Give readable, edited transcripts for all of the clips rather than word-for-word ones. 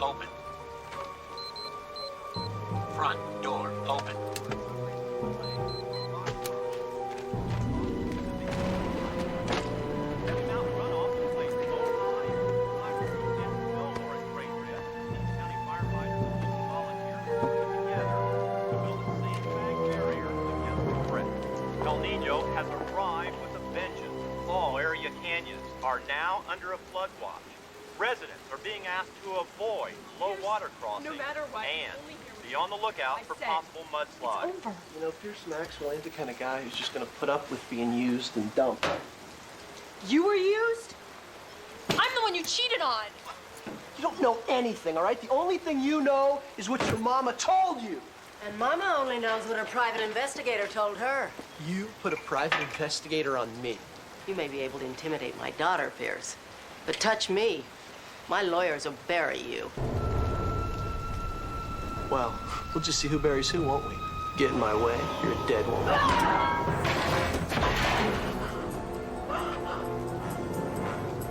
open. Front door open. El Nino has arrived with a vengeance. All area canyons are now under a flood watch. Residents are being asked to avoid low water crossings No matter what, and only hear me. be on the lookout for said, possible mudslides. Over. You know, Pierce Maxwell ain't the kind of guy who's just gonna put up with being used and dumped. You were used? I'm the one you cheated on. You don't know anything, all right? The only thing you know is what your mama told you. And Mama only knows what her private investigator told her. You put a private investigator on me. You may be able to intimidate my daughter, Pierce, but touch me, my lawyers will bury you. Well, we'll just see who buries who, won't we? Get in my way, you're a dead woman.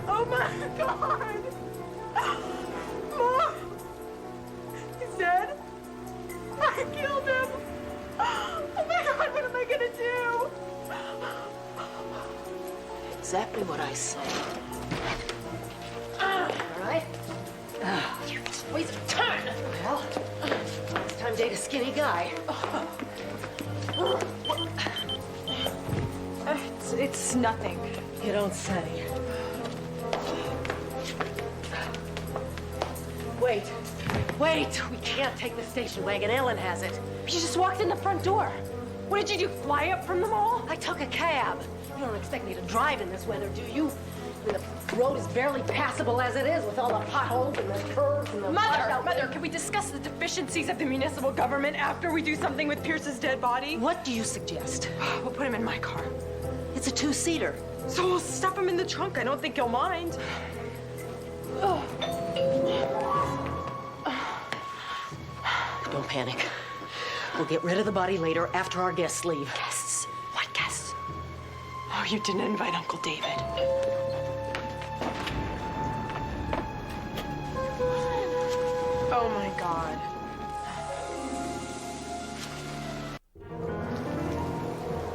Oh my God! Mom! He's dead? I killed him! Oh my God, what am I gonna do? Exactly what I say. All right? You always turn! Well, it's time to date a skinny guy. It's nothing. You don't say. Wait. Wait! We can't take the station wagon. Ellen has it. You just walked in the front door. What did you do, fly up from the mall? I took a cab. You don't expect me to drive in this weather, do you? I mean, the road is barely passable as it is with all the potholes and the curves and the... Mother, can we discuss the deficiencies of the municipal government after we do something with Pierce's dead body? What do you suggest? We'll put him in my car. It's a two-seater. So we'll stuff him in the trunk. I don't think he'll mind. Don't panic. We'll get rid of the body later after our guests leave. Guests? What guests? Oh, you didn't invite Uncle David. Oh my God.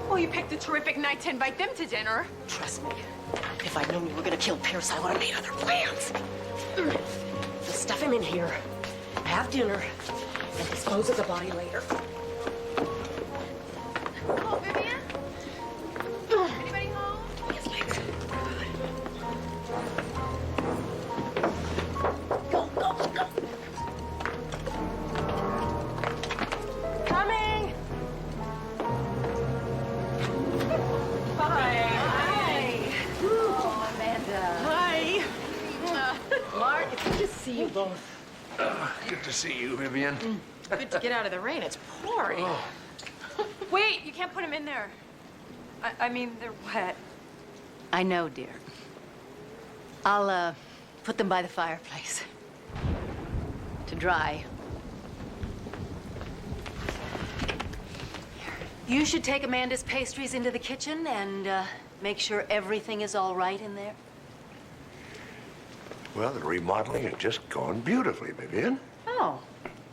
Well, you picked a terrific night to invite them to dinner. Trust me. If I'd known you were gonna kill Pierce, I would have made other plans. We'll stuff him in here, have dinner, and dispose of the body later. Oh, Vivian? Anybody home? His legs. Go, go, go. Coming! Hi. Oh, Amanda. Hi. Mark, it's good to see you both. Good to see you, Vivian. Good to get out of the rain. It's pouring. Wait, you can't put them in there. I mean, they're wet. I know, dear. I'll, put them by the fireplace. To dry. You should take Amanda's pastries into the kitchen and, make sure everything is all right in there. Well, the remodeling has just gone beautifully, Vivian. Oh,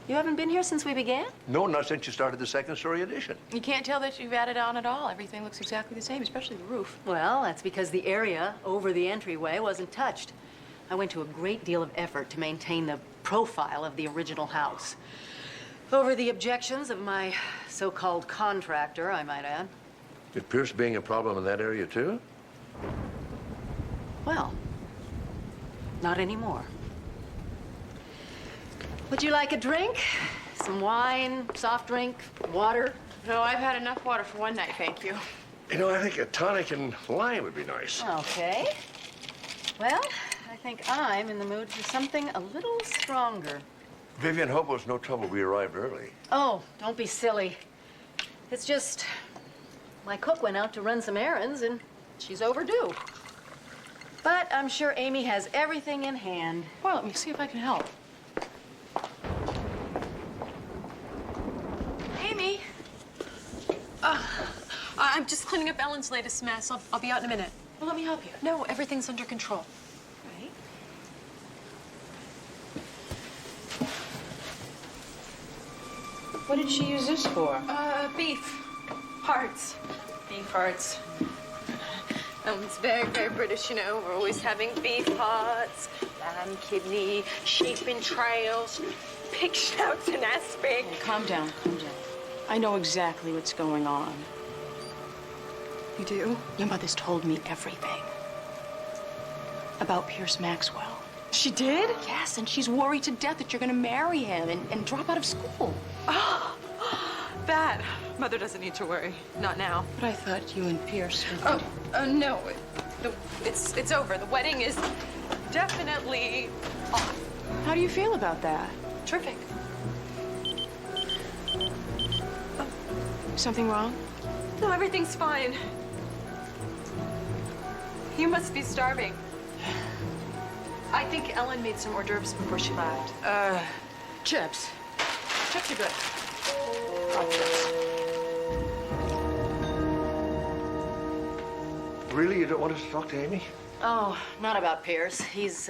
you haven't been here since we began? No, not since you started the second-story addition. You can't tell that you've added on at all. Everything looks exactly the same, especially the roof. Well, that's because the area over the entryway wasn't touched. I went to a great deal of effort to maintain the profile of the original house. Over the objections of my so-called contractor, I might add. Is Pierce being a problem in that area, too? Well, not anymore. Would you like a drink? Some wine, soft drink, water? No, I've had enough water for one night, thank you. You know, I think a tonic and lime would be nice. Okay. Well, I think I'm in the mood for something a little stronger. Vivian, hope it was no trouble we arrived early. Oh, don't be silly. It's just my cook went out to run some errands and she's overdue. But I'm sure Amy has everything in hand. Well, let me see if I can help. Amy! I'm just cleaning up Ellen's latest mess. I'll be out in a minute. Well, let me help you. No, everything's under control. Right? did she use this for? Beef. Hearts. Beef hearts. It's very, very British, you know. We're always having beef hearts, lamb kidney, sheep entrails, pig snouts and aspic. Hey, calm down, calm down. I know exactly what's going on. You do? Your mother's told me everything about Pierce Maxwell. She did? Yes, and she's worried to death that you're gonna marry him and drop out of school. That. Mother doesn't need to worry. Not now. But I thought you and Pierce were No. It's over. The wedding is definitely off. How do you feel about that? Terrific. Something wrong? No, everything's fine. You must be starving. I think Ellen made some hors d'oeuvres before she left. Chips. Chips are good. Really? You don't want us to talk to Amy? Oh, not about Pierce. He's,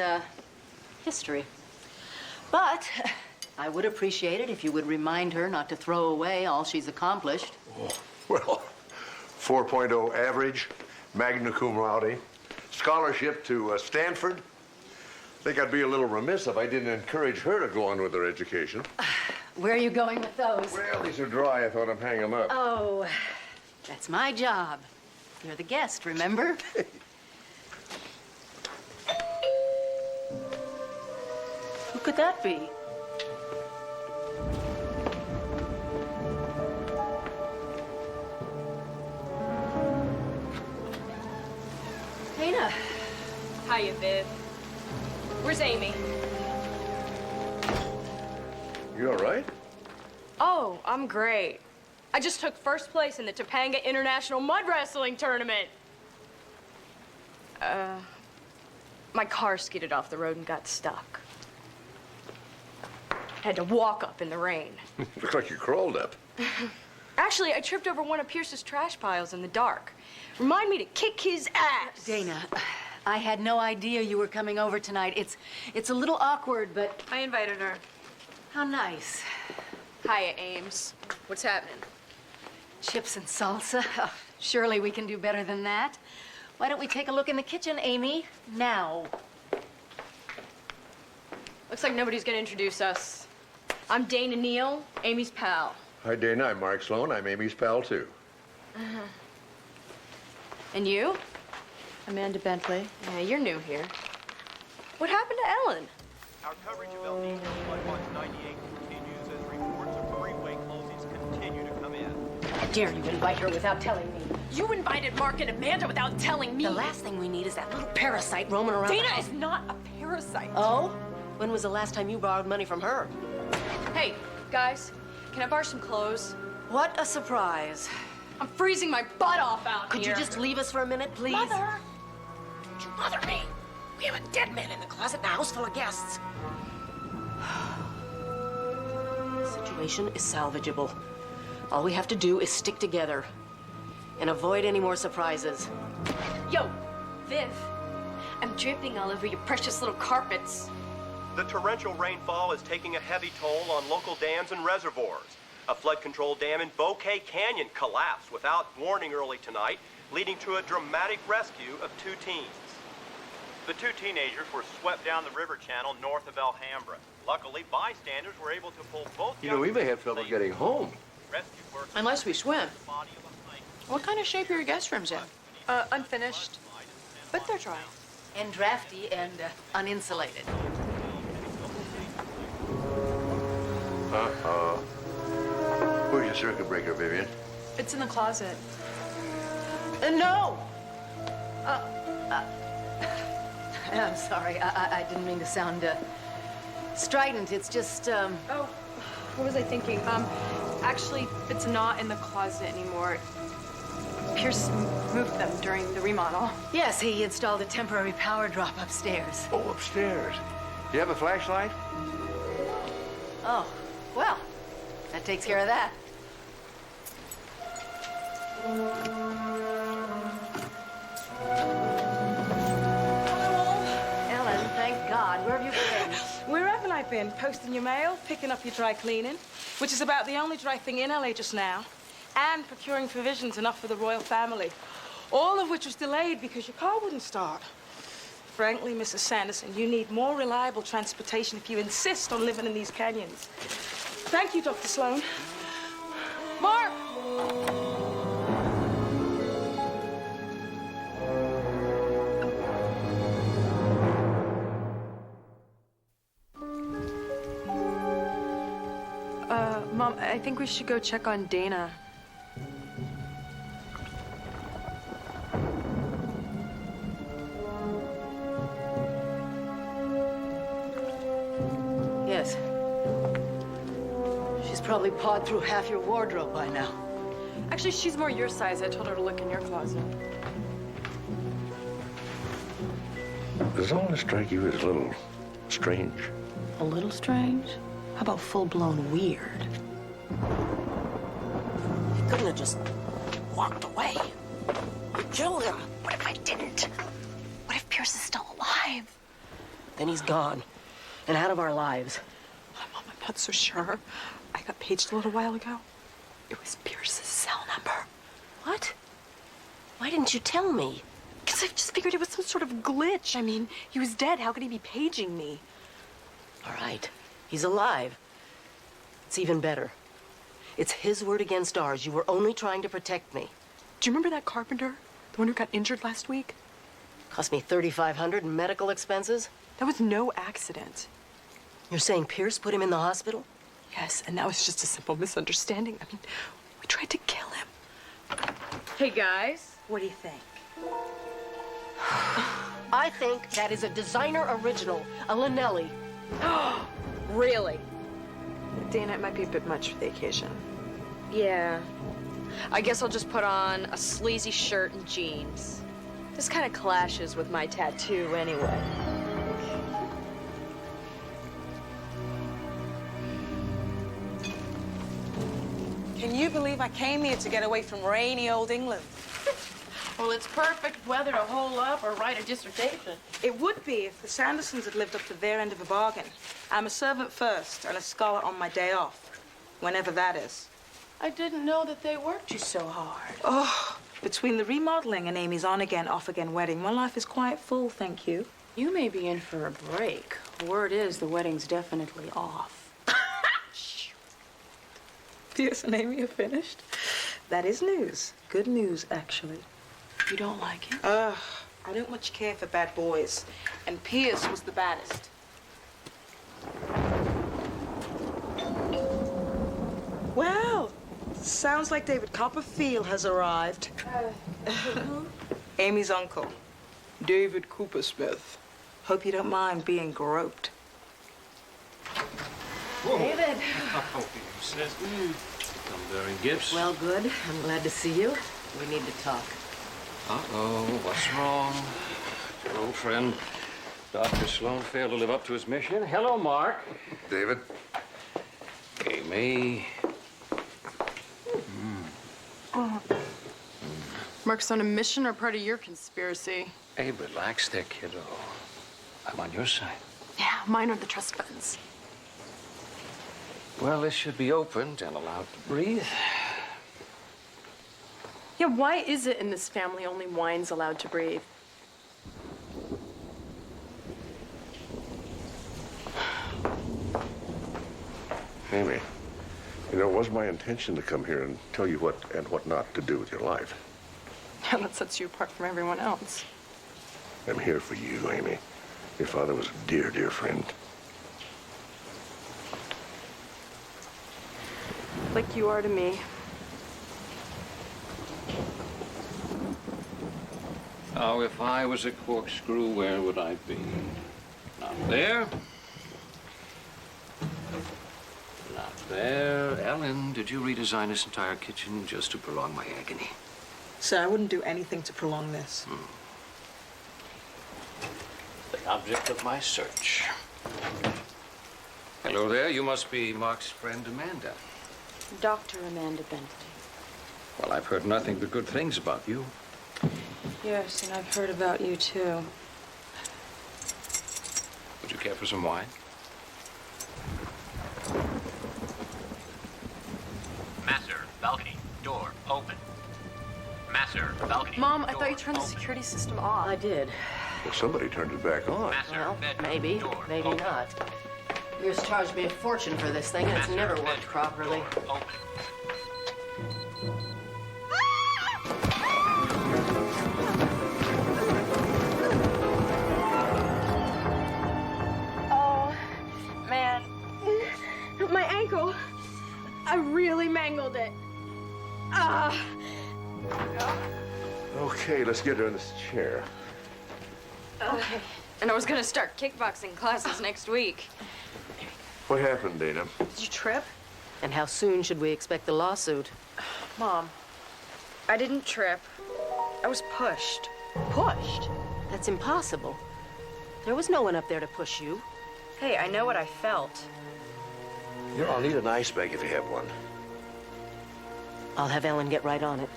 history. But I would appreciate it if you would remind her not to throw away all she's accomplished. Oh, well, 4.0 average, magna cum laude, scholarship to Stanford. I think I'd be a little remiss if I didn't encourage her to go on with her education. Where are you going with those? Well, these are dry. I thought I'd hang them up. Oh, that's my job. You're the guest, remember? Who could that be? Dana. Hiya, Viv. Where's Amy? You all right? Oh, I'm great. I just took first place in the Topanga International Mud Wrestling Tournament. My car skidded off the road and got stuck. Had to walk up in the rain. Looks like you crawled up. Actually, I tripped over one of Pierce's trash piles in the dark. Remind me to kick his ass. Dana, I had no idea you were coming over tonight. It's a little awkward, but I invited her. how nice. Hiya, Ames. What's happening? Chips and salsa? Oh, surely we can do better than that. Why don't we take a look in the kitchen, Amy? Now. Looks like nobody's gonna introduce us. I'm Dana Neal, Amy's pal. Hi, Dana. I'm Mark Sloan. I'm Amy's pal, too. And you? Amanda Bentley. Yeah, you're new here. What happened to Ellen? Our coverage of El Nino Floodwatch 98 continues as reports of freeway closings continue to come in. How dare you invite her without telling me? You invited Mark and Amanda without telling me. The last thing we need is that little parasite roaming around the Dana house. is not a parasite. Oh? When was the last time you borrowed money from her? Hey, guys, can I borrow some clothes? What a surprise. I'm freezing my butt off out Could here. you just leave us for a minute, please? Mother! Don't you bother me. We have a dead man in the closet and a house full of guests. The situation is salvageable. All we have to do is stick together and avoid any more surprises. Yo, Viv, I'm dripping all over your precious little carpets. The torrential rainfall is taking a heavy toll on local dams and reservoirs. A flood control dam in Bouquet Canyon collapsed without warning early tonight, leading to a dramatic rescue of 2 teens. The 2 teenagers were swept down the river channel north of Alhambra. Luckily, bystanders were able to pull both. You know, we may have trouble getting home. Rescue workers Unless we swim. the body of a hike. What kind of shape are your guest rooms in? Unfinished, but they're dry. And drafty and uninsulated. Uh-oh. Where's your circuit breaker, Vivian? It's in the closet. No! I'm sorry. I didn't mean to sound strident. It's just, Oh, what was I thinking? Actually, it's not in the closet anymore. Pierce moved them during the remodel. yes, he installed a temporary power drop upstairs. Oh, upstairs. Do you have a flashlight? Oh, well, that takes care of that. Ellen, thank God. Where have you been? Where haven't I I've been posting your mail, picking up your dry cleaning, which is about the only dry thing in LA just now, and procuring provisions enough for the royal family, all of which was delayed because your car wouldn't start. Frankly, Mrs. Sanderson, you need more reliable transportation if you insist on living in these canyons. Thank you, Dr. Sloan. Mark! Mom, I think we should go check on Dana. Yes. She's probably pawed through half your wardrobe by now. Actually, she's more your size. I told her to look in your closet. Does all this strike you as a little strange? A little strange? How about full-blown weird? You couldn't have just walked away. You killed him. What if I didn't? What if Pierce is still alive? Then he's gone and out of our lives. Mom, I'm not so sure. I got paged a little while ago. It was Pierce's cell number. What? Why didn't you tell me? Because I just figured it was some sort of glitch. I mean, he was dead. How could he be paging me? All right. He's alive. It's even better. It's his word against ours. You were only trying to protect me. Do you remember that carpenter? The one who got injured last week? Cost me $3,500 in medical expenses. That was no accident. You're saying Pierce put him in the hospital? Yes, and that was just a simple misunderstanding. I mean, we tried to kill him. Hey, guys. What do you think? I think that is a designer original, a Linelli. Really? Dana, it might be a bit much for the occasion. Yeah. I guess I'll just put on a sleazy shirt and jeans. This kind of clashes with my tattoo anyway. Can you believe I came here to get away from rainy old England? Well, it's perfect weather to hole up or write a dissertation. It would be if the Sandersons had lived up to their end of the bargain. I'm a servant first and a scholar on my day off, whenever that is. I didn't know that they worked you so hard. Oh, between the remodeling and Amy's on-again, off-again wedding, my life is quite full, thank you. You may be in for a break. Word is the wedding's definitely off. Pierce and Amy are finished. That is news. Good news, actually. You don't like it? I don't much care for bad boys. And Pierce was the baddest. Well, sounds like David Copperfield has arrived. Amy's uncle, David Coopersmith. Hope you don't mind being groped. David. I'm bearing gifts. Well, good. I'm glad to see you. We need to talk. Uh-oh, what's wrong? Your old friend, Dr. Sloan, failed to live up to his mission. Hello, Mark. David? Amy. Mark's on a mission or part of your conspiracy? Hey, relax there, kiddo. I'm on your side. Yeah, mine are the trust funds. Well, this should be opened and allowed to breathe. Yeah, why is it in this family only wine's allowed to breathe? Amy, you know, it was my intention to come here and tell you what and what not to do with your life. Yeah, that sets you apart from everyone else. I'm here for you, Amy. Your father was a dear, dear friend. Like you are to me. Now, if I was a corkscrew, where would I be? Not there. Not there. Ellen, did you redesign this entire kitchen just to prolong my agony? Sir, I wouldn't do anything to prolong this. The object of my search. Hello there. You must be Mark's friend, Amanda. Dr. Amanda Bentley. Well, I've heard nothing but good things about you. Yes, and I've heard about you, too. Would you care for some wine? Mom, I thought you turned the security system off. I did. Well, somebody turned it back on. Well, maybe, maybe not. Pierce charged me a fortune for this thing, and it's never worked properly. Oh, man. My ankle. I really mangled it. Okay, let's get her in this chair. Okay. And I was gonna start kickboxing classes next week. What happened, Dana? Did you trip? And how soon should we expect the lawsuit? Mom, I didn't trip. I was pushed. Pushed? That's impossible. There was no one up there to push you. Hey, I know what I felt. You know, I'll need an ice bag if you have one. I'll have Ellen get right on it.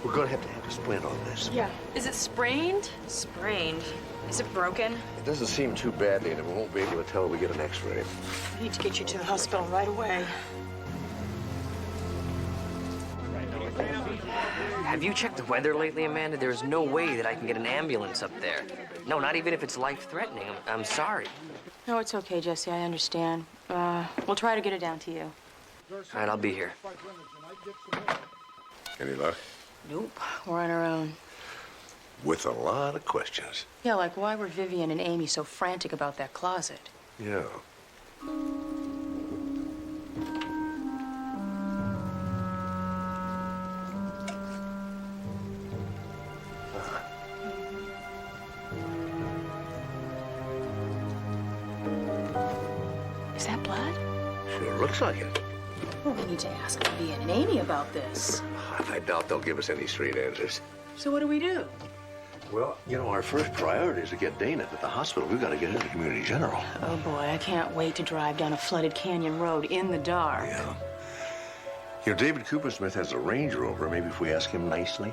We're gonna have a splint on this. Yeah. Is it sprained? Sprained. Is it broken? It doesn't seem too badly, and we won't be able to tell if we get an x-ray. We need to get you to the hospital right away. Have you checked the weather lately, Amanda? There's no way that I can get an ambulance up there. No, not even if it's life-threatening. I'm sorry. No, it's okay, Jesse. I understand. We'll try to get it down to you. All right, I'll be here. Any luck? Nope. We're on our own. With a lot of questions. Yeah, like why were Vivian and Amy so frantic about that closet? Yeah. Is that blood? Sure looks like it. Well, we need to ask Vivian and Amy about this. I doubt they'll give us any straight answers. So what do we do? Well, you know, our first priority is to get Dana to the hospital. We've got to get her to Community General. Oh, boy, I can't wait to drive down a flooded canyon road in the dark. Yeah. You know, David Coopersmith has a Range Rover. Maybe if we ask him nicely?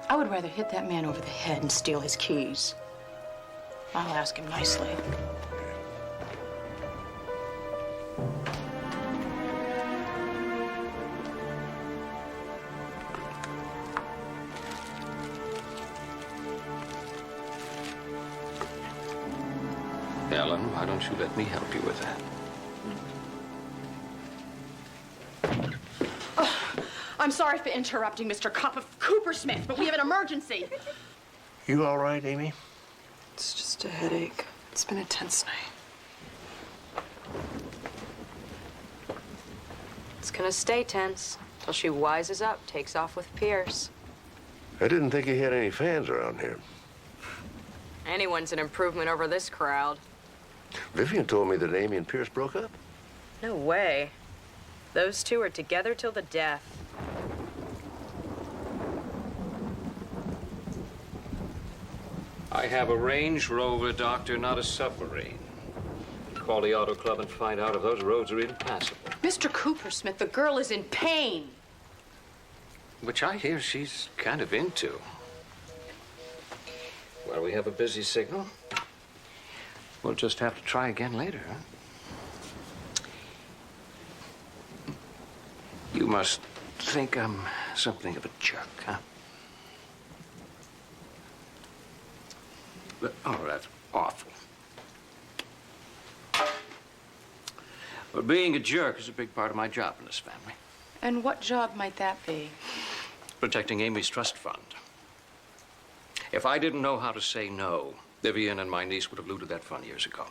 I would rather hit that man over the head and steal his keys. I'll ask him nicely. Ellen, why don't you let me help you with that? I'm sorry for interrupting, Mr. Coopersmith, but we have an emergency. You all right, Amy? It's just a headache. It's been a tense night. It's gonna stay tense till she wises up, takes off with Pierce. I didn't think he had any fans around here. Anyone's an improvement over this crowd. Vivian told me that Amy and Pierce broke up. No way. Those two are together till the death. I have a Range Rover, Doctor, not a submarine. Call the auto club and find out if those roads are even passable. Mr. Coopersmith, the girl is in pain. Which I hear she's kind of into. Well, we have a busy signal. We'll just have to try again later, huh? You must think I'm something of a jerk, huh? Oh, that's awful. But being a jerk is a big part of my job in this family. And what job might that be? Protecting Amy's trust fund. If I didn't know how to say no, Vivian and my niece would have looted that fund years ago.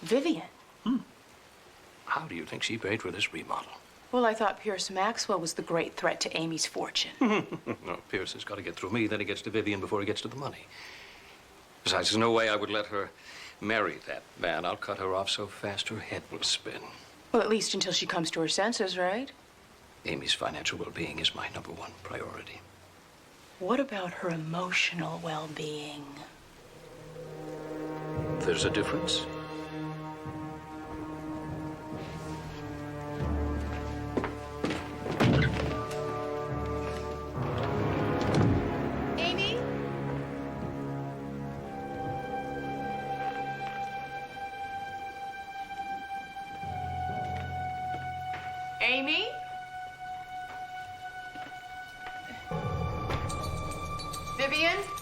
Vivian? How do you think she paid for this remodel? Well, I thought Pierce Maxwell was the great threat to Amy's fortune. No, Pierce has got to get through me, then he gets to Vivian before he gets to the money. Besides, there's no way I would let her marry that man. I'll cut her off so fast her head will spin. Well, at least until she comes to her senses, right? Amy's financial well-being is my #1 priority. What about her emotional well-being? There's a difference? Amy? Amy? Vivian?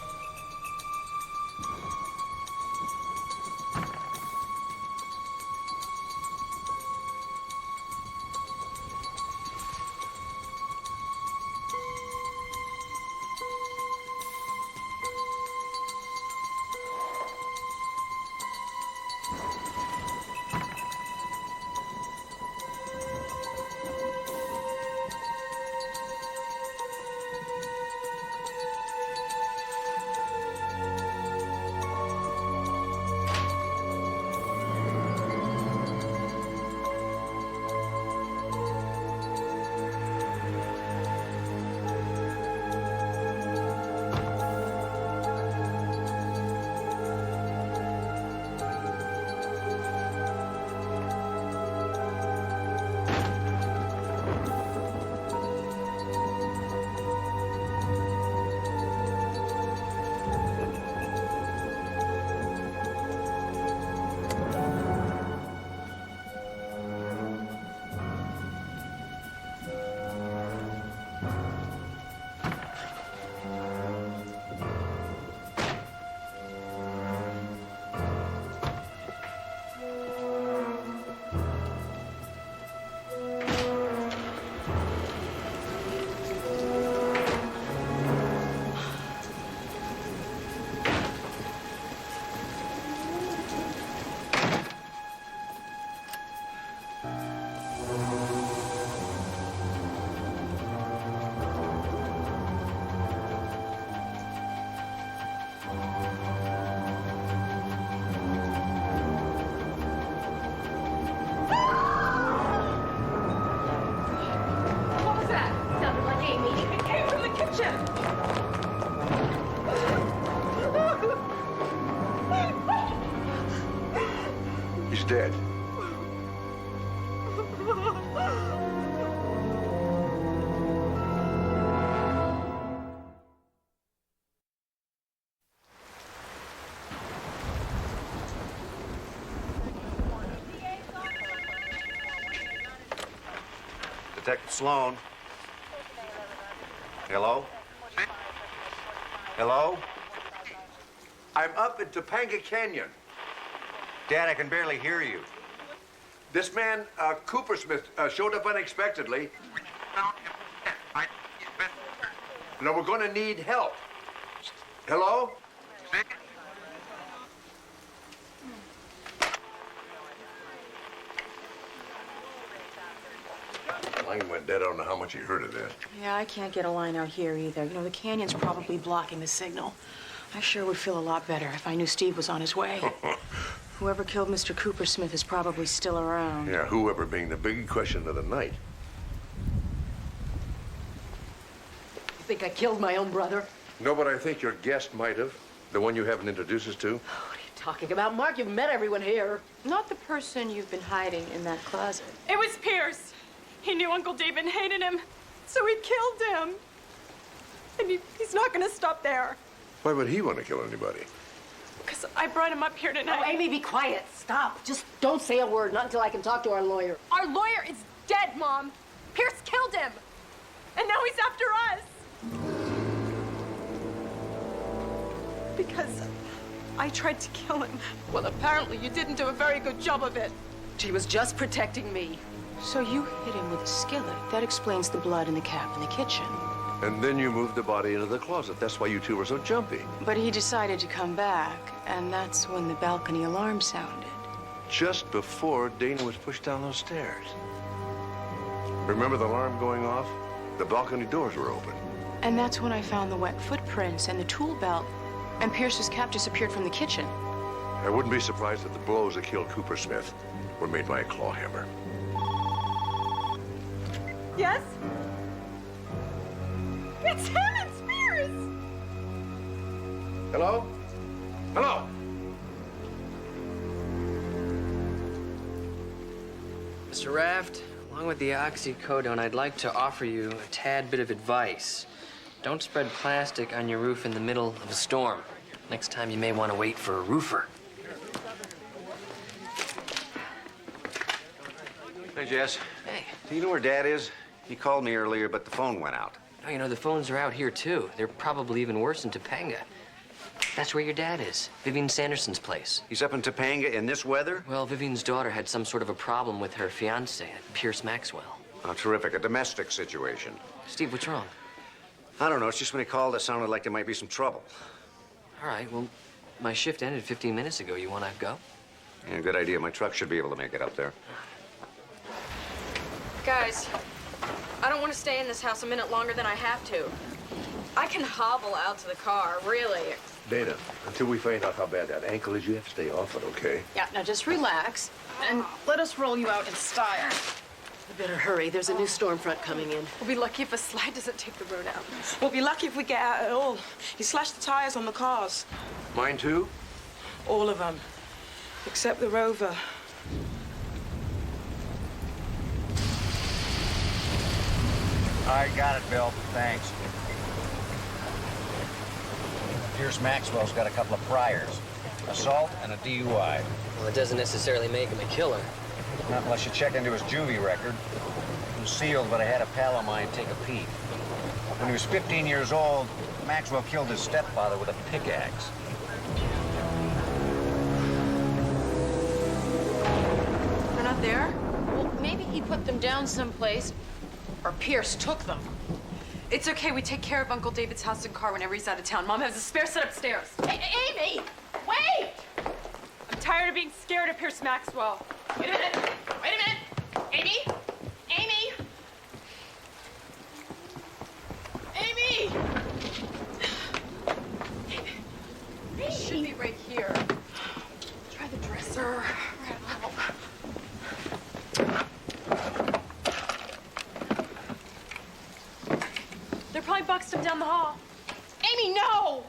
He's dead. Detective Sloan. Hello? Hello? I'm up at Topanga Canyon. Dad, I can barely hear you. This man, Cooper Smith, showed up unexpectedly. No, we're going to need help. Hello? The line went dead. I don't know how much he heard of that. Yeah, I can't get a line out here either. You know, the canyon's probably blocking the signal. I sure would feel a lot better if I knew Steve was on his way. Whoever killed Mr. Cooper Smith is probably still around. Yeah, whoever being the big question of the night. You think I killed my own brother? No, but I think your guest might have. The one you haven't introduced us to. What are you talking about, Mark? You've met everyone here. Not the person you've been hiding in that closet. It was Pierce. He knew Uncle David hated him, so he killed him. And he's not gonna stop there. Why would he want to kill anybody? Because I brought him up here tonight. Oh, Amy, be quiet. Stop. Just don't say a word, not until I can talk to our lawyer. Our lawyer is dead, Mom. Pierce killed him. And now he's after us. Because I tried to kill him. Well, apparently you didn't do a very good job of it. She was just protecting me. So you hit him with a skillet. That explains the blood in the cap in the kitchen. And then you moved the body into the closet. That's why you two were so jumpy. But he decided to come back, and that's when the balcony alarm sounded. Just before Dana was pushed down those stairs. Remember the alarm going off? The balcony doors were open. And that's when I found the wet footprints and the tool belt, and Pierce's cap disappeared from the kitchen. I wouldn't be surprised if the blows that killed Cooper Smith were made by a claw hammer. Yes? It's him! It's Pierce! Hello? Hello? Mr. Raft, along with the oxycodone, I'd like to offer you a tad bit of advice. Don't spread plastic on your roof in the middle of a storm. Next time, you may want to wait for a roofer. Hey, Jess. Hey. Do you know where Dad is? He called me earlier, but the phone went out. No, you know, the phones are out here, too. They're probably even worse in Topanga. That's where your dad is, Vivian Sanderson's place. He's up in Topanga in this weather? Well, Vivian's daughter had some sort of a problem with her fiancé, Pierce Maxwell. Oh, terrific. A domestic situation. Steve, what's wrong? I don't know. It's just when he called, it sounded like there might be some trouble. All right, well, my shift ended 15 minutes ago. You want to go? Yeah, good idea. My truck should be able to make it up there. Guys, I don't want to stay in this house a minute longer than I have to. I can hobble out to the car, really. Dana, until we find out how bad that ankle is, you have to stay off it, okay? Yeah, now just relax and let us roll you out in style. You better hurry. There's a new storm front coming in. We'll be lucky if a slide doesn't take the road out. We'll be lucky if we get out at all. He slashed the tires on the cars. Mine too? All of them. Except the Rover. I got it, Bill. Thanks. Pierce Maxwell's got a couple of priors. Assault and a DUI. Well, it doesn't necessarily make him a killer. Not unless you check into his juvie record. It was sealed, but I had a pal of mine take a peek. When he was 15 years old, Maxwell killed his stepfather with a pickaxe. They're not there? Well, maybe he put them down someplace, or Pierce took them. It's okay. We take care of Uncle David's house and car whenever he's out of town. Mom has a spare set upstairs. Hey, Amy! Wait! I'm tired of being scared of Pierce Maxwell. Wait a minute! Wait a minute! Amy! Amy! Amy! It should be right here. Try the dresser. They're probably boxed him down the hall. Amy, no!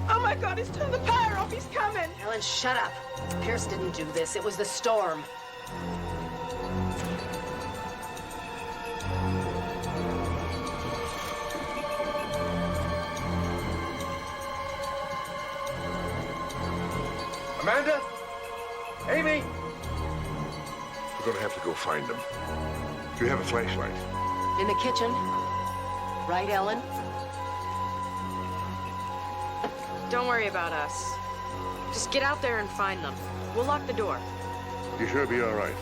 Oh my God, he's turned the power off. He's coming. Helen, shut up. Pierce didn't do this. It was the storm. Amanda? Amy? We're gonna have to go find them. Do you have a flashlight? In the kitchen. Right, Ellen? Don't worry about us. Just get out there and find them. We'll lock the door. You sure be all right?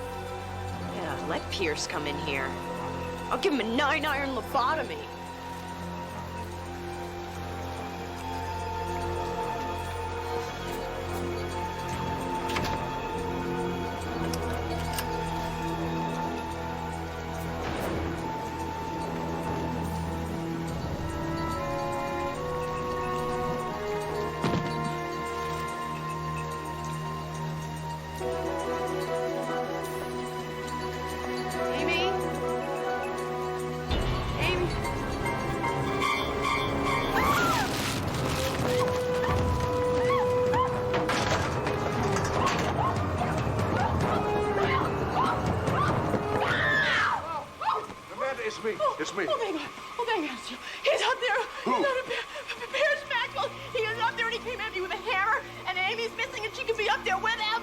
Yeah, let Pierce come in here. I'll give him a 9-iron lobotomy. Amy? Amy? Amanda, it's me. It's me. Oh, thank God. Oh, thank God. He's up there. Who? He's up there. Pierce Maxwell. He is up there and he came at me with a hammer. And Amy's missing and she could be up there with him.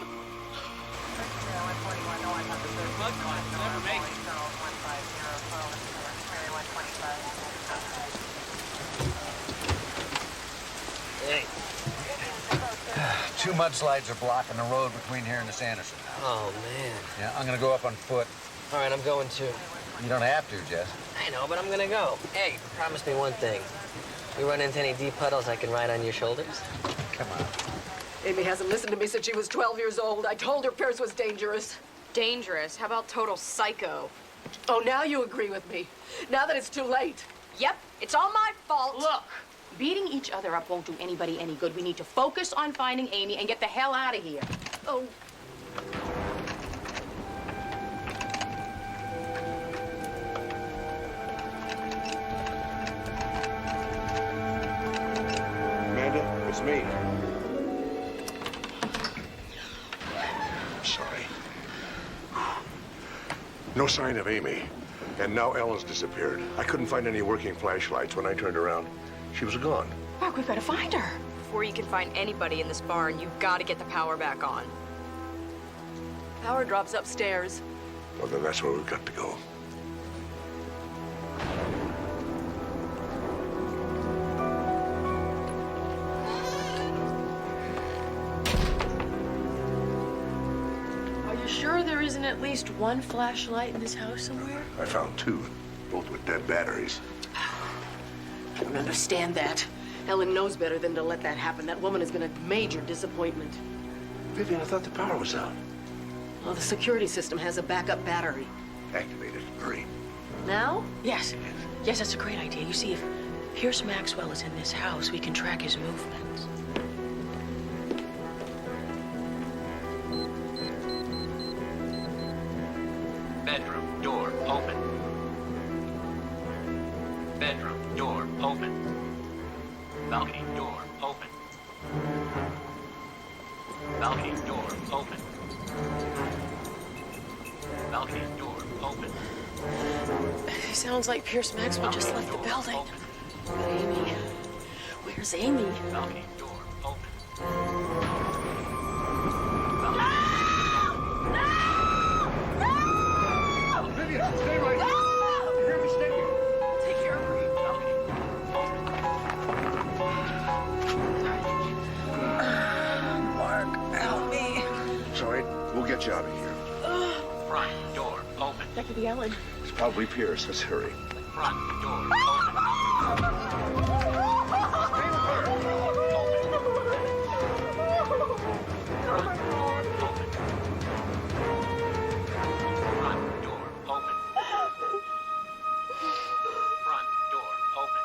Hey. 2 mudslides are blocking the road between here and the Sanderson house. Oh, man. Yeah, I'm gonna go up on foot. All right, I'm going too. You don't have to, Jess. I know, but I'm gonna go. Hey, promise me one thing. You run into any deep puddles, I can ride on your shoulders? Come on. Amy hasn't listened to me since she was 12 years old. I told her Pierce was dangerous. Dangerous? How about total psycho? Oh, now you agree with me. Now that it's too late. Yep, it's all my fault. Look, beating each other up won't do anybody any good. We need to focus on finding Amy and get the hell out of here. Oh. Amanda, it's me. No sign of Amy. And now Ellen's disappeared. I couldn't find any working flashlights. When I turned around, she was gone. Mark, we've got to find her. Before you can find anybody in this barn, you've got to get the power back on. Power drops upstairs. Well, then that's where we've got to go. Are you sure there isn't at least one flashlight in this house somewhere? I found two, both with dead batteries. I don't understand that. Ellen knows better than to let that happen. That woman has been a major disappointment. Vivian, I thought the power was out. Well, the security system has a backup battery. Activate it. Hurry. Now? Yes. Yes, that's a great idea. You see, if Pierce Maxwell is in this house, we can track his movements. Bedroom door open. Bedroom door open. Balcony door open. Balcony door open. Balcony door open. It sounds like Pierce Maxwell just left the building. But Amy, where's Amy? Balcony door open. Vivian, stay right here. You hear me? Stay here. Take care of her. Mark, help me. It's all right. We'll get you out of here. Front door open. That could be Ellen. It's probably Pierce. Let's hurry. Front door open. Front door open. Front door open.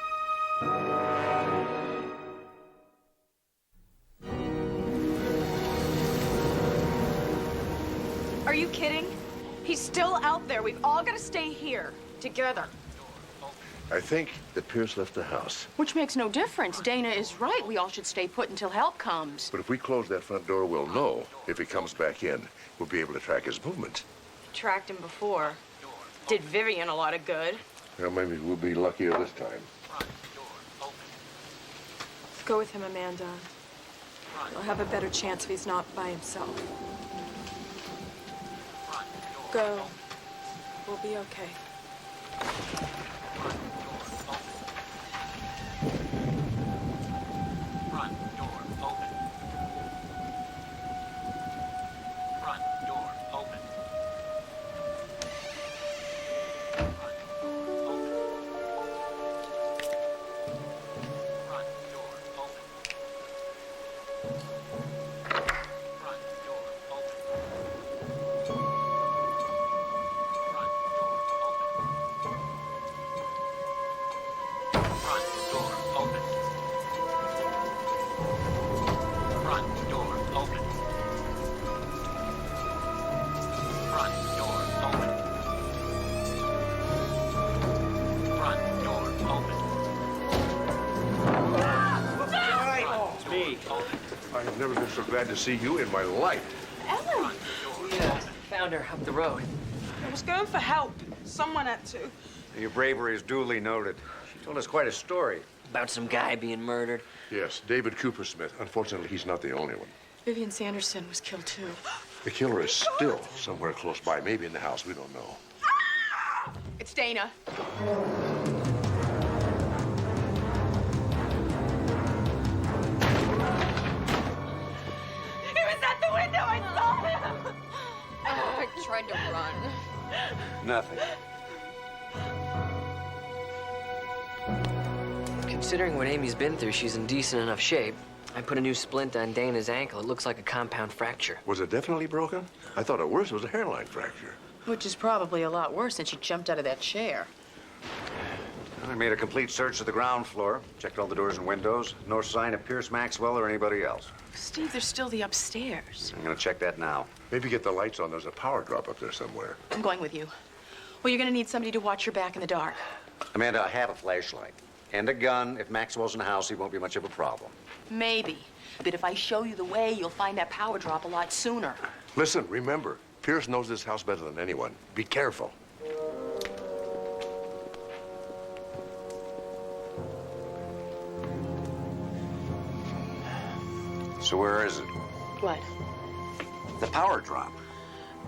Are you kidding? He's still out there. We've all got to stay here, together. I think that Pierce left the house. Which makes no difference. Dana is right. We all should stay put until help comes. But if we close that front door, we'll know. If he comes back in, we'll be able to track his movements. Tracked him before. Did Vivian a lot of good. Well, maybe we'll be luckier this time. Go with him, Amanda. You'll have a better chance if he's not by himself. Go. We'll be okay. Front door open. Front door open. Front door open. Front door open. Front door open. Front door open. Front door open. Front door open. Front door open. Front door open. It's me. I have never been so glad to see you in my life. Ellen! Yeah, found her up the road. I was going for help. Someone had to. Your bravery is duly noted. She told us quite a story. About some guy being murdered. Yes, David Coopersmith. Unfortunately, he's not the only one. Vivian Sanderson was killed too. The killer is still somewhere close by, maybe in the house. We don't know. It's Dana. He was at the window. I saw him. I tried to run. Nothing. Considering what Amy's been through, she's in decent enough shape. I put a new splint on Dana's ankle. It looks like a compound fracture. Was it definitely broken? I thought at worst it was a hairline fracture. Which is probably a lot worse since she jumped out of that chair. I made a complete search of the ground floor, checked all the doors and windows. No sign of Pierce Maxwell or anybody else. Steve, there's still the upstairs. I'm gonna check that now. Maybe get the lights on. There's a power drop up there somewhere. I'm going with you. Well, you're gonna need somebody to watch your back in the dark. Amanda, I have a flashlight. And a gun. If Maxwell's in the house, he won't be much of a problem. Maybe. But if I show you the way, you'll find that power drop a lot sooner. Listen, remember, Pierce knows this house better than anyone. Be careful. So where is it? What? The power drop.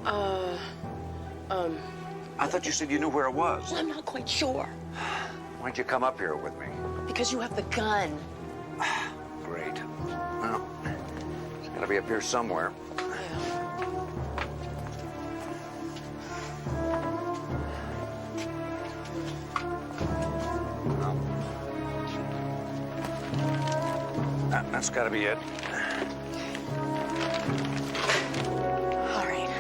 I thought you said you knew where it was. Well, I'm not quite sure. Why don't you come up here with me? Because you have the gun. Great. Well, it's gotta be up here somewhere. That's gotta be it. All right.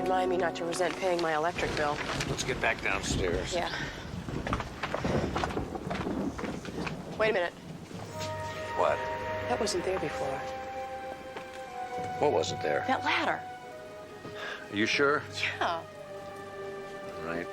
Remind me not to resent paying my electric bill. Let's get back downstairs. Yeah. Wait a minute. What? That wasn't there before. What wasn't there? That ladder. Are you sure? Yeah. All right.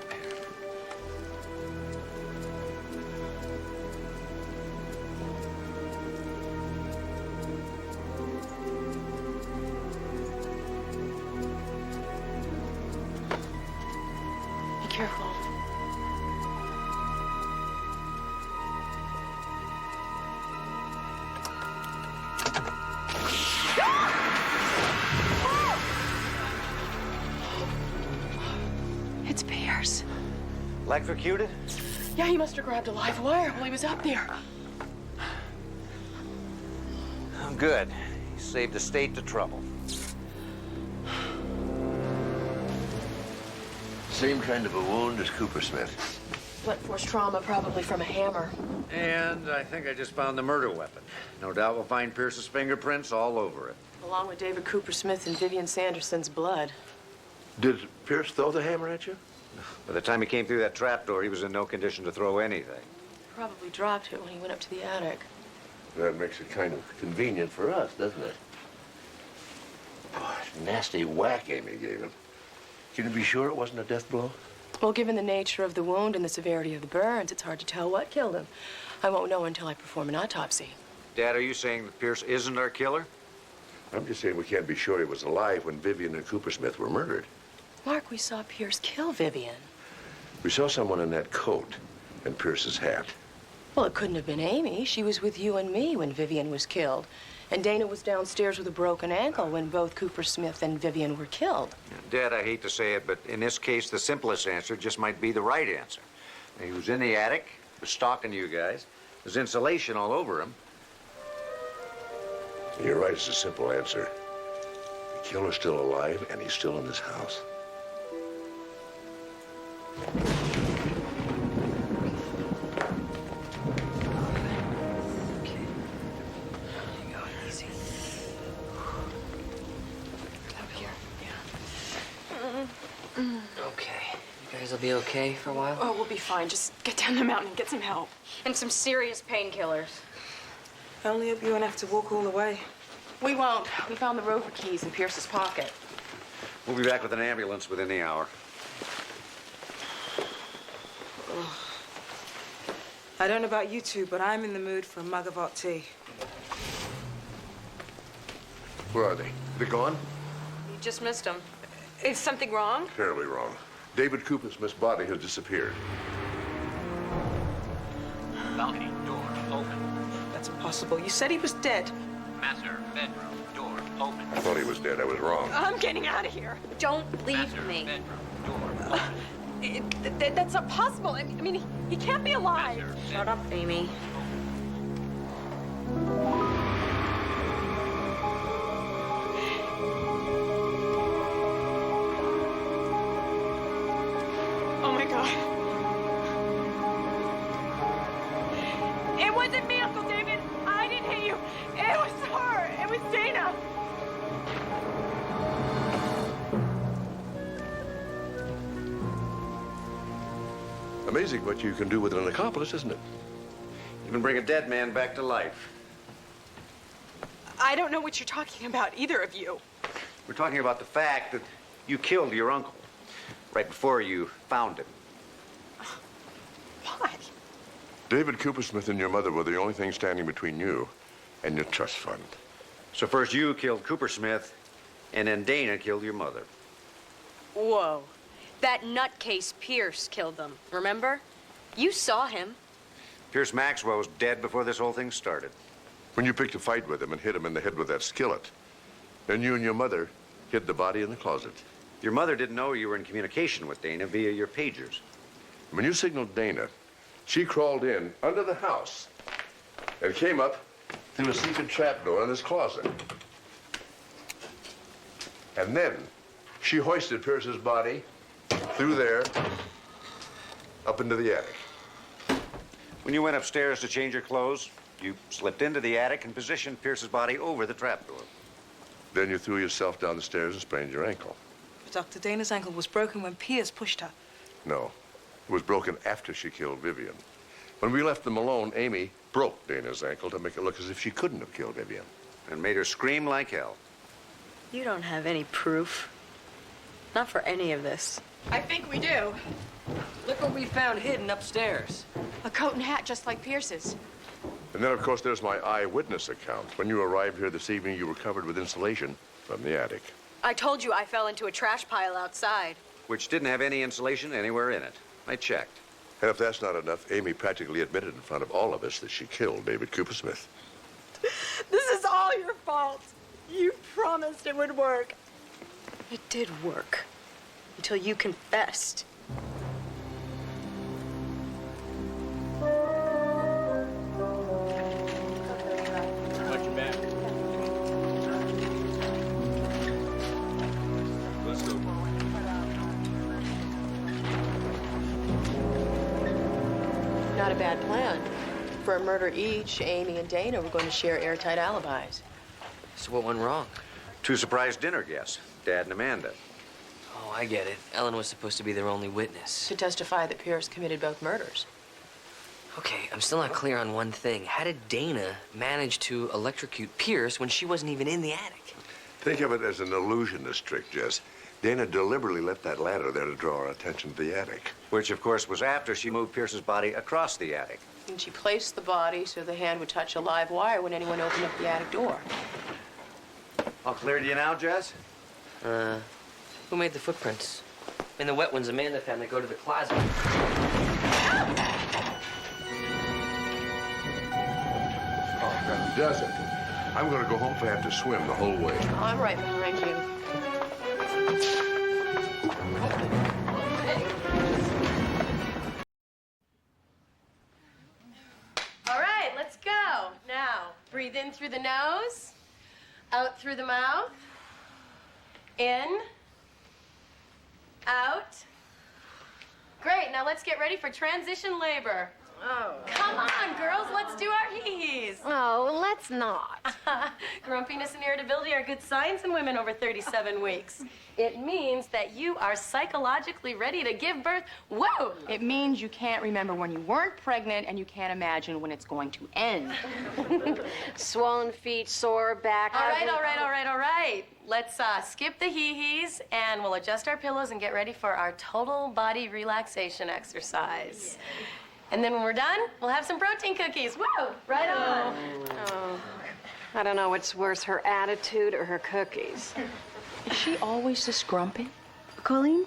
Be careful. It's Pierce. Electrocuted? Yeah, he must have grabbed a live wire while he was up there. Oh, good. He saved the state the trouble. Same kind of a wound as Cooper Smith. Blunt force trauma, probably from a hammer. And I think I just found the murder weapon. No doubt we'll find Pierce's fingerprints all over it. Along with David Cooper Smith and Vivian Sanderson's blood. Did Pierce throw the hammer at you? By the time he came through that trapdoor, he was in no condition to throw anything. Probably dropped it when he went up to the attic. That makes it kind of convenient for us, doesn't it? Oh, nasty whack Amy gave him. Can you be sure it wasn't a death blow? Well, given the nature of the wound and the severity of the burns, it's hard to tell what killed him. I won't know until I perform an autopsy. Dad, are you saying that Pierce isn't our killer? I'm just saying we can't be sure he was alive when Vivian and Cooper Smith were murdered. Mark, we saw Pierce kill Vivian. We saw someone in that coat and Pierce's hat. Well, it couldn't have been Amy. She was with you and me when Vivian was killed. And Dana was downstairs with a broken ankle when both Cooper Smith and Vivian were killed. Dad, I hate to say it, but in this case, the simplest answer just might be the right answer. He was in the attic, was stalking you guys. There's insulation all over him. You're right, it's a simple answer. The killer's still alive, and he's still in this house. Okay. You guys will be okay for a while? Oh, we'll be fine. Just get down the mountain and get some help. And some serious painkillers. I only hope you won't have to walk all the way. We won't. We found the Rover keys in Pierce's pocket. We'll be back with an ambulance within the hour. I don't know about you two, but I'm in the mood for a mug of hot tea. Where are they? They're gone? You just missed them. Is something wrong? Terribly wrong. David Cooper Smith's body has disappeared. Balcony door open. That's impossible. You said he was dead. Master bedroom door open. I thought he was dead. I was wrong. I'm getting out of here. Don't leave Master me. bedroom door open. That's not possible. I mean, he can't be alive. Shut up, Amy. Oh my God. It wasn't me, Uncle David. I didn't hit you. It was her. It was Dana. Amazing what you can do with an accomplice, isn't it? You can bring a dead man back to life. I don't know what you're talking about, either of you. We're talking about the fact that you killed your uncle right before you found him. Why? David Cooper Smith and your mother were the only thing standing between you and your trust fund. So first you killed Cooper Smith, and then Dana killed your mother. Whoa. That nutcase Pierce killed them, remember? You saw him. Pierce Maxwell was dead before this whole thing started. When you picked a fight with him and hit him in the head with that skillet, then you and your mother hid the body in the closet. Your mother didn't know you were in communication with Dana via your pagers. When you signaled Dana, she crawled in under the house and came up through a secret trapdoor in this closet. And then she hoisted Pierce's body through there up into the attic. When you went upstairs to change your clothes, you slipped into the attic and positioned Pierce's body over the trapdoor. Then you threw yourself down the stairs and sprained your ankle. But Dr. Dana's ankle was broken when Pierce pushed her. No, it was broken after she killed Vivian. When we left them alone, Amy broke Dana's ankle to make it look as if she couldn't have killed Vivian. And made her scream like hell. You don't have any proof. Not for any of this. I think we do. Look what we found hidden upstairs. A coat and hat just like Pierce's. And then, of course, there's my eyewitness account. When you arrived here this evening, you were covered with insulation from the attic. I told you I fell into a trash pile outside. Which didn't have any insulation anywhere in it. I checked. And if that's not enough, Amy practically admitted in front of all of us that she killed David Coopersmith. This is all your fault. You promised it would work. It did work. Until you confessed. Watch your back. Let's go. Not a bad plan. For a murder each, Amy and Dana were going to share airtight alibis. So what went wrong? 2 surprise dinner guests, Dad and Amanda. Oh, I get it. Ellen was supposed to be their only witness. To testify that Pierce committed both murders. Okay, I'm still not clear on one thing. How did Dana manage to electrocute Pierce when she wasn't even in the attic? Think of it as an illusionist trick, Jess. Dana deliberately left that ladder there to draw our attention to the attic. Which, of course, was after she moved Pierce's body across the attic. And she placed the body so the hand would touch a live wire when anyone opened up the attic door. All clear to you now, Jess? Who made the footprints? I mean, the wet ones Amanda found that go to the closet. Oh, that doesn't. I'm going to go home if I have to swim the whole way. Oh, I'm right behind you. All right, let's go. Now, breathe in through the nose, out through the mouth, in, out. Great, now let's get ready for transition labor. Oh. Come on, girls, let's do our hee-hees. Oh, let's not. Grumpiness and irritability are good signs in women over 37 weeks. It means that you are psychologically ready to give birth. Whoa! It means you can't remember when you weren't pregnant and you can't imagine when it's going to end. Swollen feet, sore back. All right. Let's skip the hee-hees and we'll adjust our pillows and get ready for our total body relaxation exercise. And then when we're done, we'll have some protein cookies. Whoa! Right on. Oh, I don't know what's worse, her attitude or her cookies. Is she always this grumpy? Colleen?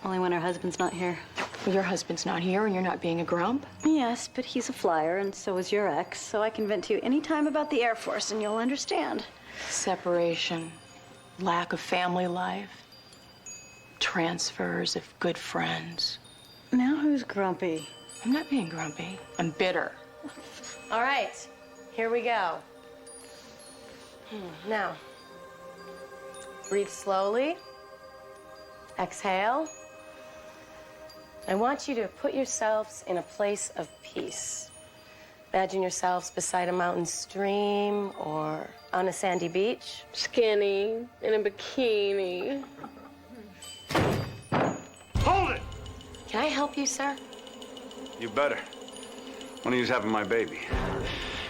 Only when her husband's not here. Your husband's not here and you're not being a grump? Yes, but he's a flyer and so is your ex, so I can vent to you anytime about the Air Force and you'll understand. Separation, lack of family life, transfers of good friends. Now who's grumpy? I'm not being grumpy. I'm bitter. All right, here we go. Now, breathe slowly. Exhale. I want you to put yourselves in a place of peace. Imagine yourselves beside a mountain stream or on a sandy beach. Skinny, in a bikini. Hold it! Can I help you, sir? You better. One of you's having my baby.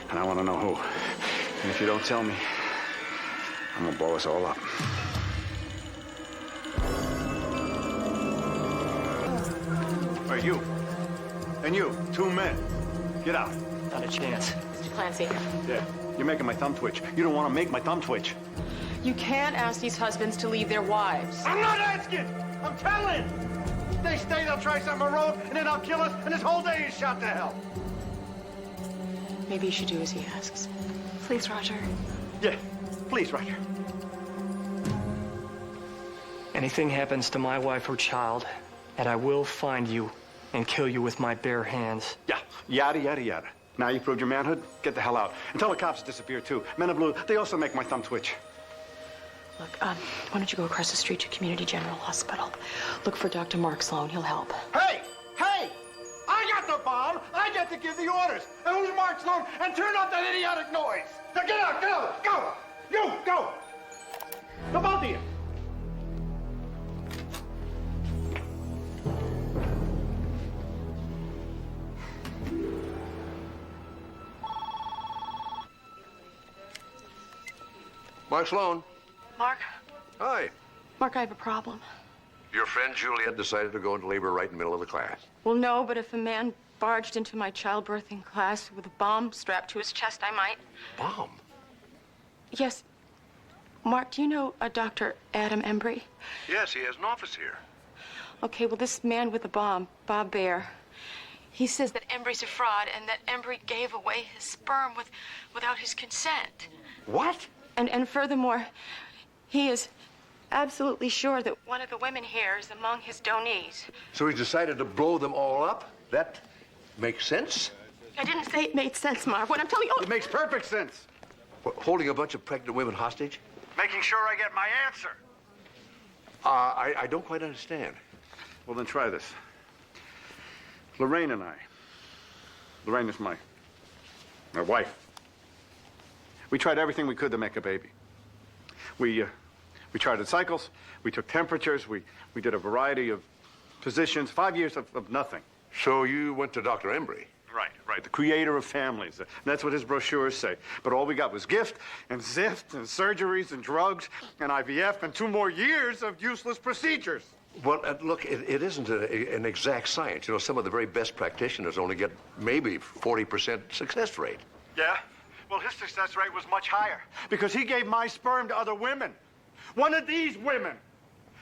And I want to know who. And if you don't tell me, I'm gonna blow us all up. Hey, you. And you, 2 men. Get out. Not a chance. Mr. Clancy. Yeah, you're making my thumb twitch. You don't want to make my thumb twitch. You can't ask these husbands to leave their wives. I'm not asking! I'm telling! If they stay, they'll try something on the road, and then they'll kill us, and this whole day is shot to hell. Maybe you should do as he asks. Please, Roger. Yeah, please, Roger. Anything happens to my wife or child, and I will find you and kill you with my bare hands. Yeah, yada, yada, yada. Now you proved your manhood, get the hell out. And tell the cops to disappear, too. Men in blue, they also make my thumb twitch. Look, why don't you go across the street to Community General Hospital? Look for Dr. Mark Sloan. He'll help. Hey! Hey! I got the bomb! I get to give the orders! And who's Mark Sloan? And turn off that idiotic noise! Now get out! Get out! Go! You, go! The both of you! Mark Sloan. Mark? Hi. Mark, I have a problem. Your friend Juliet decided to go into labor right in the middle of the class. Well, no, but if a man barged into my childbirthing class with a bomb strapped to his chest, I might. Bomb? Yes. Mark, do you know a Dr. Adam Embry? Yes, he has an office here. Okay, well, this man with the bomb, Bob Bear, he says that Embry's a fraud and that Embry gave away his sperm without his consent. What? And furthermore, he is absolutely sure that one of the women here is among his donees. So he decided to blow them all up? That makes sense? I didn't say it made sense, Mark. What I'm telling you... It makes perfect sense. What, holding a bunch of pregnant women hostage? Making sure I get my answer. I don't quite understand. Well, then try this. Lorraine and I. Lorraine is my wife. We tried everything we could to make a baby. We charted cycles, we took temperatures, we did a variety of positions, 5 years of nothing. So you went to Dr. Embry? Right, the creator of families. And that's what his brochures say. But all we got was gift and zift and surgeries and drugs and IVF and 2 more years of useless procedures. Well, look, it isn't an exact science. You know, some of the very best practitioners only get maybe 40% success rate. Yeah? Well, his success rate was much higher because he gave my sperm to other women. One of these women.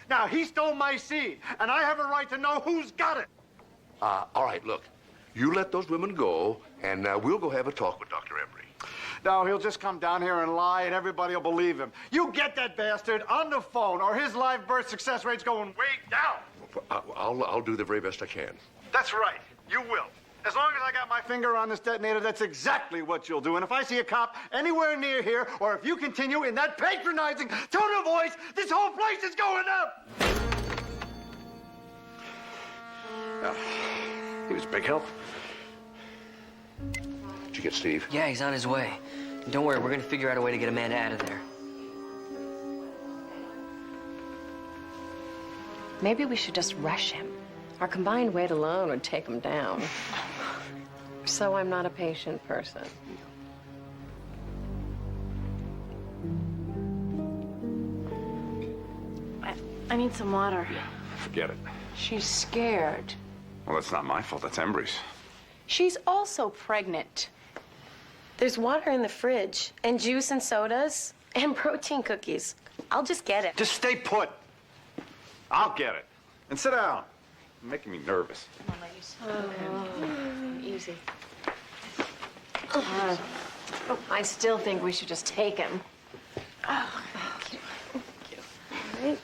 Now, he stole my seed, and I have a right to know who's got it. All right, look. You let those women go, and we'll go have a talk with Dr. Embry. No, he'll just come down here and lie, and everybody will believe him. You get that bastard on the phone, or his live birth success rate's going way down. I'll do the very best I can. That's right. You will. As long as I got my finger on this detonator, that's exactly what you'll do. And if I see a cop anywhere near here, or if you continue in that patronizing tone of voice, this whole place is going up! He was a big help. Did you get Steve? Yeah, he's on his way. Don't worry, we're gonna figure out a way to get Amanda out of there. Maybe we should just rush him. Our combined weight alone would take him down. So I'm not a patient person. I need some water. Forget it. She's scared. Well, that's not my fault. That's Embry's. She's also pregnant. There's water in the fridge, and juice and sodas, and protein cookies. I'll just get it. Just stay put. I'll get it. And sit down. You're making me nervous. Come on, ladies. Easy. I still think we should just take him. Oh, thank you. All right.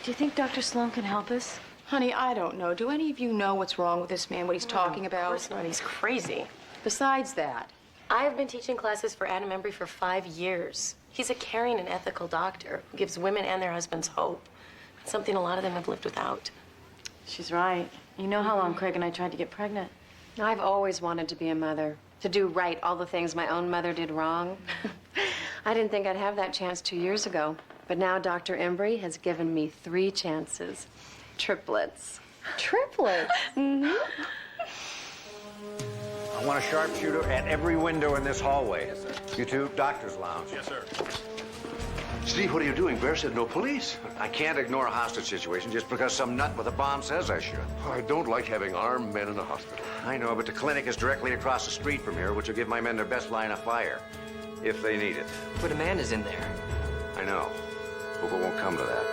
Do you think Dr. Sloan can help us? Honey, I don't know. Do any of you know what's wrong with this man, what he's talking about? Of course not. He's crazy. Besides that, I've been teaching classes for Adam Embry for 5 years. He's a caring and ethical doctor who gives women and their husbands hope. It's something a lot of them have lived without. She's right. You know how long Craig and I tried to get pregnant? I've always wanted to be a mother, to do right all the things my own mother did wrong. I didn't think I'd have that chance 2 years ago, but now Dr. Embry has given me 3 chances. Triplets. Triplets? Mm-hmm. I want a sharpshooter at every window in this hallway. Yes, sir. You two, doctor's lounge. Yes, sir. Steve, what are you doing? Bear said no police. I can't ignore a hostage situation just because some nut with a bomb says I should. I don't like having armed men in a hospital. I know, but the clinic is directly across the street from here, which will give my men their best line of fire, if they need it. But Amanda's in there. I know. Hope it won't come to that.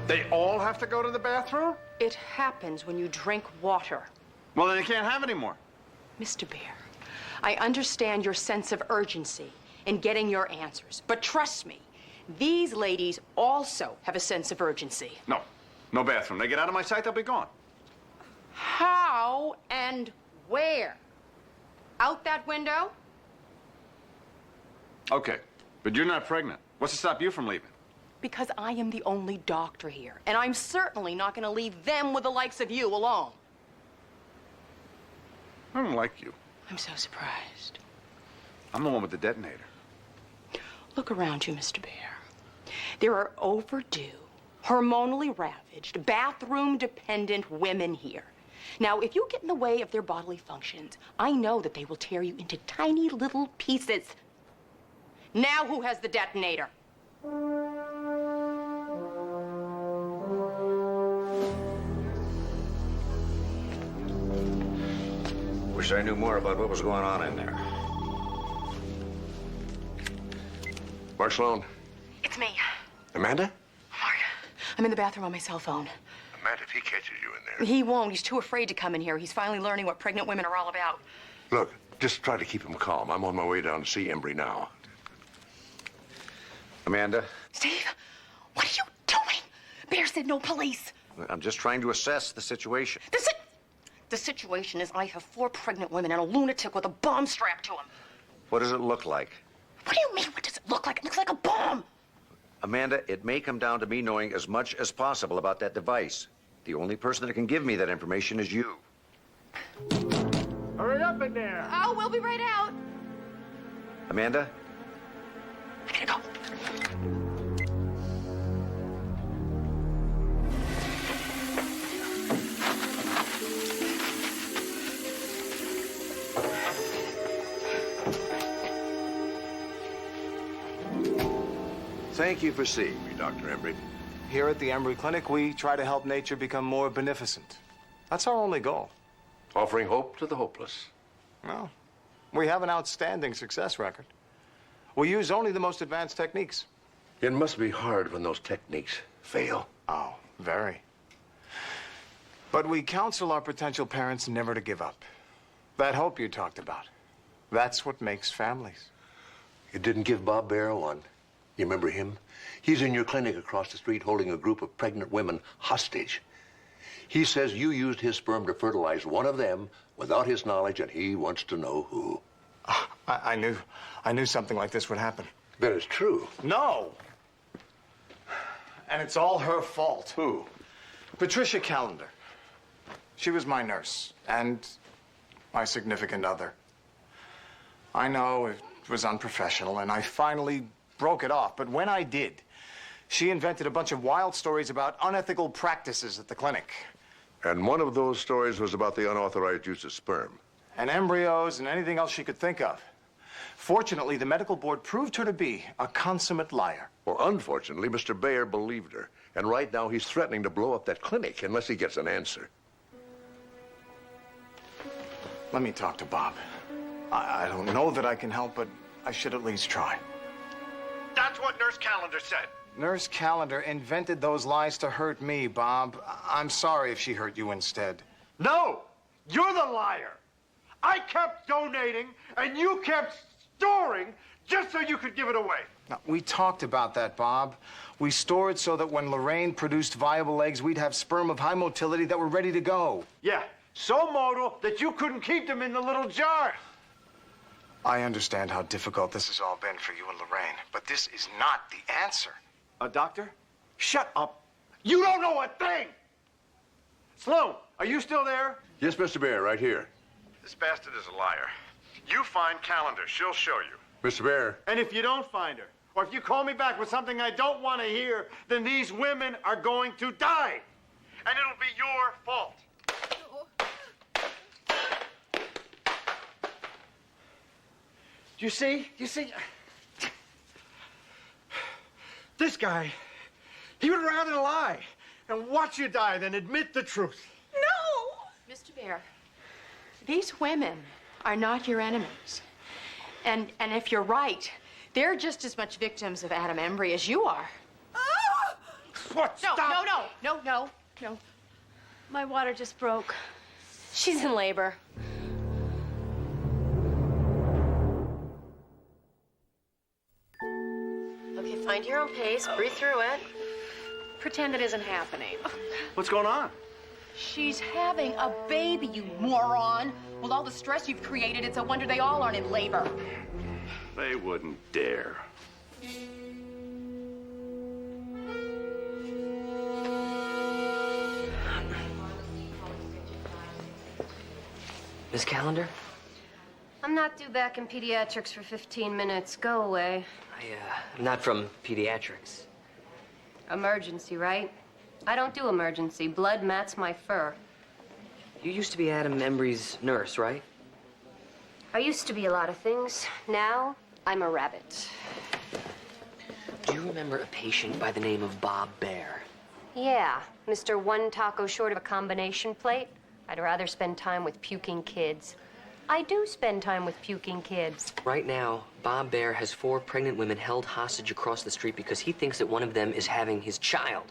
They all have to go to the bathroom? It happens when you drink water. Well, then they can't have any more. Mr. Bear, I understand your sense of urgency in getting your answers, but trust me, these ladies also have a sense of urgency. No. No bathroom. They get out of my sight, they'll be gone. How and where? Out that window? Okay, but you're not pregnant. What's to stop you from leaving? Because I am the only doctor here, and I'm certainly not going to leave them with the likes of you alone. I don't like you. I'm so surprised. I'm the one with the detonator. Look around you, Mr. Bear. There are overdue, hormonally ravaged, bathroom-dependent women here. Now, if you get in the way of their bodily functions, I know that they will tear you into tiny little pieces. Now who has the detonator? Wish I knew more about what was going on in there. Mark Sloan. It's me. Amanda? Mark, I'm in the bathroom on my cell phone. Amanda, if he catches you in there. He won't. He's too afraid to come in here. He's finally learning what pregnant women are all about. Look, just try to keep him calm. I'm on my way down to see Embry now. Amanda? Steve, what are you doing? Bear said no police. I'm just trying to assess the situation. The situation is I have 4 pregnant women and a lunatic with a bomb strapped to him. What does it look like? What do you mean, what does it look like? It looks like a bomb. Amanda, it may come down to me knowing as much as possible about that device. The only person that can give me that information is you. Hurry up in there! Oh, we'll be right out. Amanda? I gotta go. Thank you for seeing me, Dr. Embry. Here at the Embry Clinic, we try to help nature become more beneficent. That's our only goal. Offering hope to the hopeless. Well, we have an outstanding success record. We use only the most advanced techniques. It must be hard when those techniques fail. Oh, very. But we counsel our potential parents never to give up. That hope you talked about. That's what makes families. You didn't give Bob Bear one. You remember him? He's in your clinic across the street holding a group of pregnant women hostage. He says you used his sperm to fertilize one of them without his knowledge, and he wants to know who. I knew something like this would happen. That is true. No! And it's all her fault. Who? Patricia Callender. She was my nurse and my significant other. I know it was unprofessional, and I finally broke it off. But when I did, she invented a bunch of wild stories about unethical practices at the clinic. And one of those stories was about the unauthorized use of sperm. And embryos and anything else she could think of. Fortunately, the medical board proved her to be a consummate liar. Well, unfortunately, Mr. Bayer believed her. And right now, he's threatening to blow up that clinic unless he gets an answer. Let me talk to Bob. I don't know that I can help, but I should at least try. That's what Nurse Callender said. Nurse Callender invented those lies to hurt me, Bob. I'm sorry if she hurt you instead. No! You're the liar! I kept donating, and you kept storing just so you could give it away. Now, we talked about that, Bob. We stored so that when Lorraine produced viable eggs, we'd have sperm of high motility that were ready to go. Yeah, so motile that you couldn't keep them in the little jar. I understand how difficult this has all been for you and Lorraine, but this is not the answer. Doctor? Shut up. You don't know a thing! Sloan, are you still there? Yes, Mr. Bayer, right here. This bastard is a liar. You find Callender. She'll show you. Mr. Bayer. And if you don't find her, or if you call me back with something I don't want to hear, then these women are going to die. And it'll be your fault. You see? This guy, he would rather lie and watch you die than admit the truth. No! Mr. Bear, these women are not your enemies. And if you're right, they're just as much victims of Adam Embry as you are. What? No, Stop. no. My water just broke. She's in labor. Okay, find your own pace, breathe through it. Pretend it isn't happening. What's going on? She's having a baby, you moron. With all the stress you've created, it's a wonder they all aren't in labor. They wouldn't dare. Miss Calendar? I'm not due back in pediatrics for 15 minutes. Go away. I'm not from pediatrics. Emergency, right? I don't do emergency. Blood mats my fur. You used to be Adam Embry's nurse, right? I used to be a lot of things. Now, I'm a rabbit. Do you remember a patient by the name of Bob Bear? Yeah, Mr. One Taco short of a combination plate. I'd rather spend time with puking kids. I do spend time with puking kids. Right now, Bob Bear has 4 pregnant women held hostage across the street because he thinks that one of them is having his child.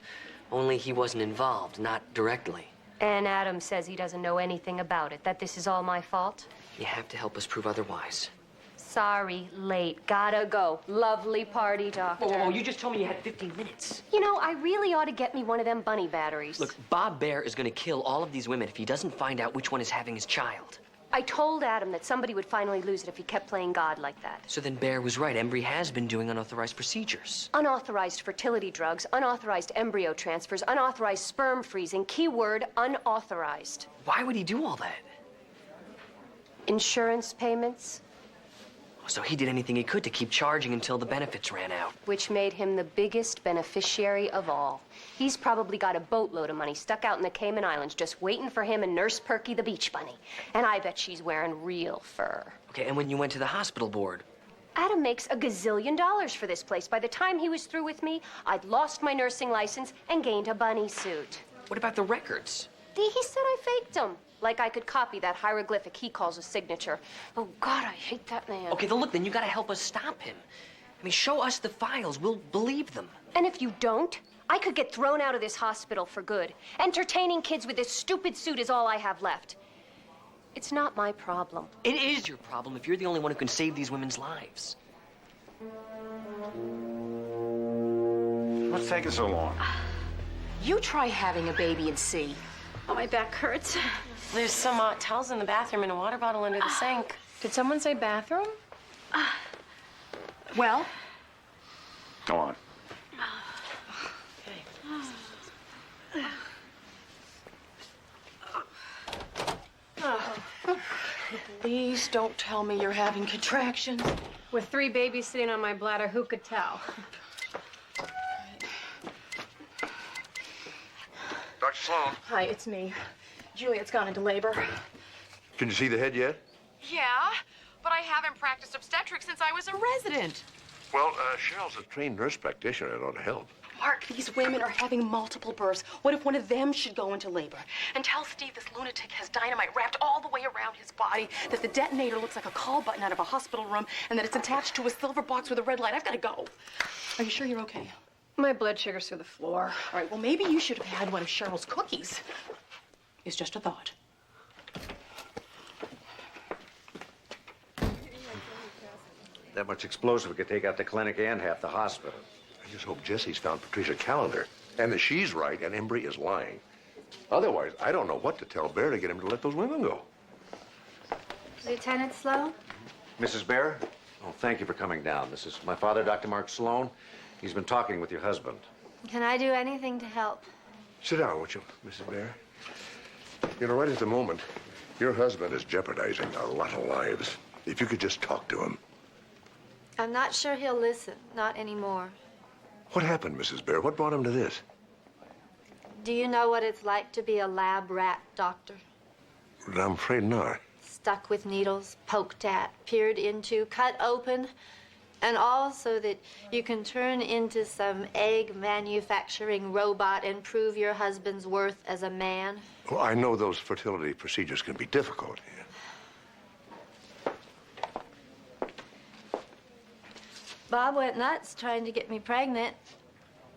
Only he wasn't involved, not directly. And Adam says he doesn't know anything about it, that this is all my fault. You have to help us prove otherwise. Sorry, late. Gotta go. Lovely party, doctor. Oh, you just told me you had 15 minutes. You know, I really ought to get me one of them bunny batteries. Look, Bob Bear is going to kill all of these women if he doesn't find out which one is having his child. I told Adam that somebody would finally lose it if he kept playing God like that. So then Bear was right. Embry has been doing unauthorized procedures. Unauthorized fertility drugs, unauthorized embryo transfers, unauthorized sperm freezing, keyword unauthorized. Why would he do all that? Insurance payments, So he did anything he could to keep charging until the benefits ran out. which made him the biggest beneficiary of all. He's probably got a boatload of money stuck out in the Cayman Islands just waiting for him and Nurse Perky the beach bunny. And I bet she's wearing real fur. Okay, and when you went to the hospital board? Adam makes a gazillion dollars for this place. By the time he was through with me, I'd lost my nursing license and gained a bunny suit. What about the records? He said I faked them. Like I could copy that hieroglyphic he calls a signature. Oh, God, I hate that man. Okay, then look, then you gotta help us stop him. I mean, show us the files. We'll believe them. And if you don't, I could get thrown out of this hospital for good. Entertaining kids with this stupid suit is all I have left. It's not my problem. It is your problem if you're the only one who can save these women's lives. What's taking so long? You try having a baby and see. Oh, my back hurts. There's some towels in the bathroom and a water bottle under the sink. Did someone say bathroom? Well? Go on. Please don't tell me you're having contractions. With 3 babies sitting on my bladder, who could tell? Dr. Sloan. Hi, it's me. Juliet's gone into labor. Can you see the head yet? Yeah, but I haven't practiced obstetrics since I was a resident. Well, Cheryl's a trained nurse practitioner. It ought to help. Mark, these women are having multiple births. What if one of them should go into labor? And tell Steve this lunatic has dynamite wrapped all the way around his body, that the detonator looks like a call button out of a hospital room, and that it's attached to a silver box with a red light. I've got to go. Are you sure you're okay? My blood sugar's through the floor. All right, well, maybe you should have had one of Cheryl's cookies. It's just a thought. That much explosive could take out the clinic and half the hospital. I just hope Jesse's found Patricia Calendar and that she's right and Embry is lying. Otherwise, I don't know what to tell Bear to get him to let those women go. Lieutenant Sloan? Mrs. Bear? Oh, thank you for coming down. This is my father, Dr. Mark Sloan. He's been talking with your husband. Can I do anything to help? Sit down, won't you, Mrs. Bear? You know, right at the moment, your husband is jeopardizing a lot of lives. If you could just talk to him. I'm not sure he'll listen. Not anymore. What happened, Mrs. Bear? What brought him to this? Do you know what it's like to be a lab rat, Doctor? I'm afraid not. Stuck with needles, poked at, peered into, cut open, and all so that you can turn into some egg manufacturing robot and prove your husband's worth as a man? Well, I know those fertility procedures can be difficult. Bob went nuts trying to get me pregnant.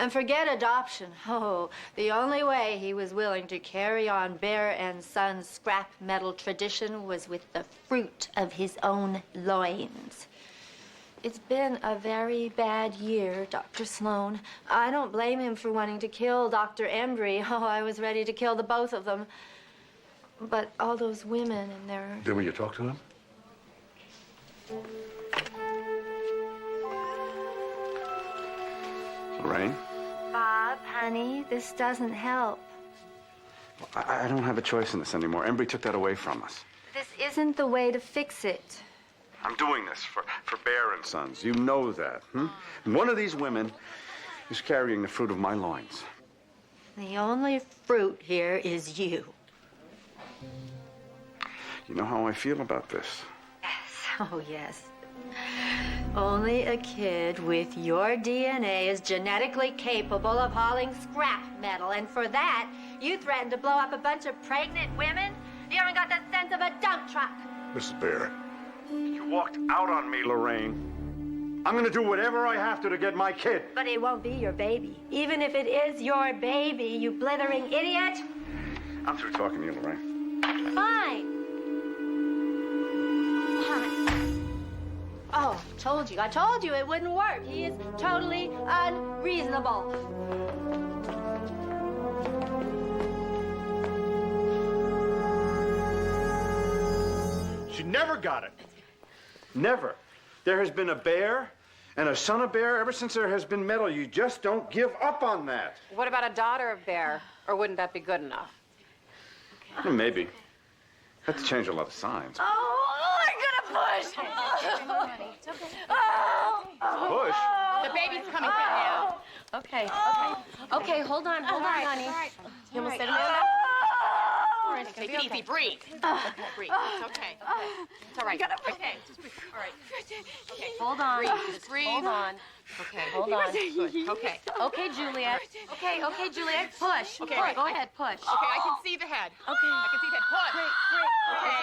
And forget adoption. Oh, the only way he was willing to carry on Bear and Son's scrap metal tradition was with the fruit of his own loins. It's been a very bad year, Dr. Sloan. I don't blame him for wanting to kill Dr. Embry. Oh, I was ready to kill the both of them. But all those women and their... Then will you talk to him? Lorraine? Bob, honey, this doesn't help. I don't have a choice in this anymore. Embry took that away from us. This isn't the way to fix it. I'm doing this for Bear and Sons. You know that, hmm? One of these women is carrying the fruit of my loins. The only fruit here is you. You know how I feel about this. Oh, yes. Only a kid with your DNA is genetically capable of hauling scrap metal, and for that, you threatened to blow up a bunch of pregnant women? You haven't got the sense of a dump truck. Mrs. Bear. You walked out on me, Lorraine. I'm gonna do whatever I have to get my kid. But it won't be your baby. Even if it is your baby, you blithering idiot. I'm through talking to you, Lorraine. Fine. Oh, I told you it wouldn't work. He is totally unreasonable. She never got it. Never. There has been a Bear and a son of Bear ever since there has been metal. You just don't give up on that. What about a daughter of Bear? Or wouldn't that be good enough? Well, maybe. Had to change a lot of signs. Oh, I'm gonna push. It's okay. Push? The baby's coming down. Okay, okay, hold on, honey. You almost said Amanda? Take it easy, breathe. Breathe. It's okay. It's all right. Okay. All right. Okay. Hold on. Breathe. Hold on. Okay. Hold on. Good. Okay. Okay, Juliet. Okay, Juliet. Push. Okay. Push. Go ahead. Push. Okay, I can see the head. Okay. I can see the head. Push. Great. Okay.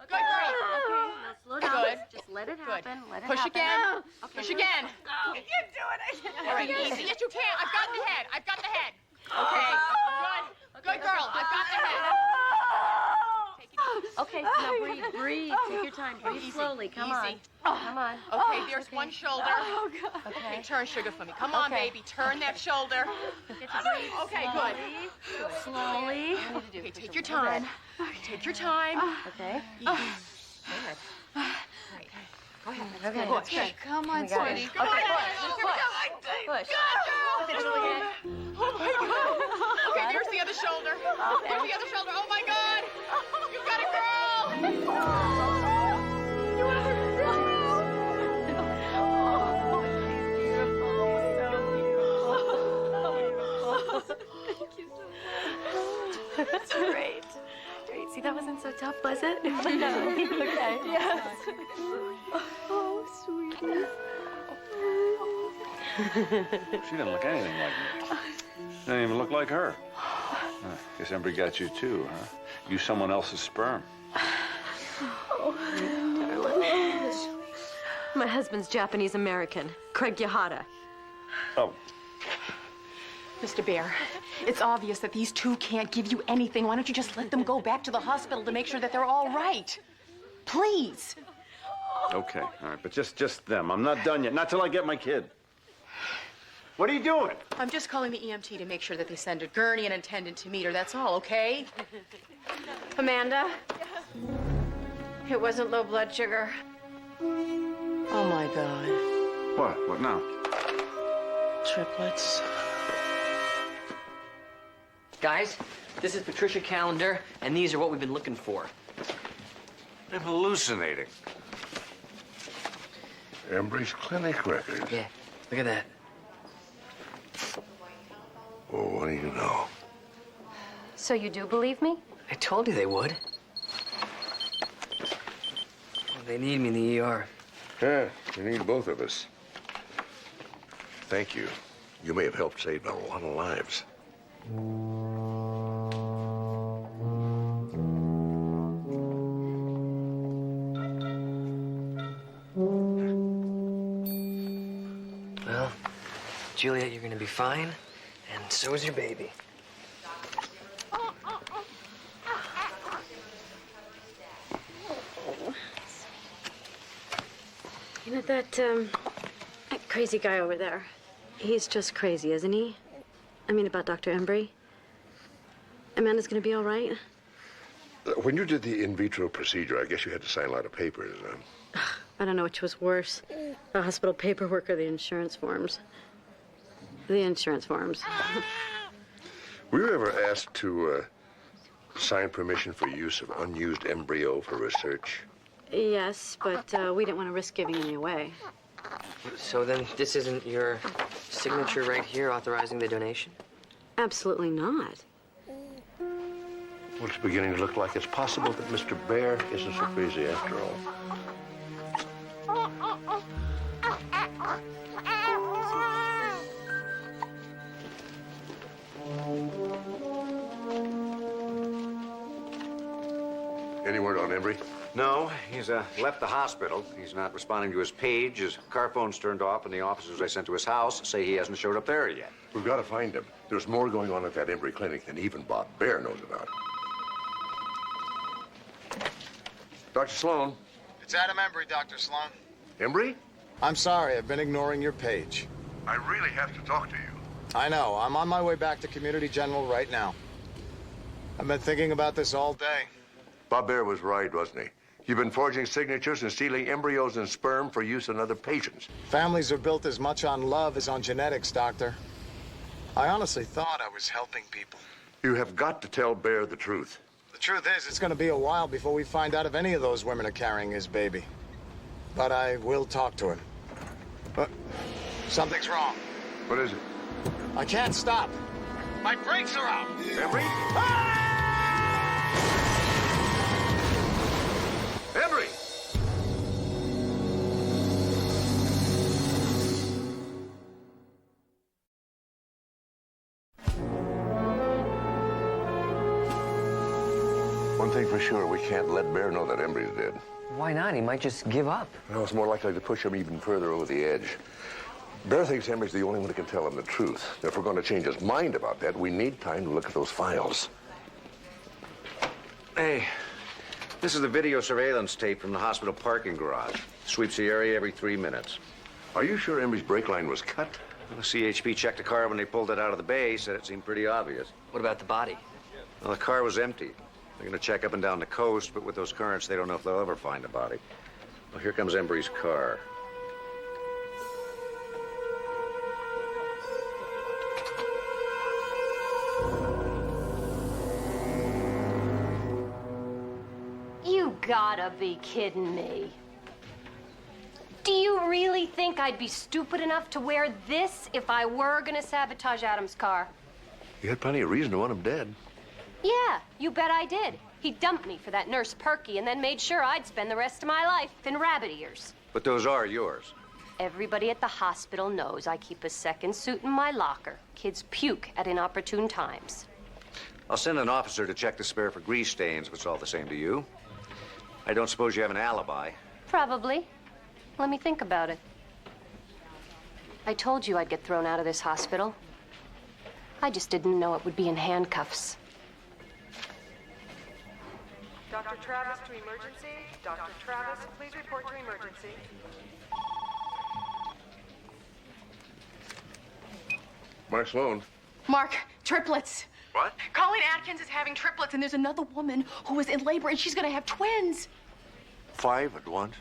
Good. Great. Okay. Slow down. Good. Just let it happen. Let it Push happen. again. Okay. Push again. I can't do it. I can't. All right. Easy. Yes, you can. I've got the head. I've got the head. Okay. Good. Good girl. I've got the head. Okay, now breathe. Take your time. Breathe slowly. Come on. Come on. Okay, there's one shoulder. Oh, God. Okay, turn sugar for me. Come on, baby. Turn that shoulder. Get your breathe. Okay, good. Slowly. Okay, take your time. Take your time. Okay. Go ahead. Go ahead. Okay. Push. Good. Come on, We got sweetie. it. Go Okay, ahead. push. Good. Oh my God. Okay, there's the other shoulder. There's the other shoulder. Oh my God. You've got a girl. That's great. Great. See, that wasn't so tough, was it? No. Okay. Yes. Oh, sweetie. She didn't look anything like me. Didn't even look like her. Guess Embry got you too, huh? You someone else's sperm. Darling. My husband's Japanese American, Craig Yahata. Oh. Mr. Bear, it's obvious that these two can't give you anything. Why don't you just let them go back to the hospital to make sure that they're all right? Please. Okay, all right, but just them. I'm not done yet. Not till I get my kid. What are you doing? I'm just calling the EMT to make sure that they send a gurney and attendant to meet her. That's all, okay? Amanda? It wasn't low blood sugar. Oh, my God. What? What now? Triplets. Guys, this is Patricia Calendar, and these are what we've been looking for. I'm hallucinating. Embry's clinic records. Yeah, look at that. Well, what do you know? So you do believe me? I told you they would. They need me in the ER. Yeah, you need both of us. Thank you. You may have helped save a lot of lives. Well, Juliet, you're gonna be fine, and so is your baby. You know, that crazy guy over there, he's just crazy, isn't he? I mean, about Dr. Embry. Amanda's gonna be all right? When you did the in vitro procedure, I guess you had to sign a lot of papers. I don't know which was worse, the hospital paperwork or the insurance forms. The insurance forms. Were you ever asked to sign permission for use of unused embryo for research? Yes, but we didn't want to risk giving any away. So then this isn't your signature right here authorizing the donation? Absolutely not. Well, it's beginning to look like it's possible that Mr. Bear isn't so crazy after all. Any word on Embry? No, he's left the hospital. He's not responding to his page. His car phone's turned off, and the officers I sent to his house say he hasn't showed up there yet. We've got to find him. There's more going on at that Embry clinic than even Bob Bear knows about. Dr. Sloan. It's Adam Embry, Dr. Sloan. Embry? I'm sorry, I've been ignoring your page. I really have to talk to you. I know. I'm on my way back to Community General right now. I've been thinking about this all day. Bob Bear was right, wasn't he? You've been forging signatures and stealing embryos and sperm for use in other patients. Families are built as much on love as on genetics, Doctor. I honestly thought I was helping people. You have got to tell Bear the truth. The truth is, it's going to be a while before we find out if any of those women are carrying his baby. But I will talk to him. But something's wrong. What is it? I can't stop. My brakes are out. Embry? Embry! One thing for sure, we can't let Bear know that Embry's dead. Why not? He might just give up. No, it's more likely to push him even further over the edge. Bear thinks Embry's the only one who can tell him the truth. If we're going to change his mind about that, we need time to look at those files. Hey, this is the video surveillance tape from the hospital parking garage. Sweeps the area every 3 minutes. Are you sure Embry's brake line was cut? Well, the CHP checked the car when they pulled it out of the bay, said it seemed pretty obvious. What about the body? Well, the car was empty. They're going to check up and down the coast, but with those currents, they don't know if they'll ever find a body. Well, here comes Embry's car. You gotta be kidding me. Do you really think I'd be stupid enough to wear this if I were gonna sabotage Adam's car? You had plenty of reason to want him dead. Yeah, you bet I did. He dumped me for that Nurse Perky and then made sure I'd spend the rest of my life in rabbit ears. But those are yours. Everybody at the hospital knows I keep a second suit in my locker. Kids puke at inopportune times. I'll send an officer to check the spare for grease stains if it's all the same to you. I don't suppose you have an alibi. Probably. Let me think about it. I told you I'd get thrown out of this hospital. I just didn't know it would be in handcuffs. Dr. Travis to emergency. Dr. Travis, please report to emergency. Mark Sloan. Mark, triplets. What? Colleen Atkins is having triplets, and there's another woman who is in labor, and she's gonna have twins. 5 at once?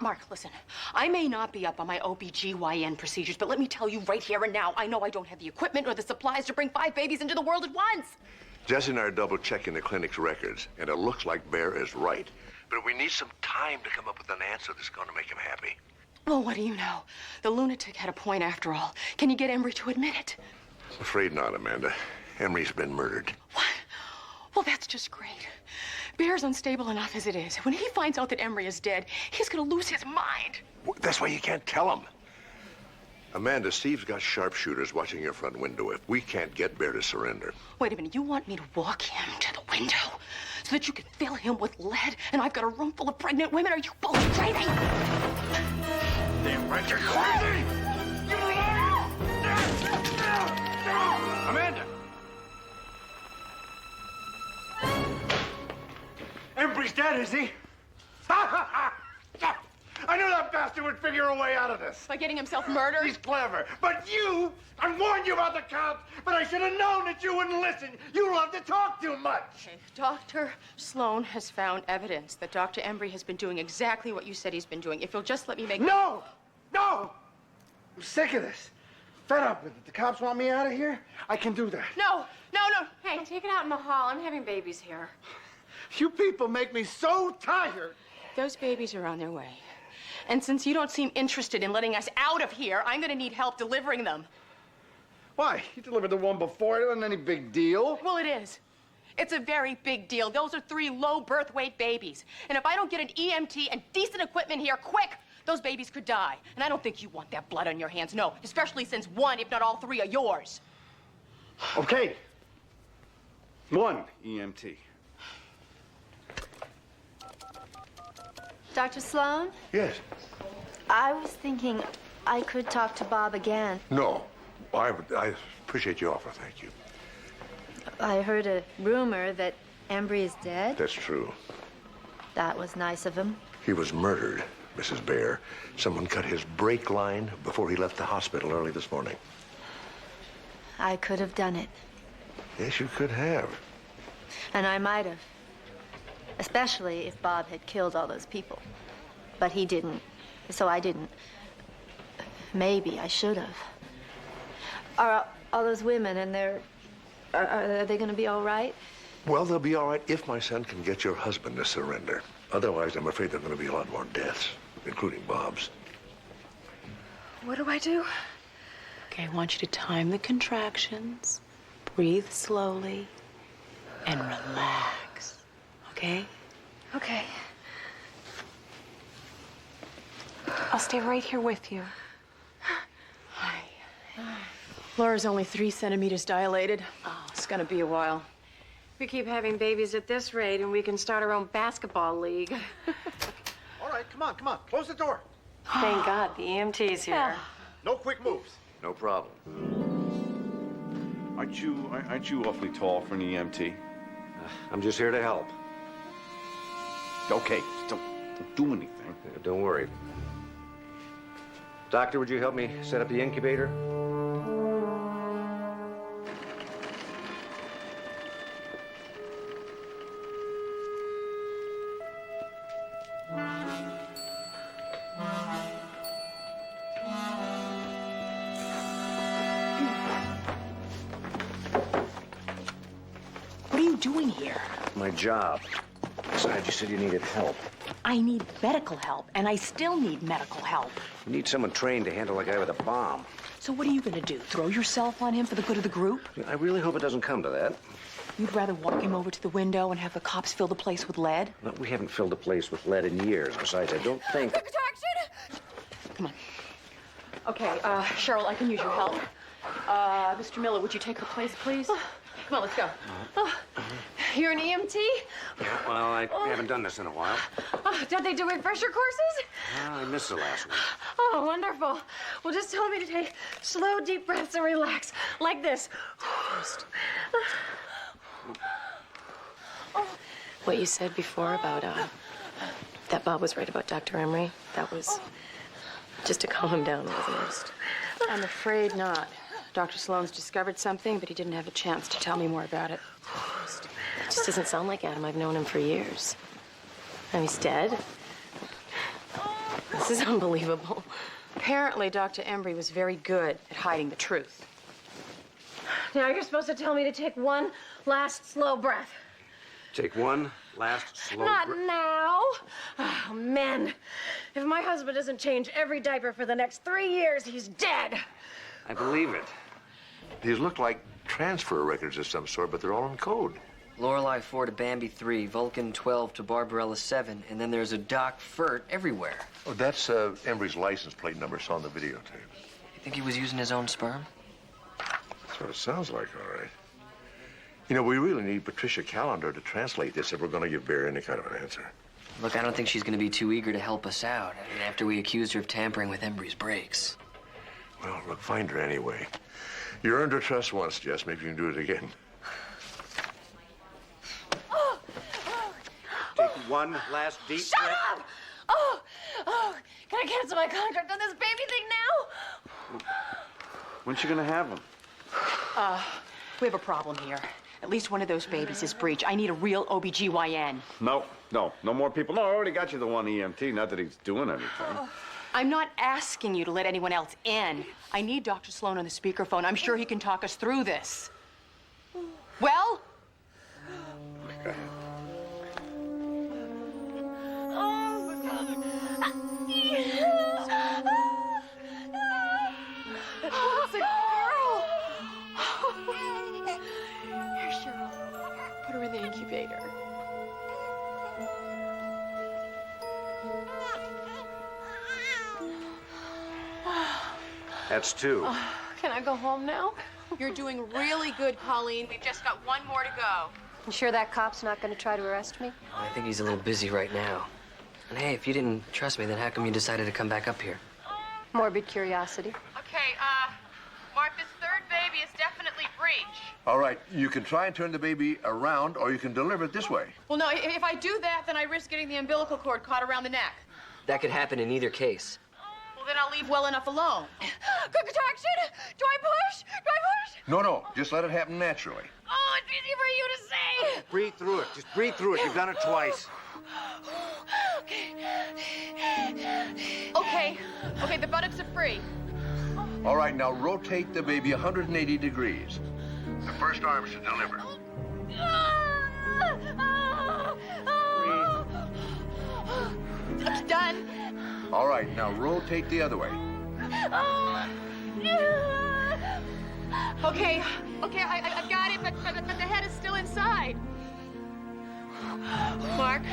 Mark, listen. I may not be up on my OBGYN procedures, but let me tell you right here and now, I know I don't have the equipment or the supplies to bring 5 babies into the world at once. Jesse and I are double-checking the clinic's records, and it looks like Bear is right. But we need some time to come up with an answer that's going to make him happy. Well, what do you know? The lunatic had a point after all. Can you get Embry to admit it? I'm afraid not, Amanda. Emery's been murdered. What? Well, that's just great. Bear's unstable enough as it is. When he finds out that Embry is dead, he's gonna lose his mind. That's why you can't tell him. Amanda, Steve's got sharpshooters watching your front window. If we can't get Bear to surrender. Wait a minute, you want me to walk him to the window so that you can fill him with lead and I've got a room full of pregnant women? Are you both crazy? Damn right you're crazy! Embry's dead, is he? I knew that bastard would figure a way out of this. By getting himself murdered? He's clever. But you, I warned you about the cops, but I should have known that you wouldn't listen. You love to talk too much. Okay, Dr. Sloan has found evidence that Dr. Embry has been doing exactly what you said he's been doing. If you'll just let me make... No! No! I'm sick of this. Fed up with it. The cops want me out of here? I can do that. No! Hey, take it out in the hall. I'm having babies here. You people make me so tired. Those babies are on their way. And since you don't seem interested in letting us out of here, I'm gonna need help delivering them. Why? You delivered the one before. It wasn't any big deal. Well, it is. It's a very big deal. Those are 3 low birth weight babies. And if I don't get an EMT and decent equipment here quick, those babies could die. And I don't think you want that blood on your hands. No, especially since 1, if not all 3, are yours. Okay. 1 EMT. Dr. Sloan? Yes. I was thinking I could talk to Bob again. No. I appreciate your offer, thank you. I heard a rumor that Embry is dead. That's true. That was nice of him. He was murdered, Mrs. Bear. Someone cut his brake line before he left the hospital early this morning. I could have done it. Yes, you could have. And I might have. Especially if Bob had killed all those people. But he didn't. So I didn't. Maybe I should have. Are all those women and are they going to be all right? Well, they'll be all right if my son can get your husband to surrender. Otherwise, I'm afraid there are going to be a lot more deaths, including Bob's. What do I do? Okay, I want you to time the contractions, breathe slowly, and relax. Okay? Okay. I'll stay right here with you. Laura's only 3 centimeters dilated. Oh, it's gonna be a while. We keep having babies at this rate, and we can start our own basketball league. All right, come on. Close the door. Thank God the EMT's here. No quick moves. No problem. Aren't you awfully tall for an EMT? I'm just here to help. Okay, just don't do anything. Don't worry. Doctor, would you help me set up the incubator? What are you doing here? My job. Besides, you said you needed help. I need medical help, and I still need medical help. You need someone trained to handle a guy with a bomb. So what are you gonna do? Throw yourself on him for the good of the group? I really hope it doesn't come to that. You'd rather walk him over to the window and have the cops fill the place with lead? No, we haven't filled a place with lead in years. Besides, I don't think... Come on. Okay, Cheryl, I can use your help. Mr. Miller, would you take her place, please? Come on, let's go. You're an EMT? Yeah, well, I haven't done this in a while. Don't they do refresher courses? I missed the last one. Oh, wonderful. Well, just tell me to take slow, deep breaths and relax. Like this. What you said before about, that Bob was right about Dr. Emery, that was just to calm him down, wasn't it? I'm afraid not. Dr. Sloan's discovered something, but he didn't have a chance to tell me more about it. It just doesn't sound like Adam. I've known him for years. And he's dead. This is unbelievable. Apparently, Dr. Embry was very good at hiding the truth. Now you're supposed to tell me to take one last slow breath. Take one last slow Not breath. now. Oh, man. If my husband doesn't change every diaper for the next 3 years, he's dead. I believe it. These look like transfer records of some sort, but they're all in code. Lorelei 4 to Bambi 3, Vulcan 12 to Barbarella 7, and then there's a Doc Furt everywhere. Oh, that's Embry's license plate number saw on the videotape. You think he was using his own sperm? That's what it sounds like, all right. You know, we really need Patricia Callender to translate this if we're going to give Bear any kind of an answer. Look, I don't think she's going to be too eager to help us out after we accused her of tampering with Embry's brakes. Well, look, find her anyway. You earned her trust once, Jess. Maybe you can do it again. Take One last deep Shut breath. up! Oh, can I cancel my contract on this baby thing now? When's she gonna have them? We have a problem here. At least one of those babies is breech. I need a real OBGYN. No more people. No, I already got you the one EMT. Not that he's doing anything. I'm not asking you to let anyone else in. I need Dr. Sloan on the speakerphone. I'm sure he can talk us through this. Well? Go ahead. It's a girl. Here, Cheryl. Put her in the incubator. That's two. Can I go home now? You're doing really good, Colleen. We've just got one more to go. You sure that cop's not going to try to arrest me? I think he's a little busy right now. And hey, if you didn't trust me, then how come you decided to come back up here? Morbid curiosity. Okay, Mark, this third baby is definitely breech. All right, you can try and turn the baby around, or you can deliver it this way. Well, no, if I do that, then I risk getting the umbilical cord caught around the neck. That could happen in either case. Well, then I'll leave well enough alone. Contraction! Do I push? No, just let it happen naturally. Oh, it's easy for you to say. Breathe through it. Just breathe through it. You've done it twice. Okay, the buttocks are free. All right, now rotate the baby 180 degrees. The first arm should deliver. It's done. All right, now rotate the other way. Okay, I've got it, but the head is still inside. Mark,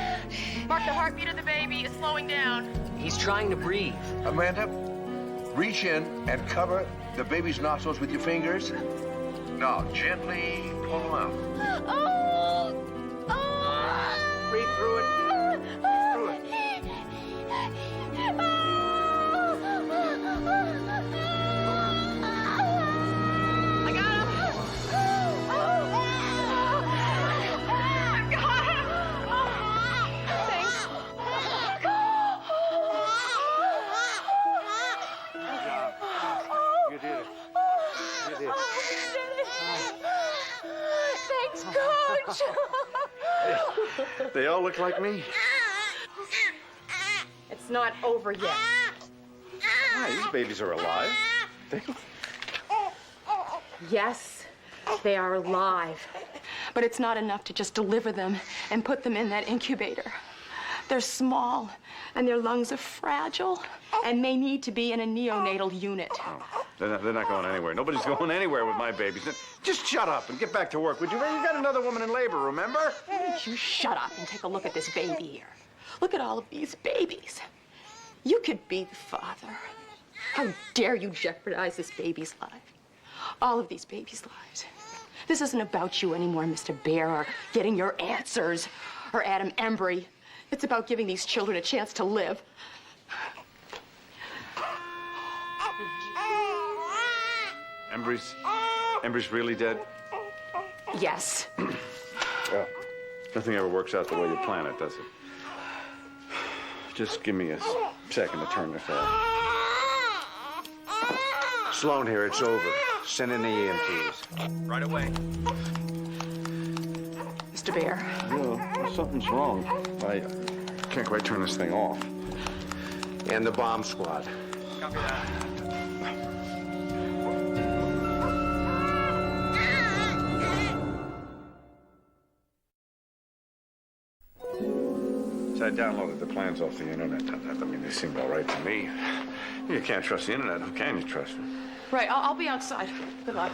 the heartbeat of the baby is slowing down. He's trying to breathe. Amanda, reach in and cover the baby's nostrils with your fingers. Now, gently pull them out. Breathe through it. Breathe through it. I got him. I've got him. Thanks. Good job. You did it. You did it. Thanks, Coach. They all look like me. It's not over yet. Why, these babies are alive. Yes, they are alive. But it's not enough to just deliver them and put them in that incubator. They're small, and their lungs are fragile, and they need to be in a neonatal unit. Oh, they're not going anywhere. Nobody's going anywhere with my babies. Just shut up and get back to work, would you? You got another woman in labor, remember? You shut up and take a look at this baby here. Look at all of these babies. You could be the father. How dare you jeopardize this baby's life? All of these babies' lives. This isn't about you anymore, Mr. Bear, or getting your answers, or Adam Embry. It's about giving these children a chance to live. Embry's really dead? Yes. Well, nothing ever works out the way you plan it, does it? Just give me a second to turn this off. Sloan here, it's over. Send in the EMTs. Right away. Mr. Bear. Yeah, something's wrong. I can't quite turn this thing off. And the bomb squad. Copy that. So I downloaded the plans off the internet. I mean, they seemed all right to me. You can't trust the internet. Who can you trust? Right, I'll be outside. Good luck.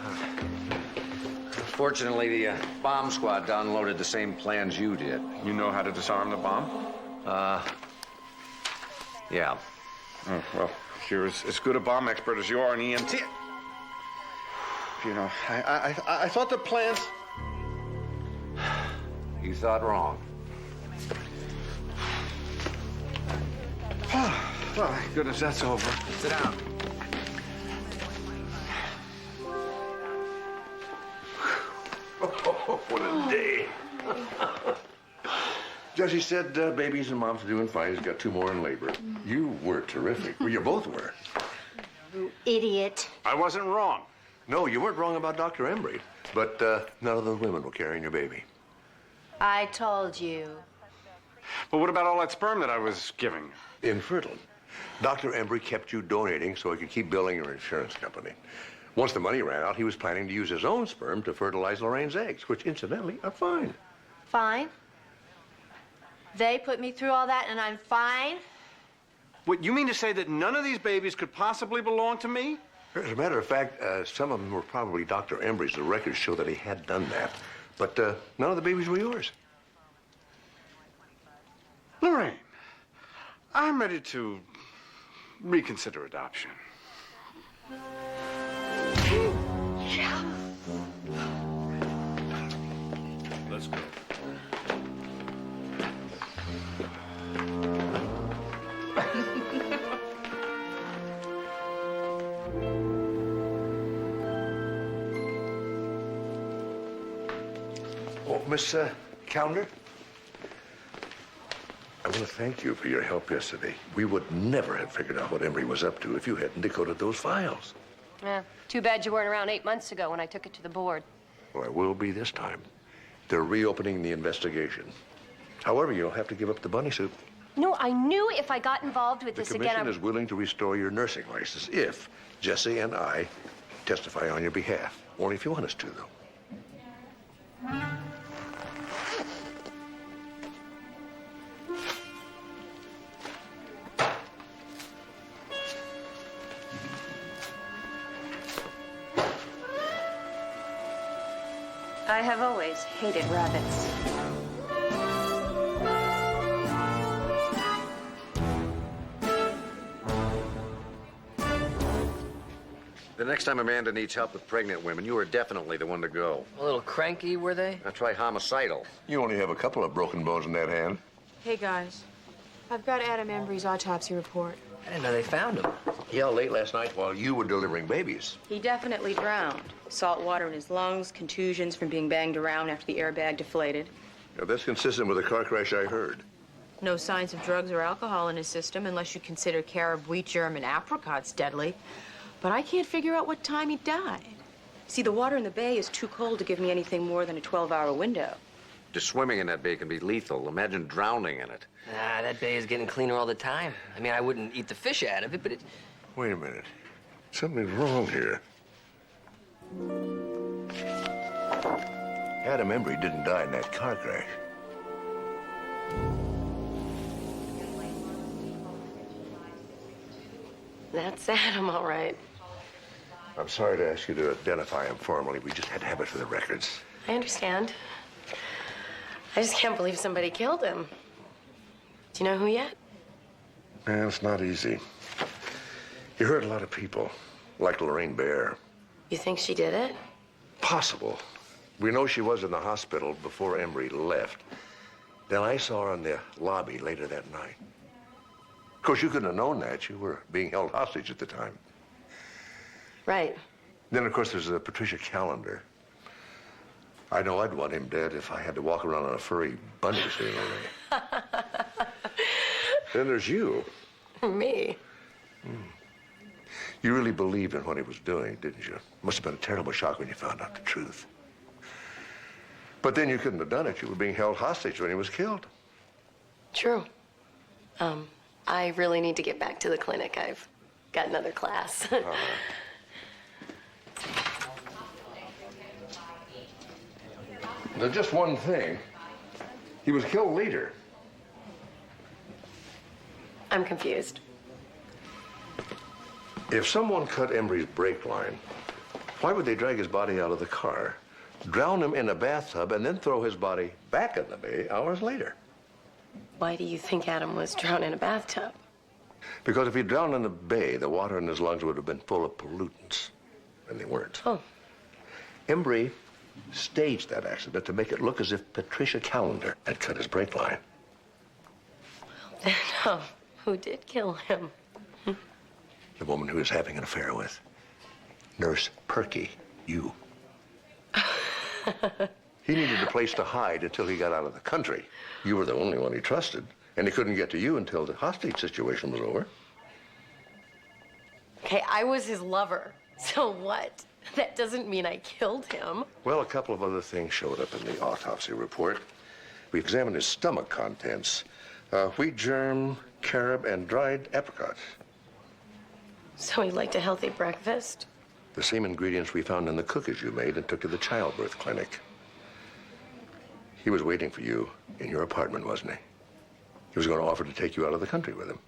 Fortunately, the bomb squad downloaded the same plans you did. You know how to disarm the bomb? Yeah. Oh, well, you're as good a bomb expert as you are an EMT. You know, I thought the plans... You thought wrong. Oh, thank goodness that's over. Sit down. Oh, what a day. Because he said babies and moms are doing fine. He's got 2 more in labor. You were terrific. Well, you both were. You idiot. I wasn't wrong. No, you weren't wrong about Dr. Embry. But none of the women were carrying your baby. I told you. But what about all that sperm that I was giving? Infertile. Dr. Embry kept you donating so he could keep billing your insurance company. Once the money ran out, he was planning to use his own sperm to fertilize Lorraine's eggs, which incidentally are fine. Fine. They put me through all that and I'm fine? What, you mean to say that none of these babies could possibly belong to me? As a matter of fact, some of them were probably Dr. Embry's. The records show that he had done that. But none of the babies were yours. Lorraine, I'm ready to reconsider adoption. Let's go. Oh, Miss Callender, I want to thank you for your help yesterday. We would never have figured out what Embry was up to if you hadn't decoded those files. Yeah, too bad you weren't around 8 months ago when I took it to the board. Well, I will be this time. They're reopening the investigation. However, you'll have to give up the bunny suit. No, I knew if I got involved with this The again, commission is willing to restore your nursing license if Jesse and I testify on your behalf. Only if you want us to, though. I have always hated rabbits. The next time Amanda needs help with pregnant women, you are definitely the one to go. A little cranky, were they? Now try homicidal. You only have a couple of broken bones in that hand. Hey, guys. I've got Adam Embry's autopsy report. I didn't know they found him. He out late last night while you were delivering babies. He definitely drowned. Salt water in his lungs, contusions from being banged around after the airbag deflated. Now, that's consistent with the car crash I heard. No signs of drugs or alcohol in his system unless you consider carob, wheat germ, and apricots deadly. But I can't figure out what time he died. See, the water in the bay is too cold to give me anything more than a 12-hour window. Just swimming in that bay can be lethal. Imagine drowning in it. Ah, that bay is getting cleaner all the time. I mean, I wouldn't eat the fish out of it, but it... Wait a minute. Something's wrong here. Adam Embry didn't die in that car crash. That's Adam, all right. I'm sorry to ask you to identify him formally. We just had to have it for the records. I understand. I just can't believe somebody killed him. Do you know who yet? Man, it's not easy. You hurt a lot of people, like Lorraine Baer. You think she did it? Possible. We know she was in the hospital before Embry left. Then I saw her in the lobby later that night. Of course, you couldn't have known that. You were being held hostage at the time. Right. Then, of course, there's Patricia Callender. I know I'd want him dead if I had to walk around on a furry bunny suit all day. Then there's you. Me? You really believed in what he was doing, didn't you? Must have been a terrible shock when you found out the truth. But then you couldn't have done it. You were being held hostage when he was killed. True. I really need to get back to the clinic. I've got another class. Now, just one thing. He was killed later. I'm confused. If someone cut Embry's brake line, why would they drag his body out of the car, drown him in a bathtub, and then throw his body back in the bay hours later? Why do you think Adam was drowned in a bathtub? Because if he drowned in the bay, the water in his lungs would have been full of pollutants, and they weren't. Oh. Embry staged that accident to make it look as if Patricia Callender had cut his brake line. Then, who did kill him? The woman who he was having an affair with. Nurse Perky, you. He needed a place to hide until he got out of the country. You were the only one he trusted, and he couldn't get to you until the hostage situation was over. Okay, I was his lover. So what? That doesn't mean I killed him. Well, a couple of other things showed up in the autopsy report. We examined his stomach contents. Wheat germ, carob, and dried apricots. So he liked a healthy breakfast? The same ingredients we found in the cookies you made and took to the childbirth clinic. He was waiting for you in your apartment, wasn't he? He was going to offer to take you out of the country with him.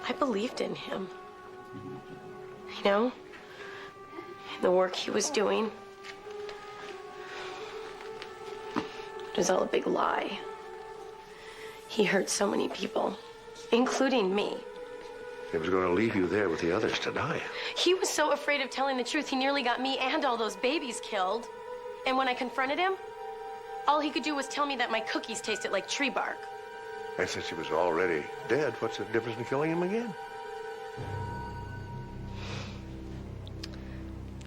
I believed in him. You know? In the work he was doing. It was all a big lie. He hurt so many people, including me. He was going to leave you there with the others to die. He was so afraid of telling the truth, he nearly got me and all those babies killed. And when I confronted him, all he could do was tell me that my cookies tasted like tree bark. And since he was already dead, what's the difference in killing him again?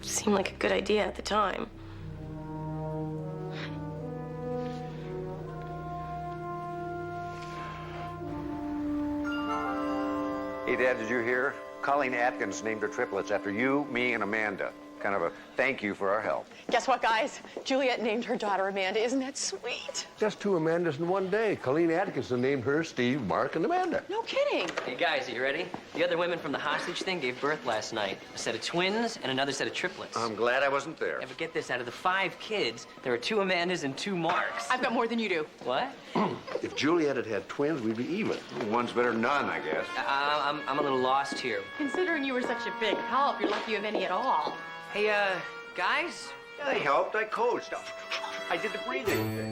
Seemed like a good idea at the time. Hey, Dad, did you hear? Colleen Atkins named her triplets after you, me, and Amanda. Kind of a thank you for our help. Guess what, guys? Juliet named her daughter Amanda. Isn't that sweet? Just 2 Amandas in one day. Colleen Atkinson named her Steve, Mark, and Amanda. No kidding. Hey, guys, are you ready? The other women from the hostage thing gave birth last night. A set of twins and another set of triplets. I'm glad I wasn't there. Yeah, but get this, out of the 5 kids, there are 2 Amandas and 2 Marks. I've got more than you do. What? If Juliet had had twins, we'd be even. One's better than none, I guess. I'm a little lost here. Considering you were such a big help, you're lucky you have any at all. Hey, guys? I helped. I coached. I did the breathing.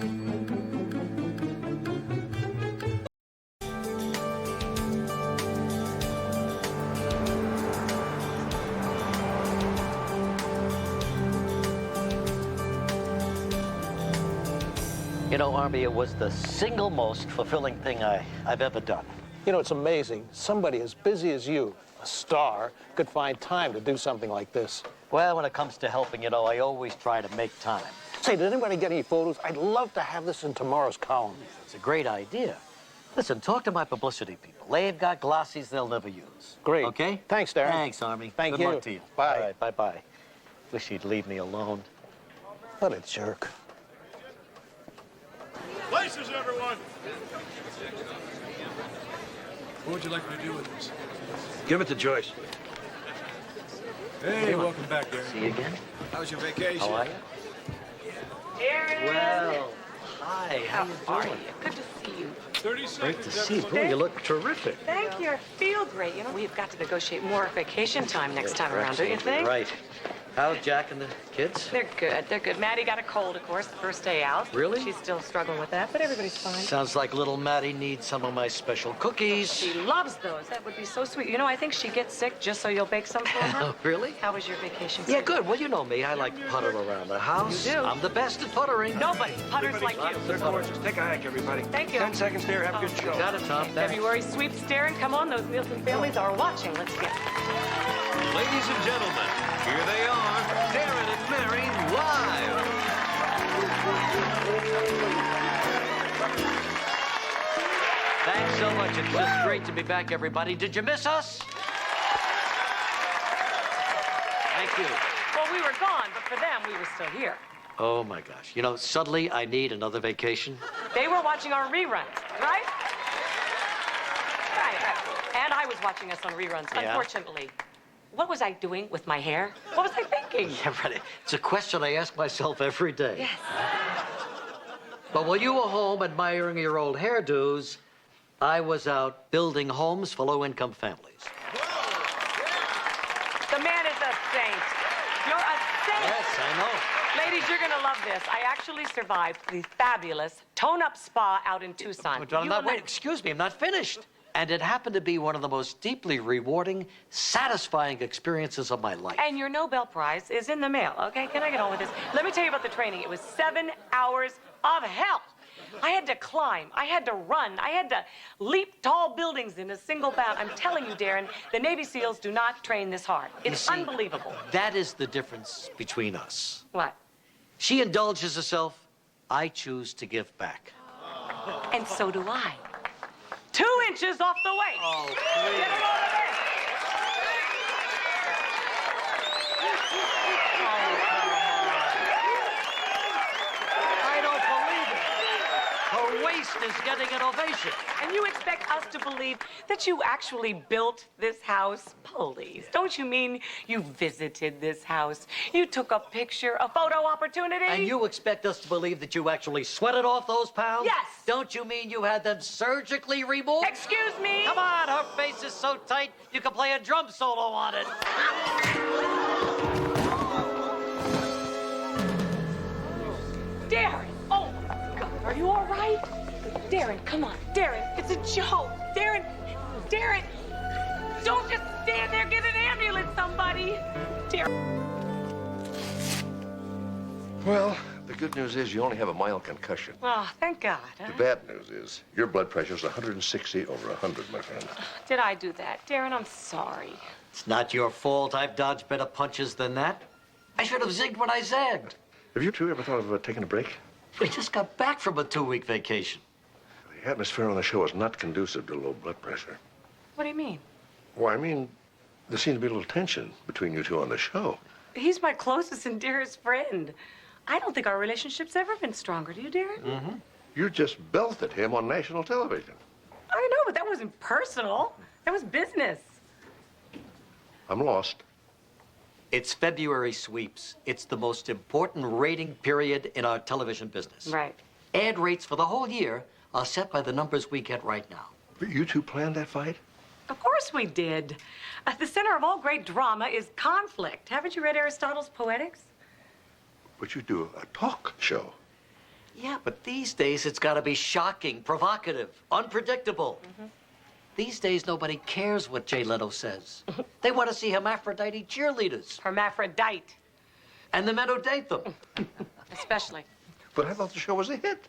You know, Army, it was the single most fulfilling thing I've ever done. You know, it's amazing. Somebody as busy as you, a star, could find time to do something like this. Well, when it comes to helping, you know, I always try to make time. Say, did anybody get any photos? I'd love to have this in tomorrow's column. It's a great idea. Listen, talk to my publicity people. They've got glossies they'll never use. Great. Okay? Thanks, Darren. Thanks, Army. Thank Good you. luck to you. Bye. All right, bye-bye. Wish he'd leave me alone. What a jerk. Places, everyone! What would you like me to do with this? Give it to Joyce. Hey, welcome back, Darren. See you again. How was your vacation? How are you? Well, hi. How are you? Good to see you. 30 seconds. Great to see you. Boy, you look terrific. Thank you. I feel great. You know, we've got to negotiate more vacation time next time around, don't you think? Right. How's Jack and the kids? They're good. They're good. Maddie got a cold, of course, the first day out. Really? She's still struggling with that, but everybody's fine. Sounds like little Maddie needs some of my special cookies. She loves those. That would be so sweet. You know, I think she gets sick just so you'll bake some for her. Oh, really? How was your vacation? Yeah, good. Well, you know me. I like to putter around the house. You do? I'm the best at puttering. Nobody putters like you. Third horses. Take a hike, everybody. Thank you. 10 seconds there. Have a good show. Got it, Tom. Thanks. February sweeps, Darren. Come on, those Nielsen families are watching. Let's get it. Ladies and gentlemen, here they are, Darren and Mary live. Thanks so much. It's just great to be back, everybody. Did you miss us? Thank you. Well, we were gone, but for them, we were still here. Oh, my gosh. You know, suddenly I need another vacation. They were watching our reruns, right? Right. And I was watching us on reruns, Yeah. unfortunately. What was I doing with my hair? What was I thinking? Yeah, right. It's a question I ask myself every day. Yes. But while you were home admiring your old hairdos, I was out building homes for low-income families. The man is a saint. You're a saint. Yes, I know. Ladies, you're going to love this. I actually survived the fabulous Tone Up Spa out in Tucson. But I'm not, wait, excuse me, I'm not finished. And it happened to be one of the most deeply rewarding, satisfying experiences of my life. And your Nobel Prize is in the mail, okay? Can I get on with this? Let me tell you about the training. It was 7 hours of hell. I had to climb. I had to run. I had to leap tall buildings in a single bound. I'm telling you, Darren, the Navy SEALs do not train this hard. It's unbelievable. That is the difference between us. What? She indulges herself. I choose to give back. And so do I. 2 inches off the waist. Oh, Get it over there. I don't believe it. Her waist is getting an ovation. And you expect us to believe that you actually built this house? Please, don't you mean you visited this house? You took a picture, a photo opportunity? And you expect us to believe that you actually sweated off those pounds? Yes. Don't you mean you had them surgically removed? Excuse me? Come on, her face is so tight you can play a drum solo on it. Darren! Oh, my God. Are you all right? Darren, come on. Darren, it's a joke. Darren, don't just stand there. Get an ambulance, somebody. Darren. Well, the good news is you only have a mild concussion. Oh, thank God. The bad news is your blood pressure's 160 over 100, my friend. Did I do that? Darren, I'm sorry. It's not your fault. I've dodged better punches than that. I should have zigged when I zagged. Have you two ever thought of taking a break? We just got back from a 2-week vacation. The atmosphere on the show is not conducive to low blood pressure. What do you mean? Well, I mean, there seems to be a little tension between you two on the show. He's my closest and dearest friend. I don't think our relationship's ever been stronger. Do you, Darren? Mm-hmm. You just belted him on national television. I know, but that wasn't personal. That was business. I'm lost. It's February sweeps. It's the most important rating period in our television business. Right. Ad rates for the whole year are set by the numbers we get right now. But you two planned that fight? Of course we did. At the center of all great drama is conflict. Haven't you read Aristotle's Poetics? But you do a talk show. Yeah, but these days it's got to be shocking, provocative, unpredictable. These days nobody cares what Jay Leno says. They want to see hermaphrodite cheerleaders. Hermaphrodite. And the men who date them. Especially. But I thought the show was a hit.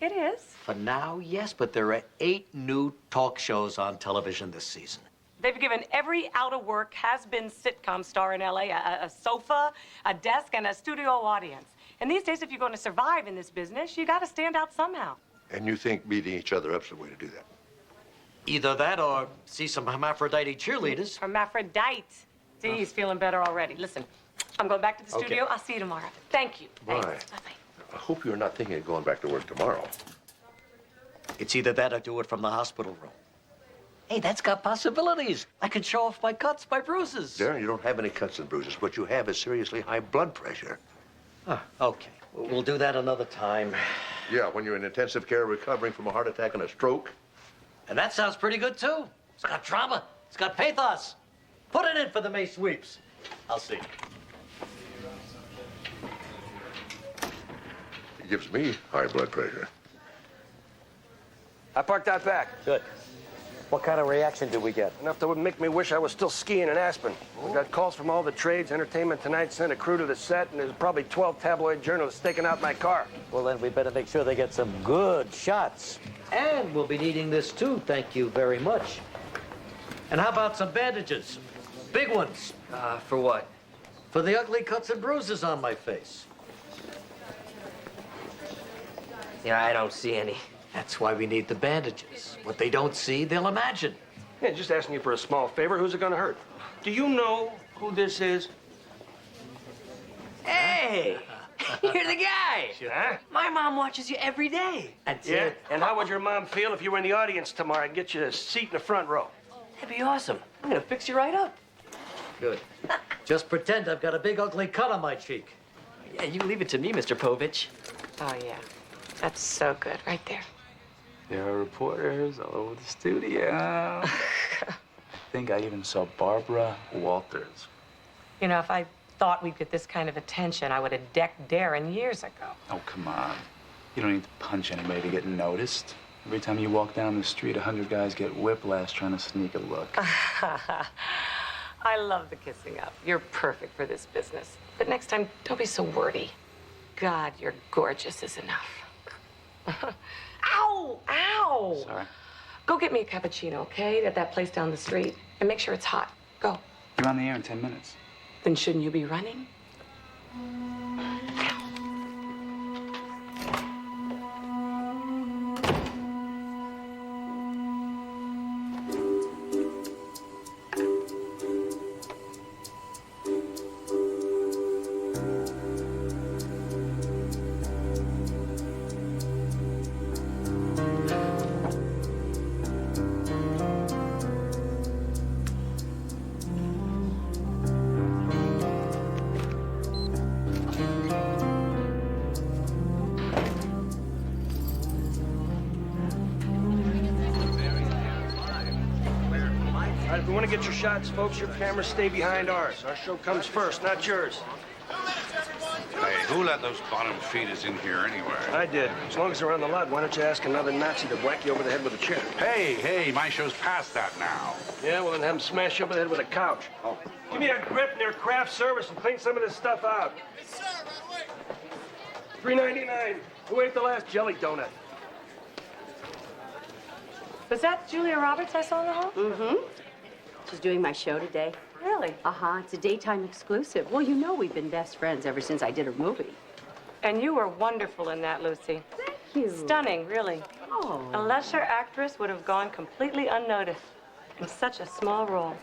It is. For now, yes, but there are 8 new talk shows on television this season. They've given every out-of-work, has-been sitcom star in L.A. a sofa, a desk, and a studio audience. And these days, if you're going to survive in this business, you got to stand out somehow. And you think beating each other up's the way to do that? Either that or see some hermaphrodite cheerleaders. Hermaphrodite. See, he's feeling better already. Listen, I'm going back to the studio. Okay. I'll see you tomorrow. Thank you. Bye. Thanks. Bye-bye. I hope you're not thinking of going back to work tomorrow. It's either that or do it from the hospital room. Hey, that's got possibilities. I can show off my cuts, my bruises. Darren, you don't have any cuts and bruises. What you have is seriously high blood pressure. Okay. We'll do that another time. Yeah, when you're in intensive care recovering from a heart attack and a stroke. And that sounds pretty good, too. It's got drama. It's got pathos. Put it in for the May sweeps. I'll see. It gives me high blood pressure. I parked out back. Good. What kind of reaction did we get? Enough that would make me wish I was still skiing in Aspen. We got calls from all the trades. Entertainment Tonight sent a crew to the set, and there's probably 12 tabloid journalists staking out my car. Well, then we better make sure they get some good shots. And we'll be needing this, too. Thank you very much. And how about some bandages? Big ones. For what? For the ugly cuts and bruises on my face. Yeah, I don't see any. That's why we need the bandages. What they don't see, they'll imagine. Yeah, just asking you for a small favor. Who's it gonna hurt? Do you know who this is? Hey! You're the guy! Huh? My mom watches you every day. That's Yeah? it. And how would your mom feel if you were in the audience tomorrow and get you a seat in the front row? That'd be awesome. I'm gonna fix you right up. Good. Just pretend I've got a big ugly cut on my cheek. Yeah, you leave it to me, Mr. Povich. Oh, yeah. That's so good. Right there. There are reporters all over the studio. I think I even saw Barbara Walters. You know, if I thought we'd get this kind of attention, I would have decked Darren years ago. Oh, come on. You don't need to punch anybody to get noticed. Every time you walk down the street, 100 guys get whiplash trying to sneak a look. I love the kissing up. You're perfect for this business. But next time, don't be so wordy. God, you're gorgeous is enough. Ow! Ow! Sorry. Go get me a cappuccino, okay? At that place down the street. And make sure it's hot. Go. You're on the air in 10 minutes. Then shouldn't you be running? All right, if we want to get your shots, folks, your cameras stay behind ours. Our show comes first, not yours. Hey, who let those bottom feeders in here anyway? I did. As long as they're on the lot, why don't you ask another Nazi to whack you over the head with a chair? Hey, my show's past that now. Yeah, well, then have them smash you over the head with a couch. Oh. Give me a grip near craft service and clean some of this stuff out. Yes, sir, right away. $3.99. Who ate the last jelly donut? Was that Julia Roberts I saw in the hall? Mm-hmm. She's doing my show today. Really? Uh-huh. It's a daytime exclusive. Well, you know we've been best friends ever since I did her movie. And you were wonderful in that, Lucy. Thank you. Stunning, really. Oh. A lesser actress would have gone completely unnoticed in such a small role.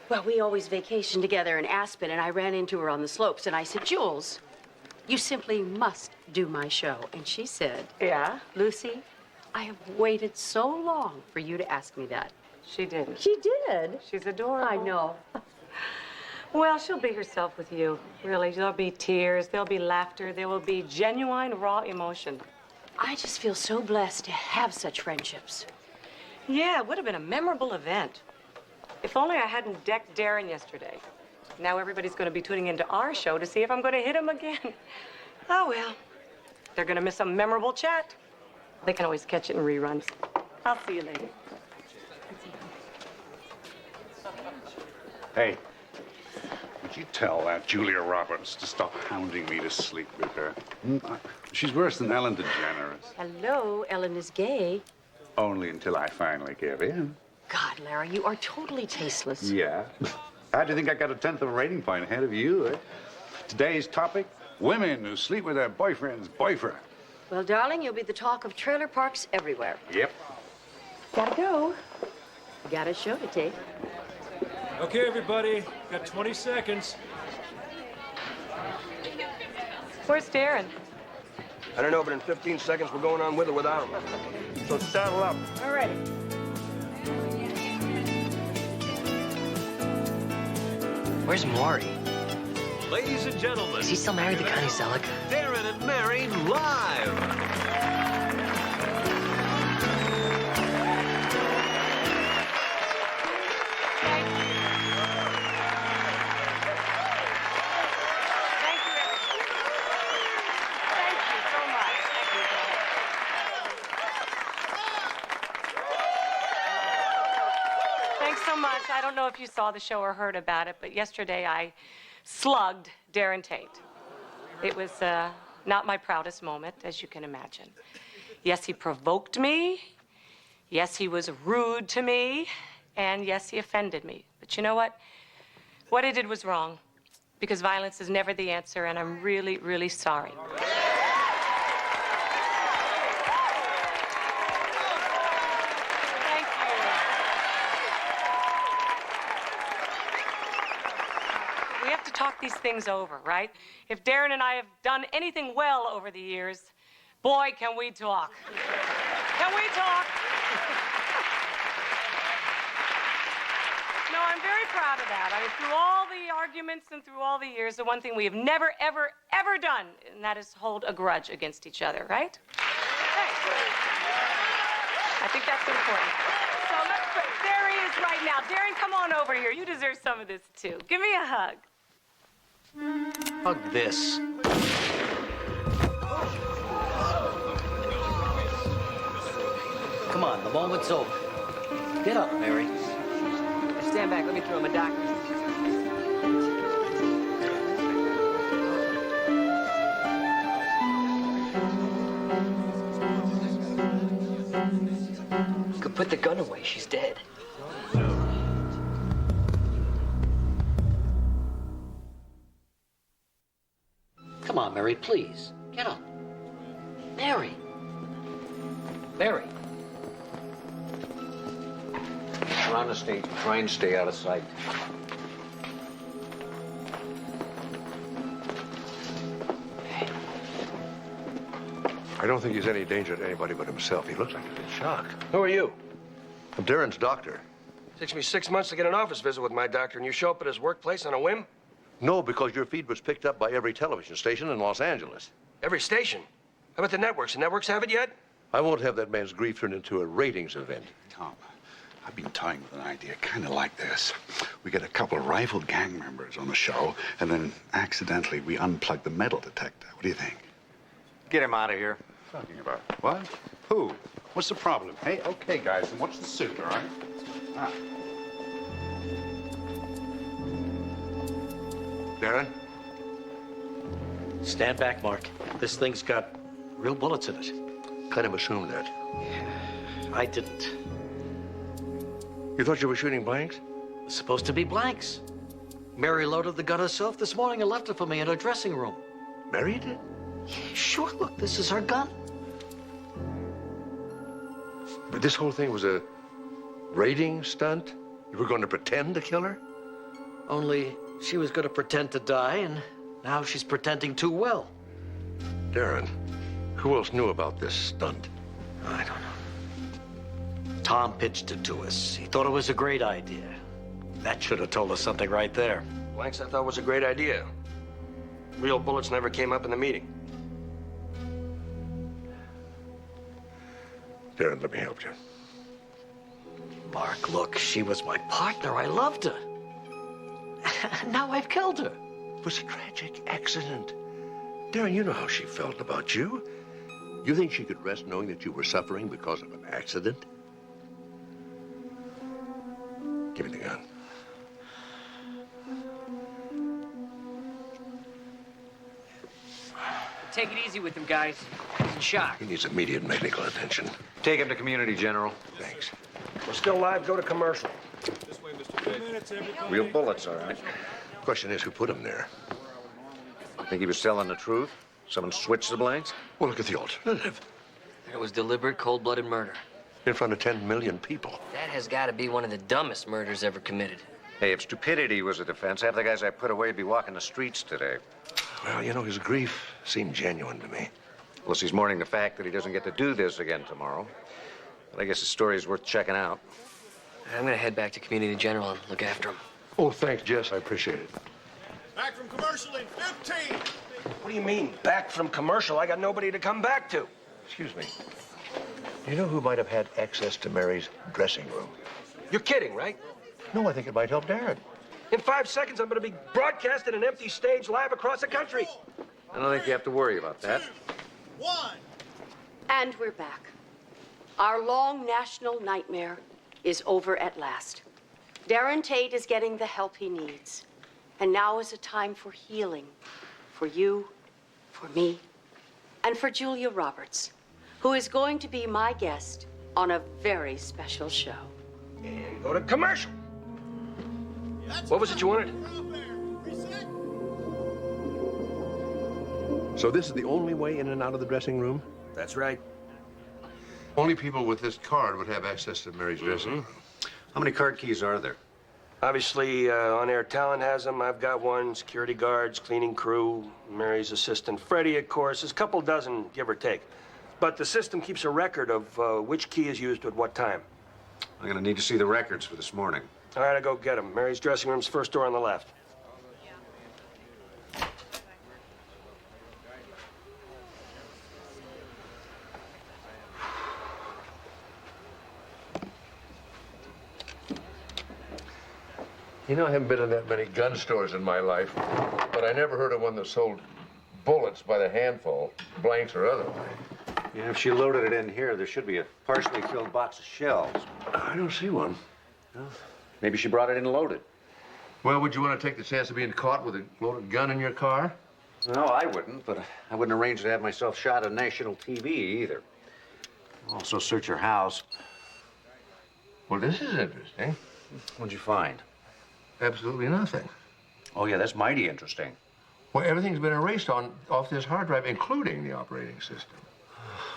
Well, we always vacation together in Aspen, and I ran into her on the slopes, and I said, Jules, you simply must do my show. And she said, Yeah? Lucy, I have waited so long for you to ask me that. She didn't. She did. She's adorable. I know. Well, she'll be herself with you, really. There'll be tears, there'll be laughter, there will be genuine, raw emotion. I just feel so blessed to have such friendships. Yeah, it would have been a memorable event. If only I hadn't decked Darren yesterday. Now everybody's going to be tuning into our show to see if I'm going to hit him again. Oh, well. They're going to miss a memorable chat. They can always catch it in reruns. I'll see you later. Hey, would you tell that Julia Roberts to stop hounding me to sleep with her? She's worse than Ellen DeGeneres. Hello, Ellen is gay. Only until I finally give in. God, Larry, you are totally tasteless. Yeah. How do you think I got a tenth of a rating point ahead of you, eh? Today's topic, women who sleep with their boyfriend's boyfriend. Well, darling, you'll be the talk of trailer parks everywhere. Yep. Gotta go. Got a show to take. Okay, everybody, got 20 seconds. Where's Darren? I don't know, but in 15 seconds, we're going on with or without him. So saddle up. All right. Where's Maury? Ladies and gentlemen. Is he still married to Connie Selleck? Darren and Mary live. I don't know if you saw the show or heard about it, but yesterday I slugged Darren Tate. It was not my proudest moment, as you can imagine. Yes, he provoked me. Yes, he was rude to me. And yes, he offended me. But you know what? What I did was wrong, because violence is never the answer, and I'm really, really sorry. Talk these things over, right? If Darren and I have done anything well over the years, boy, can we talk. Can we talk? No, I'm very proud of that. I mean, through all the arguments and through all the years, the one thing we have never, ever, ever done, and that is hold a grudge against each other, right? Thanks. I think that's important. So there he is right now. Darren, come on over here. You deserve some of this, too. Give me a hug. Hug this. Come on, the moment's over. Get up, Mary. Stand back, let me throw him a doctor. put the gun away, she's dead. Come on, Mary, please. Get up. Mary. Mary. For honesty, try and stay out of sight. I don't think he's any danger to anybody but himself. He looks like he's in shock. Who are you? I'm Darren's doctor. Takes me 6 months to get an office visit with my doctor, and you show up at his workplace on a whim? No, because your feed was picked up by every television station in Los Angeles. Every station? How about the networks? The networks have it yet? I won't have that man's grief turned into a ratings event. Tom, I've been toying with an idea kind of like this. We get a couple of rival gang members on the show, and then accidentally we unplug the metal detector. What do you think? Get him out of here. Talking about what? Who? What's the problem? Hey, okay, guys, then what's the suit, all right? Ah. Darren? Stand back, Mark. This thing's got real bullets in it. Kind of assumed that. I didn't. You thought you were shooting blanks? It's supposed to be blanks. Mary loaded the gun herself this morning and left it for me in her dressing room. Mary did? Yeah, sure, look, this is her gun. But this whole thing was a rating stunt? You were going to pretend to kill her? Only she was going to pretend to die, and now she's pretending too well. Darren, who else knew about this stunt? I don't know. Tom pitched it to us. He thought it was a great idea. That should have told us something right there. Blanks I thought was a great idea. Real bullets never came up in the meeting. Darren, let me help you. Mark, look, she was my partner. I loved her. Now I've killed her. It was a tragic accident. Darren, you know how she felt about you. You think she could rest knowing that you were suffering because of an accident? Give me the gun. Take it easy with him, guys. He's in shock. He needs immediate medical attention. Take him to community, General. Thanks. We're still live. Go to commercial. This way, Mr. J. Real bullets, all right. Question is, who put him there? Think he was telling the truth? Someone switched the blanks? Well, look at the alternative. It was deliberate, cold-blooded murder. In front of 10 million people. That has got to be one of the dumbest murders ever committed. Hey, if stupidity was a defense, half the guys I put away would be walking the streets today. Well, you know, his grief seemed genuine to me. Plus, he's mourning the fact that he doesn't get to do this again tomorrow. But I guess his story is worth checking out. I'm going to head back to Community General and look after him. Oh, thanks, Jess. I appreciate it. Back from commercial in 15. What do you mean, back from commercial? I got nobody to come back to. Excuse me. Do you know who might have had access to Mary's dressing room? You're kidding, right? No, I think it might help Darren. In 5 seconds, I'm going to be broadcasting an empty stage live across the country. I don't think you have to worry about that. 1. And we're back. Our long national nightmare is over at last. Darren Tate is getting the help he needs. And now is a time for healing. For you, for me, and for Julia Roberts, who is going to be my guest on a very special show. And go to commercial. What was it you wanted? So this is the only way in and out of the dressing room? That's right. Only people with this card would have access to Mary's dressing room. How many card keys are there? Obviously, on-air talent has them. I've got one. Security guards, cleaning crew, Mary's assistant, Freddie, of course. There's a couple dozen, give or take. But the system keeps a record of which key is used at what time. I'm going to need to see the records for this morning. All right, I'll go get them. Mary's dressing room's first door on the left. You know, I haven't been in that many gun stores in my life, but I never heard of one that sold bullets by the handful, blanks or otherwise. Yeah, if she loaded it in here, there should be a partially filled box of shells. I don't see one. Well, maybe she brought it in loaded. Well, would you want to take the chance of being caught with a loaded gun in your car? No, I wouldn't, but I wouldn't arrange to have myself shot on national TV either. Also, search her house. Well, this is interesting. What'd you find? Absolutely nothing. Oh, yeah, that's mighty interesting. Well, everything's been erased off this hard drive, including the operating system.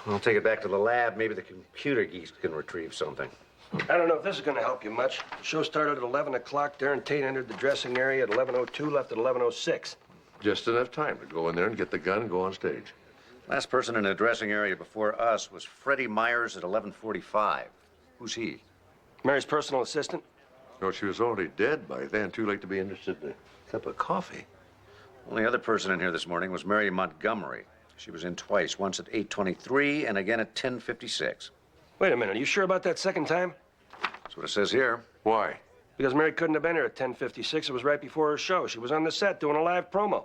I'll take it back to the lab. Maybe the computer geeks can retrieve something. I don't know if this is going to help you much. The show started at 11 o'clock. Darren Tate entered the dressing area at 11:02, left at 11:06. Just enough time to go in there and get the gun and go on stage. Last person in the dressing area before us was Freddie Myers at 11:45. Who's he? Mary's personal assistant. No, she was already dead by then. Too late to be interested in a cup of coffee. Only other person in here this morning was Mary Montgomery. She was in twice, once at 8:23 and again at 10:56. Wait a minute, are you sure about that second time? That's what it says here. Why? Because Mary couldn't have been here at 10:56. It was right before her show. She was on the set doing a live promo.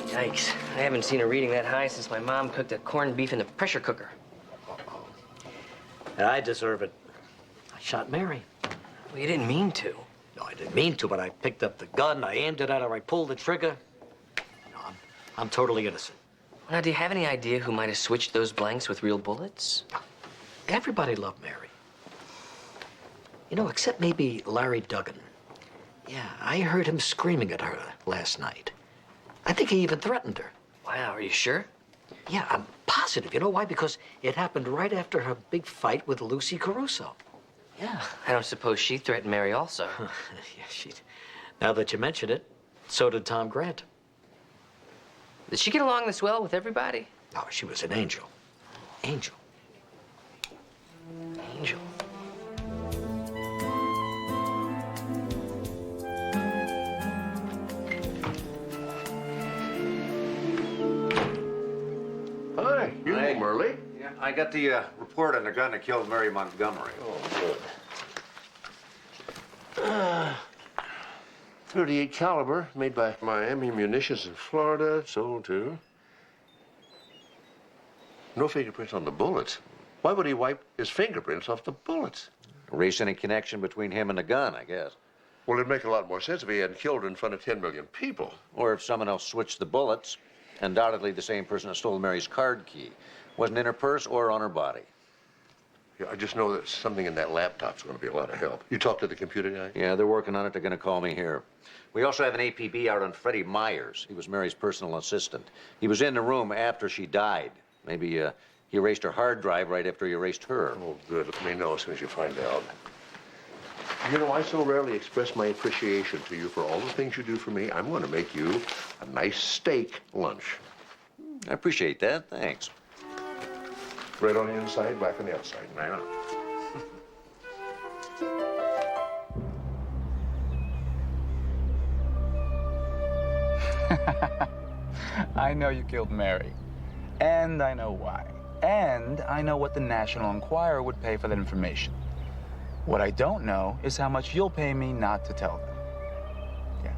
Yikes. I haven't seen a reading that high since my mom cooked a corned beef in the pressure cooker. And I deserve it. I shot Mary. Well, you didn't mean to. No, I didn't mean to, but I picked up the gun, I aimed it at her, I pulled the trigger. No, I'm totally innocent. Now, do you have any idea who might have switched those blanks with real bullets? Everybody loved Mary. You know, except maybe Larry Duggan. Yeah, I heard him screaming at her last night. I think he even threatened her. Wow, are you sure? Yeah, I'm positive. You know why? Because it happened right after her big fight with Lucy Caruso. Yeah. I don't suppose she threatened Mary also. Yeah, she. Now that you mention it, so did Tom Grant. Did she get along this well with everybody? Oh, she was an angel. Angel. Angel. Hi, you know Merle. Yeah, I got the report on the gun that killed Mary Montgomery. Oh, good. 38 caliber, made by Miami Munitions in Florida, sold to. No fingerprints on the bullets. Why would he wipe his fingerprints off the bullets? Erase any connection between him and the gun, I guess. Well, it'd make a lot more sense if he hadn't killed her in front of 10 million people. Or if someone else switched the bullets. Undoubtedly the same person that stole Mary's card key. Wasn't in her purse or on her body. Yeah, I just know that something in that laptop's going to be a lot of help. You talked to the computer guy? Yeah, they're working on it. They're going to call me here. We also have an APB out on Freddie Myers. He was Mary's personal assistant. He was in the room after she died. Maybe he erased her hard drive right after he erased her. Oh, good. Let me know as soon as you find out. You know, I so rarely express my appreciation to you for all the things you do for me. I'm going to make you a nice steak lunch. I appreciate that. Thanks. Red on the inside, black on the outside. Right on. I know you killed Mary. And I know why. And I know what the National Enquirer would pay for that information. What I don't know is how much you'll pay me not to tell them. Yeah.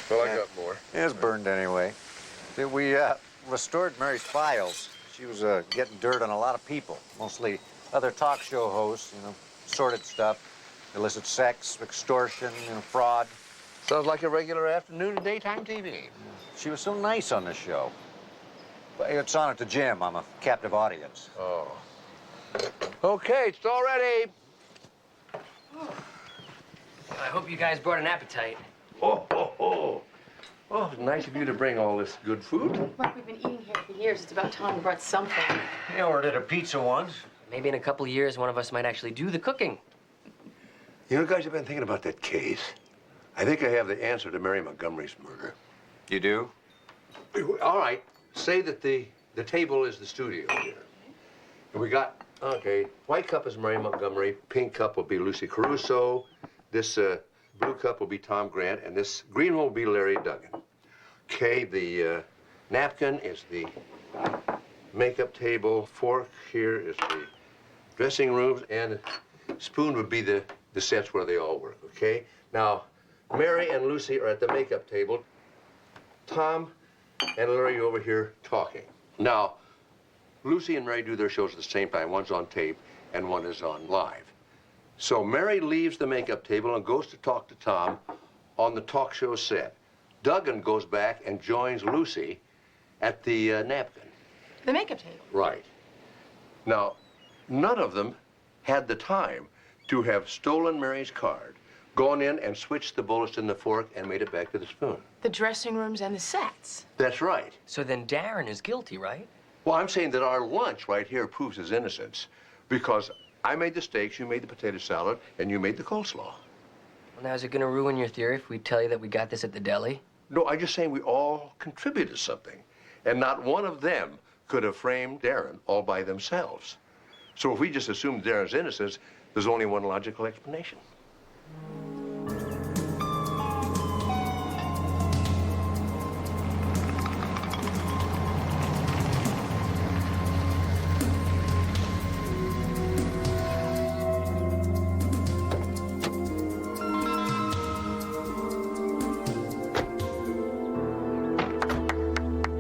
Well, I got more. It's burned anyway. We restored Mary's files. She was getting dirt on a lot of people, mostly other talk show hosts, you know, sordid stuff, illicit sex, extortion, you know, fraud. Sounds like a regular afternoon of daytime TV. She was so nice on the show. But it's on at the gym. I'm a captive audience. Oh. Okay, it's all ready. I hope you guys brought an appetite. Oh, it's nice of you to bring all this good food. Like we've been eating here for years. It's about time we brought something. I ordered a pizza once. Maybe in a couple of years, one of us might actually do the cooking. You know, guys, I've been thinking about that case. I think I have the answer to Mary Montgomery's murder. You do? All right. Say that the table is the studio here. And we got, okay, white cup is Mary Montgomery, pink cup will be Lucy Caruso, this blue cup will be Tom Grant, and this green one will be Larry Duggan. Okay, the napkin is the makeup table, fork here is the dressing rooms, and spoon would be the sets where they all work, okay? Now, Mary and Lucy are at the makeup table. Tom and Larry over here talking. Now, Lucy and Mary do their shows at the same time. One's on tape and one is on live. So Mary leaves the makeup table and goes to talk to Tom on the talk show set. Duggan goes back and joins Lucy at the napkin. The makeup table. Right. Now, none of them had the time to have stolen Mary's card, gone in and switched the bullets in the fork and made it back to the spoon. The dressing rooms and the sets. That's right. So then Darren is guilty, right? Well, I'm saying that our lunch right here proves his innocence because I made the steaks, you made the potato salad, and you made the coleslaw. Well, now, is it going to ruin your theory if we tell you that we got this at the deli? No, I'm just saying we all contributed something, and not one of them could have framed Darren all by themselves. So if we just assume Darren's innocence, there's only one logical explanation.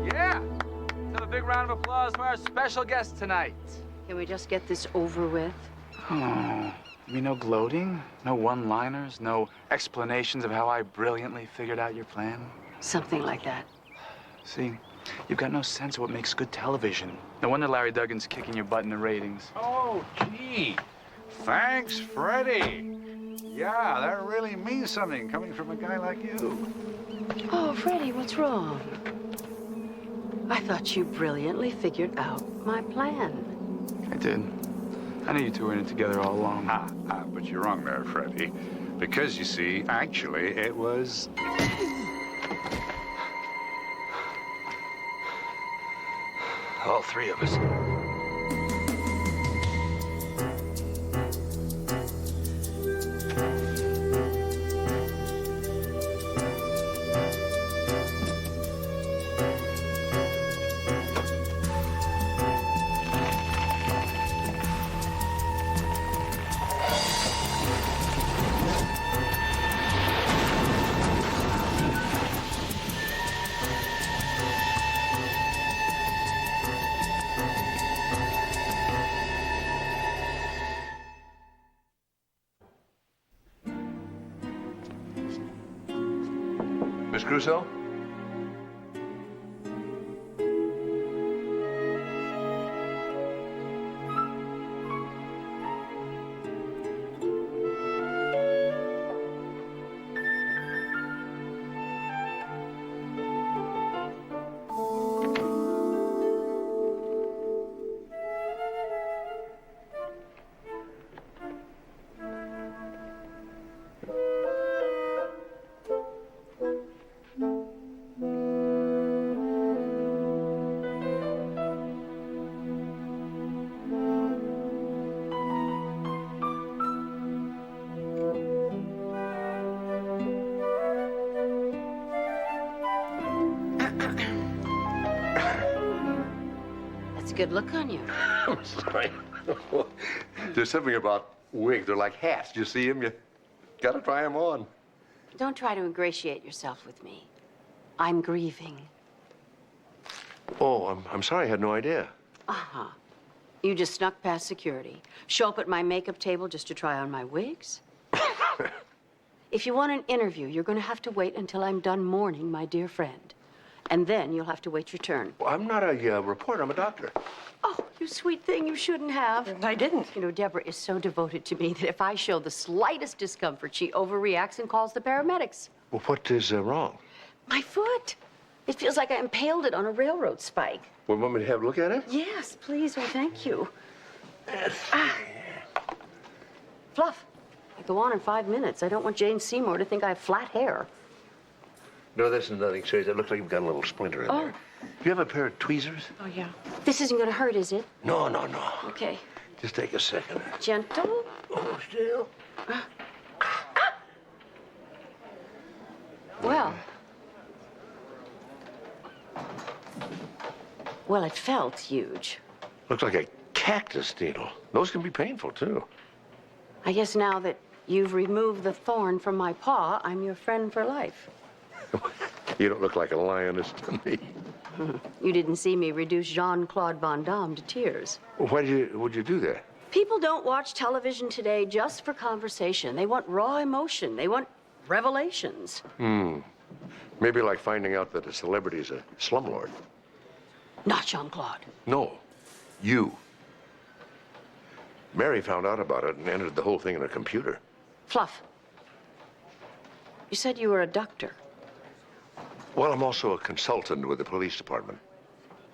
Yeah! Let's have a big round of applause for our special guest tonight. Can we just get this over with? Oh, I mean, no gloating, no one-liners, no explanations of how I brilliantly figured out your plan. Something like that. See, you've got no sense of what makes good television. No wonder Larry Duggan's kicking your butt in the ratings. Oh, gee. Thanks, Freddie. Yeah, that really means something coming from a guy like you. Oh, Freddie, what's wrong? I thought you brilliantly figured out my plan. I did. I knew you two were in it together all along. But you're wrong there, Freddie. Because, you see, actually, it was... All three of us. Miss Crusoe? Good look on you. I'm sorry. There's something about wigs. They're like hats. You see them, you gotta try them on. Don't try to ingratiate yourself with me. I'm grieving. Oh, I'm sorry. I had no idea. Uh-huh. You just snuck past security. Show up at my makeup table just to try on my wigs? If you want an interview, you're going to have to wait until I'm done mourning my dear friend. And then you'll have to wait your turn. Well, I'm not a reporter. I'm a doctor. Oh, you sweet thing, you shouldn't have. I didn't. You know, Deborah is so devoted to me that if I show the slightest discomfort, she overreacts and calls the paramedics. Well, what is wrong? My foot. It feels like I impaled it on a railroad spike. Well, want me to have a look at it? Yes, please. Oh, thank you. Fluff, I go on in 5 minutes. I don't want Jane Seymour to think I have flat hair. No, this is nothing serious. It looks like you've got a little splinter in there. Do you have a pair of tweezers? Oh, yeah. This isn't going to hurt, is it? No. Okay. Just take a second. Gentle. Oh, still. Well, it felt huge. Looks like a cactus needle. Those can be painful, too. I guess now that you've removed the thorn from my paw, I'm your friend for life. You don't look like a lioness to me. You didn't see me reduce Jean-Claude Van Damme to tears. Well, would you do that? People don't watch television today just for conversation. They want raw emotion. They want revelations. Maybe like finding out that a celebrity is a slumlord. Not Jean-Claude. No, you. Mary found out about it and entered the whole thing in her computer. Fluff. You said you were a doctor. Well, I'm also a consultant with the police department.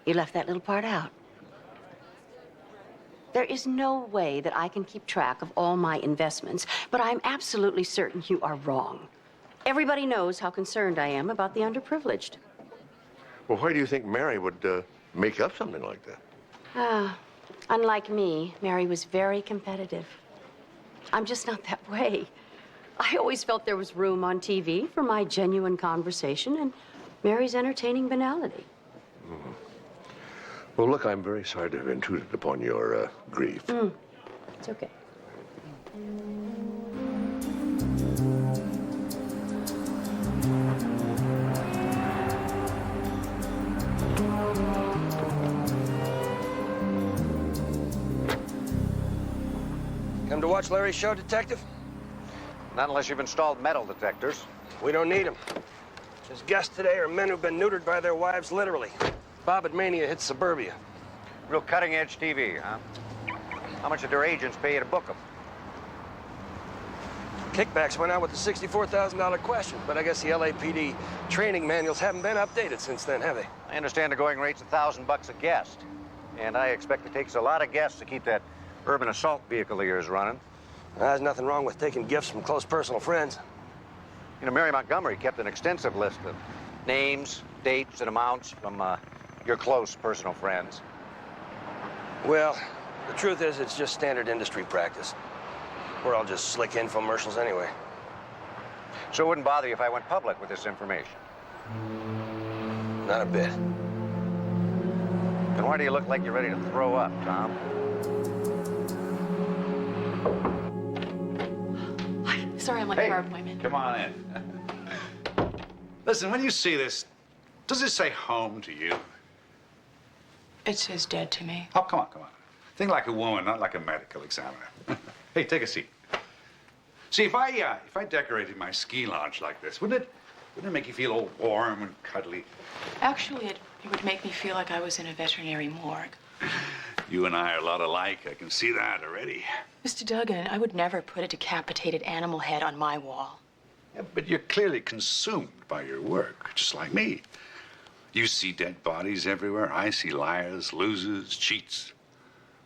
You left that little part out. There is no way that I can keep track of all my investments, but I'm absolutely certain you are wrong. Everybody knows how concerned I am about the underprivileged. Well, why do you think Mary would make up something like that? Unlike me, Mary was very competitive. I'm just not that way. I always felt there was room on TV for my genuine conversation and Mary's entertaining banality. Well, look, I'm very sorry to have intruded upon your grief. It's okay. Come to watch Larry's show, Detective? Not unless you've installed metal detectors. We don't need them. His guests today are men who've been neutered by their wives, literally. Bobbit Mania hits suburbia. Real cutting-edge TV, huh? How much did their agents pay you to book them? Kickbacks went out with the $64,000 question, but I guess the LAPD training manuals haven't been updated since then, have they? I understand the going rate's $1,000 a guest. And I expect it takes a lot of guests to keep that urban assault vehicle of yours running. There's nothing wrong with taking gifts from close personal friends. You know, Mary Montgomery kept an extensive list of names, dates, and amounts from your close personal friends. Well, the truth is it's just standard industry practice. We're all just slick infomercials anyway. So it wouldn't bother you if I went public with this information? Not a bit. Then why do you look like you're ready to throw up, Tom? Sorry, I'm late for our appointment. Come on in. Listen, when you see this, does it say home to you? It says dead to me. Oh, come on, come on. Think like a woman, not like a medical examiner. Hey, take a seat. See, if I decorated my ski lodge like this, wouldn't it make you feel all warm and cuddly? Actually, it would make me feel like I was in a veterinary morgue. You and I are a lot alike. I can see that already. Mr. Duggan, I would never put a decapitated animal head on my wall. Yeah, but you're clearly consumed by your work, just like me. You see dead bodies everywhere. I see liars, losers, cheats.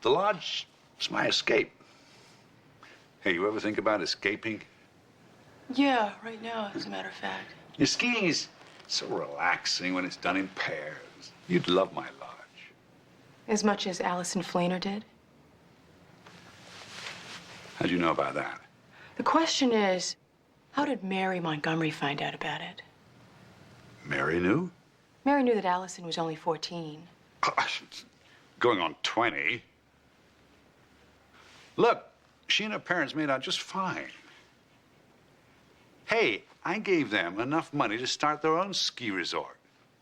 The lodge is my escape. Hey, you ever think about escaping? Yeah, right now, as a matter of fact. Your skiing is so relaxing when it's done in pairs. You'd love my lodge. As much as Allison Fleener did? How'd you know about that? The question is, how did Mary Montgomery find out about it? Mary knew? Mary knew that Allison was only 14. Going on 20. Look, she and her parents made out just fine. Hey, I gave them enough money to start their own ski resort.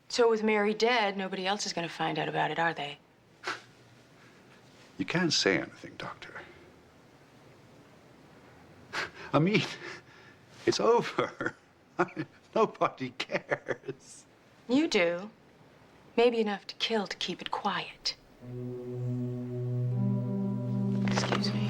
So with Mary dead, nobody else is going to find out about it, are they? You can't say anything, Doctor. I mean, it's over. Nobody cares. You do. Maybe enough to kill to keep it quiet. Excuse me.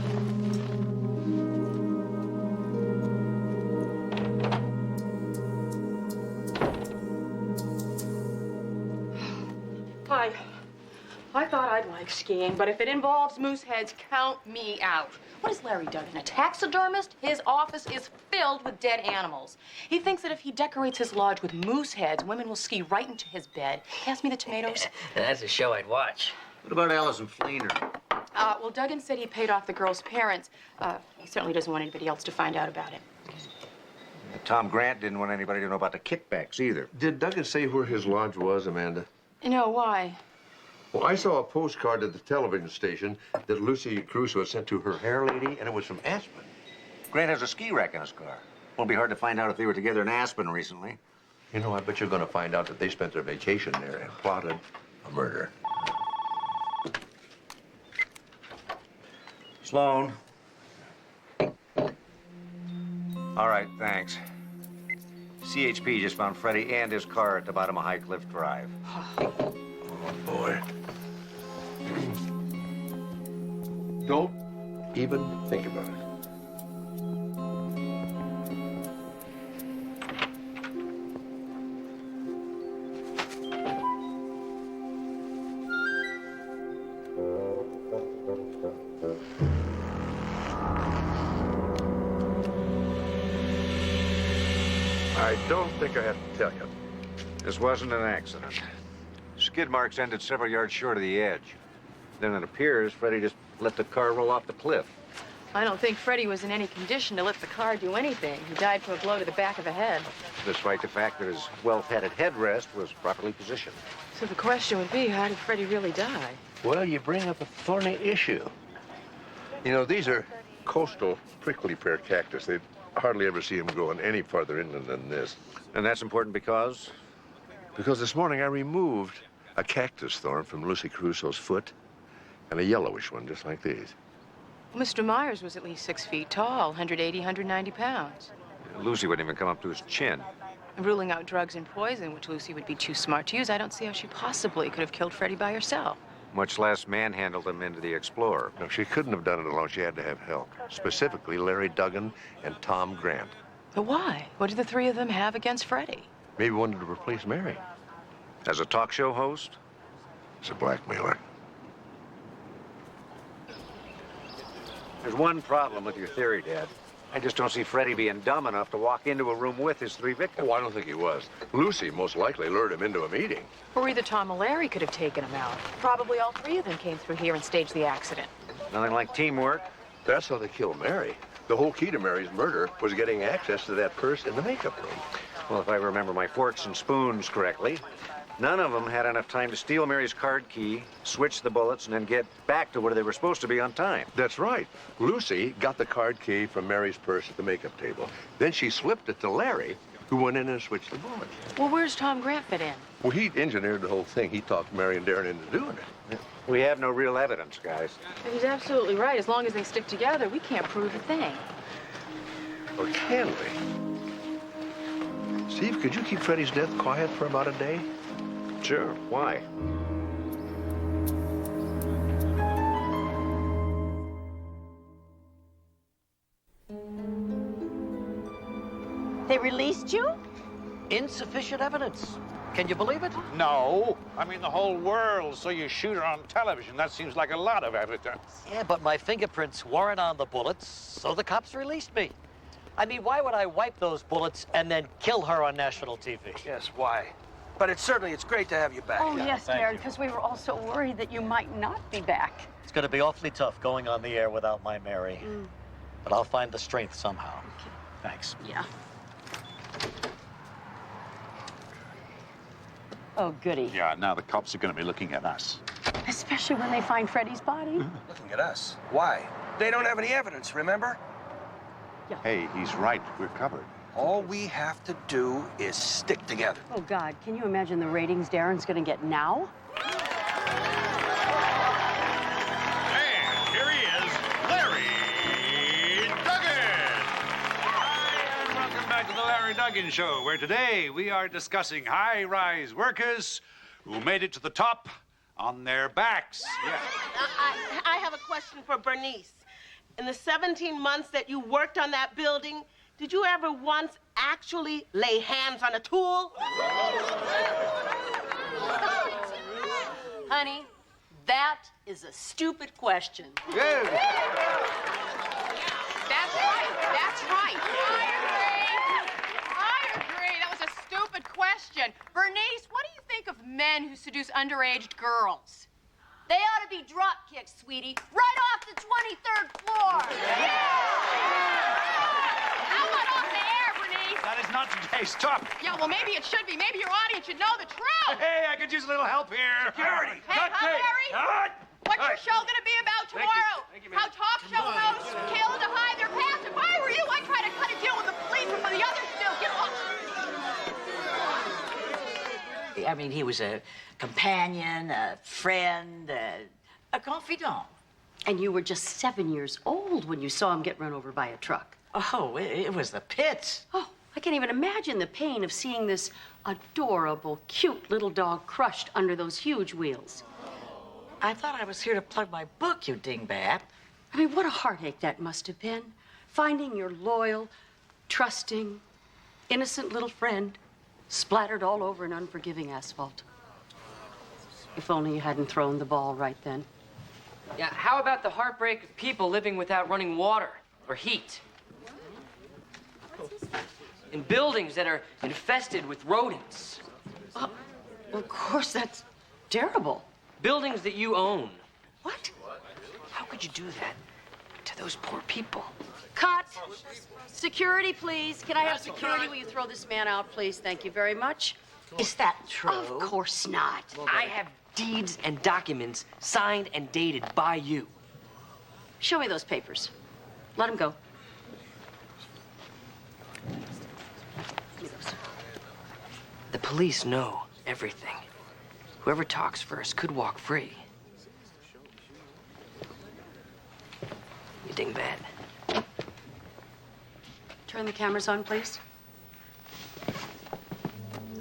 I thought I'd like skiing, but if it involves moose heads, count me out. What is Larry Duggan, a taxidermist? His office is filled with dead animals. He thinks that if he decorates his lodge with moose heads, women will ski right into his bed. Pass me the tomatoes. That's a show I'd watch. What about Allison Fleener? Well, Duggan said he paid off the girl's parents. He certainly doesn't want anybody else to find out about it. Tom Grant didn't want anybody to know about the kickbacks either. Did Duggan say where his lodge was, Amanda? No, why? Well, I saw a postcard at the television station that Lucy Crusoe had sent to her hair lady, and it was from Aspen. Grant has a ski rack in his car. Won't be hard to find out if they were together in Aspen recently. You know, I bet you're going to find out that they spent their vacation there and plotted a murder. Sloan. All right, thanks. CHP just found Freddie and his car at the bottom of High Cliff Drive. Oh, boy. Don't even think about it. I don't think I have to tell you. This wasn't an accident. Skid marks ended several yards short of the edge. Then it appears Freddie just let the car roll off the cliff. I don't think Freddie was in any condition to let the car do anything. He died from a blow to the back of the head. Despite the fact that his well-padded headrest was properly positioned. So the question would be, how did Freddie really die? Well, you bring up a thorny issue. You know, these are coastal prickly pear cactus. They'd hardly ever see them growing any farther inland than this. And that's important because? Because this morning I removed a cactus thorn from Lucy Crusoe's foot and a yellowish one just like these. Well, Mr. Myers was at least 6 feet tall, 180, 190 pounds. Lucy wouldn't even come up to his chin. Ruling out drugs and poison, which Lucy would be too smart to use, I don't see how she possibly could have killed Freddie by herself. Much less manhandled him into the Explorer. No, she couldn't have done it alone. She had to have help. Specifically, Larry Duggan and Tom Grant. But why? What did the three of them have against Freddie? Maybe wanted to replace Mary. As a talk show host? As a blackmailer. There's one problem with your theory, Dad. I just don't see Freddie being dumb enough to walk into a room with his three victims. Oh, I don't think he was. Lucy most likely lured him into a meeting. Or either Tom or Larry could have taken him out. Probably all three of them came through here and staged the accident. Nothing like teamwork. That's how they killed Mary. The whole key to Mary's murder was getting access to that purse in the makeup room. Well, if I remember my forks and spoons correctly, none of them had enough time to steal Mary's card key, switch the bullets, and then get back to where they were supposed to be on time. That's right. Lucy got the card key from Mary's purse at the makeup table. Then she slipped it to Larry, who went in and switched the bullets. Well, where's Tom Grant fit in? Well, he engineered the whole thing. He talked Mary and Darren into doing it. We have no real evidence, guys. He's absolutely right. As long as they stick together, we can't prove a thing. Or can we? Steve, could you keep Freddie's death quiet for about a day? Sure. Why? They released you? Insufficient evidence. Can you believe it? No. I mean, the whole world saw you shoot her on television. That seems like a lot of evidence. Yeah, but my fingerprints weren't on the bullets, so the cops released me. I mean, why would I wipe those bullets and then kill her on national TV? Yes, why? But it's great to have you back. Oh, yes, Darren, because we were all so worried that you might not be back. It's going to be awfully tough going on the air without my Mary. But I'll find the strength somehow. Okay. Thanks. Yeah. Oh, goody. Yeah, now the cops are going to be looking at us. Especially when they find Freddie's body. Looking at us. Why? They don't have any evidence, remember? Hey, he's right. We're covered. All we have to do is stick together. Oh, God, can you imagine the ratings Darren's going to get now? And here he is, Larry Duggan. Hi, and welcome back to the Larry Duggan Show, where today we are discussing high-rise workers who made it to the top on their backs. Yeah. I have a question for Bernice. In the 17 months that you worked on that building, did you ever once actually lay hands on a tool? Honey, that is a stupid question. That's right. That's right. I agree. That was a stupid question. Bernice, what do you think of men who seduce underage girls? They ought to be drop kicked, sweetie, right off the 23rd floor. How about off the air, Bernice? That is not today's topic. Yeah, well, maybe it should be. Maybe your audience should know the truth. Hey, I could use a little help here. Security. Hey, hi, Larry. What's your show going to be about tomorrow? Thank you, How talk show hosts kill to hide their past. If I were you, I'd try to cut a deal with the police before the others do. Get off. I mean, he was a companion, a friend, a confidant. And you were just 7 years old when you saw him get run over by a truck. Oh, it was the pits. Oh, I can't even imagine the pain of seeing this adorable, cute little dog crushed under those huge wheels. I thought I was here to plug my book, you dingbat. I mean, what a heartache that must have been. Finding your loyal, trusting, innocent little friend splattered all over an unforgiving asphalt. If only you hadn't thrown the ball right then. Yeah, how about the heartbreak of people living without running water or heat? In buildings that are infested with rodents. Well, of course, that's terrible. Buildings that you own. What? How could you do that to those poor people? Cut! Security, please. Can I have security? Will you throw this man out, please? Thank you very much. Is that true? Of course not. I have deeds and documents signed and dated by you. Show me those papers. Let him go. Give me those. The police know everything. Whoever talks first could walk free. You dingbat. Turn the cameras on, please.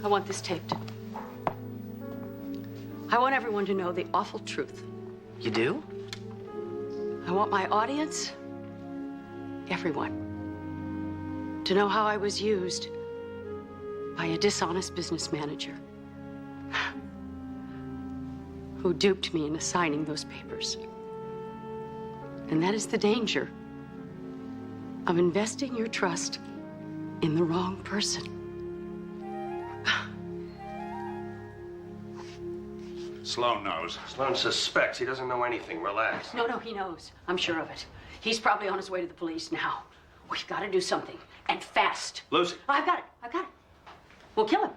I want this taped. I want everyone to know the awful truth. You do? I want my audience, everyone, to know how I was used by a dishonest business manager who duped me into signing those papers. And that is the danger of investing your trust in the wrong person. Sloan knows. Sloan suspects. He doesn't know anything. Relax. No, he knows. I'm sure of it. He's probably on his way to the police now. We've got to do something, and fast. Lucy. I've got it. We'll kill him.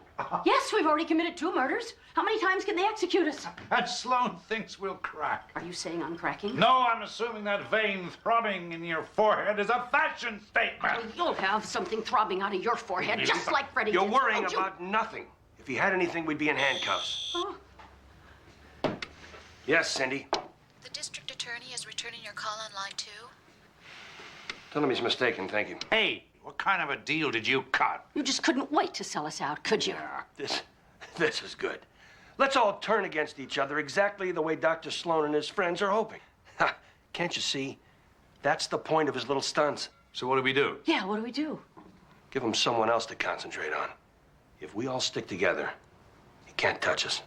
Yes, we've already committed 2 murders. How many times can they execute us? And Sloan thinks we'll crack. Are you saying I'm cracking? No, I'm assuming that vein throbbing in your forehead is a fashion statement. You'll have something throbbing out of your forehead, just like Freddie You're did. worrying Don't you- about nothing. If he had anything, we'd be in handcuffs. Oh. Yes, Cindy. The district attorney is returning your call on line 2. Tell him he's mistaken, thank you. Hey, what kind of a deal did you cut? You just couldn't wait to sell us out, could you? This is good. Let's all turn against each other exactly the way Dr. Sloan and his friends are hoping. Ha, can't you see? That's the point of his little stunts. So what do we do? Yeah, what do we do? Give him someone else to concentrate on. If we all stick together, he can't touch us.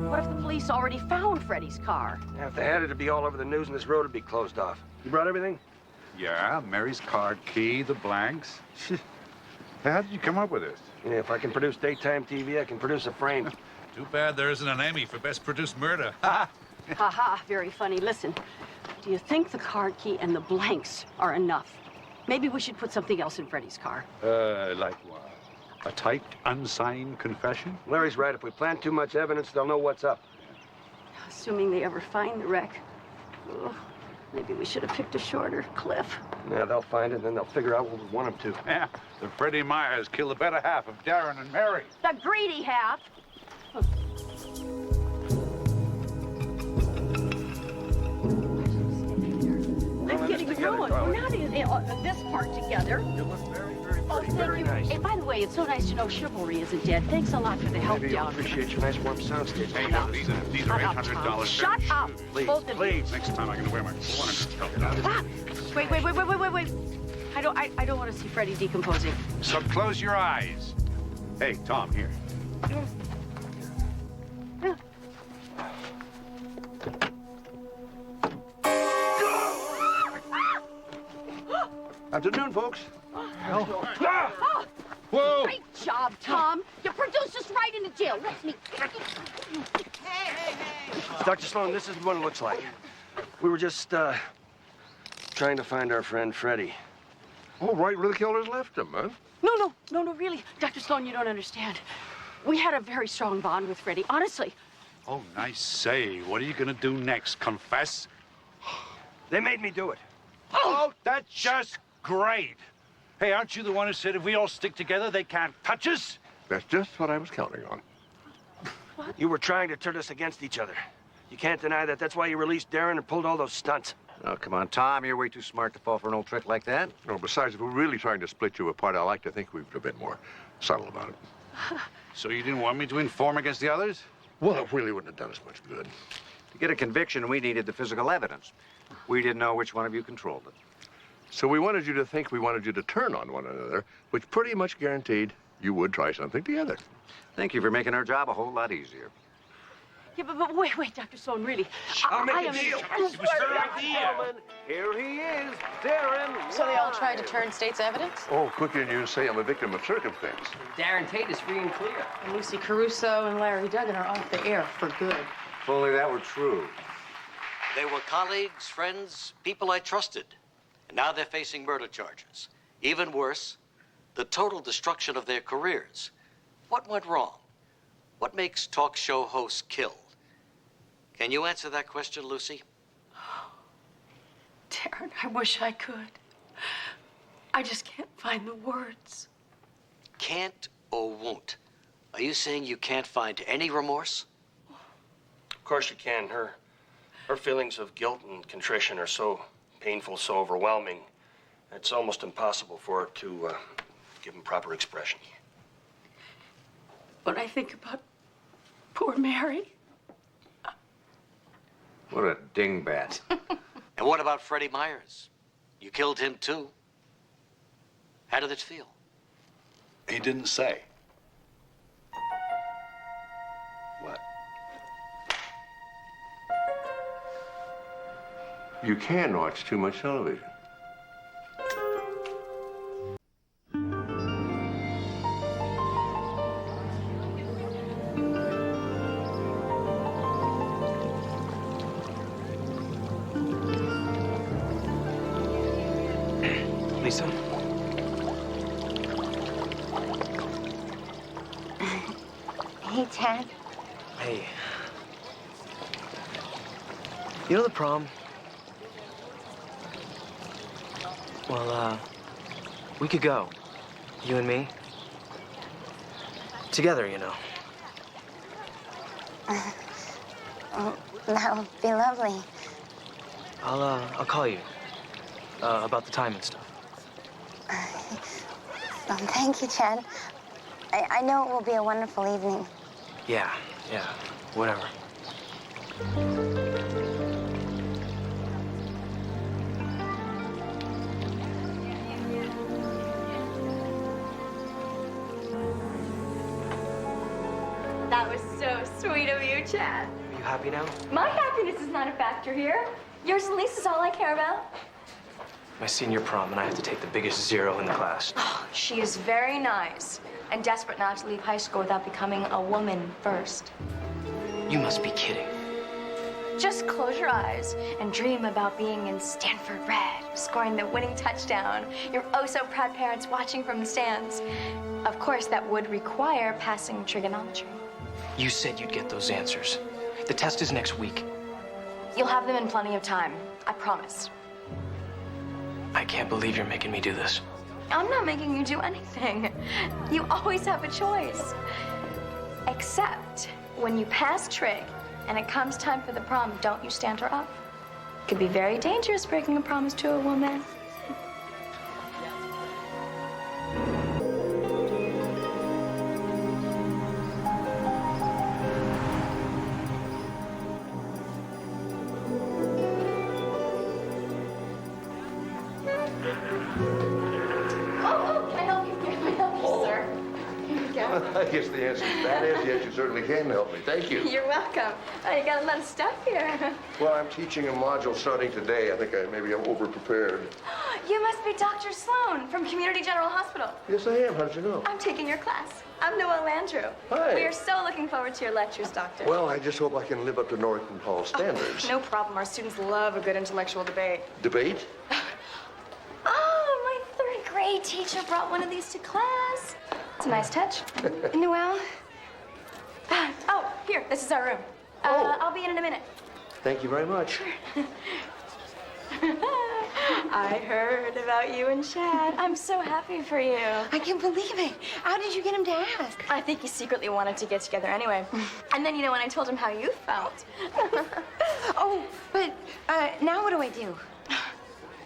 What if the police already found Freddie's car? If they had it, it'd be all over the news and this road would be closed off. You brought everything? Yeah, Mary's card key, the blanks. How did you come up with this? Yeah, if I can produce daytime TV, I can produce a frame. Too bad there isn't an Emmy for Best Produced Murder. Ha, very funny. Listen, do you think the card key and the blanks are enough? Maybe we should put something else in Freddie's car. Like what? A typed, unsigned confession? Larry's right. If we plant too much evidence, they'll know what's up. Assuming they ever find the wreck. Oh, maybe we should have picked a shorter cliff. Yeah, they'll find it, then they'll figure out what we want them to. Yeah, the Freddie Myers killed the better half of Darren and Mary. The greedy half. I'm getting going. We're not in this part together. You look very, very Oh, pretty. thank Very you. nice. Hey, by the way, it's so nice to know chivalry isn't dead. Thanks a lot for the help Maybe you'll down here. appreciate your nice warm soundstage. Hey, look, these are Shut up, $800 Tom. pair Shut of up, shoes. Please, both of you. Please, next time I'm gonna wear my $400. Ah, wait. I don't want to see Freddie decomposing. So close your eyes. Hey, Tom, here. Afternoon, folks. Whoa! Great job, Tom. You produced us right into jail. Let me. Dr. Sloan, this is what it looks like. We were just, trying to find our friend Freddie. Oh, right where the killers left him, huh? No, really. Dr. Sloan, you don't understand. We had a very strong bond with Freddie. Honestly, Oh, nice save. What are you gonna do next? Confess? They made me do it. Oh, that's just great. Hey, aren't you the one who said if we all stick together, they can't touch us? That's just what I was counting on. You were trying to turn us against each other. You can't deny that. That's why you released Darren and pulled all those stunts. Oh, come on, Tom. You're way too smart to fall for an old trick like that. No, besides, if we're really trying to split you apart, I like to think we were a bit more subtle about it. So you didn't want me to inform against the others? Well, it really wouldn't have done us much good. To get a conviction, we needed the physical evidence. We didn't know which one of you controlled it. So we wanted you to think we wanted you to turn on one another, which pretty much guaranteed you would try something together. Thank you for making our job a whole lot easier. Yeah, but wait, Dr. Sloan, really. I'll make I a am deal. Here he is, Darren. So they all tried to turn state's evidence? Oh, quicker than you say I'm a victim of circumstance. Darren Tate is free and clear. And Lucy Caruso and Larry Duggan are off the air for good. If only that were true. They were colleagues, friends, people I trusted. And now they're facing murder charges. Even worse, the total destruction of their careers. What went wrong? What makes talk show hosts killed? Can you answer that question, Lucy? Darren, I wish I could. I just can't find the words. Can't or won't? Are you saying you can't find any remorse? Of course you can. Her feelings of guilt and contrition are so painful, so overwhelming, it's almost impossible for her to give them proper expression. When I think about poor Mary. What a dingbat. And what about Freddie Myers? You killed him too. How did it feel? He didn't say. What? You can watch too much television. Lisa? Hey, Ted. Hey. You know the prom? Well, we could go. You and me. Together, you know. Oh, that would be lovely. I'll call you. About the time and stuff. Thank you, Chad. I know it will be a wonderful evening. Yeah, whatever. That was so sweet of you, Chad. Are you happy now? My happiness is not a factor here. Yours and Lisa's all I care about. My senior prom, and I have to take the biggest zero in the class. Oh, she is very nice and desperate not to leave high school without becoming a woman first. You must be kidding. Just close your eyes and dream about being in Stanford Red, scoring the winning touchdown. Your oh-so-proud parents watching from the stands. Of course, that would require passing trigonometry. You said you'd get those answers. The test is next week. You'll have them in plenty of time, I promise. I can't believe you're making me do this. I'm not making you do anything. You always have a choice. Except when you pass trig and it comes time for the prom, don't you stand her up. It could be very dangerous breaking a promise to a woman. I guess the answer to that is yes, you certainly can help me. Thank you. You're welcome. Oh, you got a lot of stuff here. Well, I'm teaching a module starting today. I think maybe I'm over-prepared. You must be Dr. Sloan from Community General Hospital. Yes, I am. How did you know? I'm taking your class. I'm Noelle Landrew. Hi. We are so looking forward to your lectures, Doctor. Well, I just hope I can live up to Norton Hall standards. No problem. Our students love a good intellectual debate. Debate? Oh, my third grade teacher brought one of these to class. It's a nice touch. Noelle? Oh, here, this is our room. I'll be in a minute. Thank you very much. I heard about you and Chad. I'm so happy for you. I can't believe it. How did you get him to ask? I think he secretly wanted to get together anyway. And then, when I told him how you felt. Oh, but now what do I do?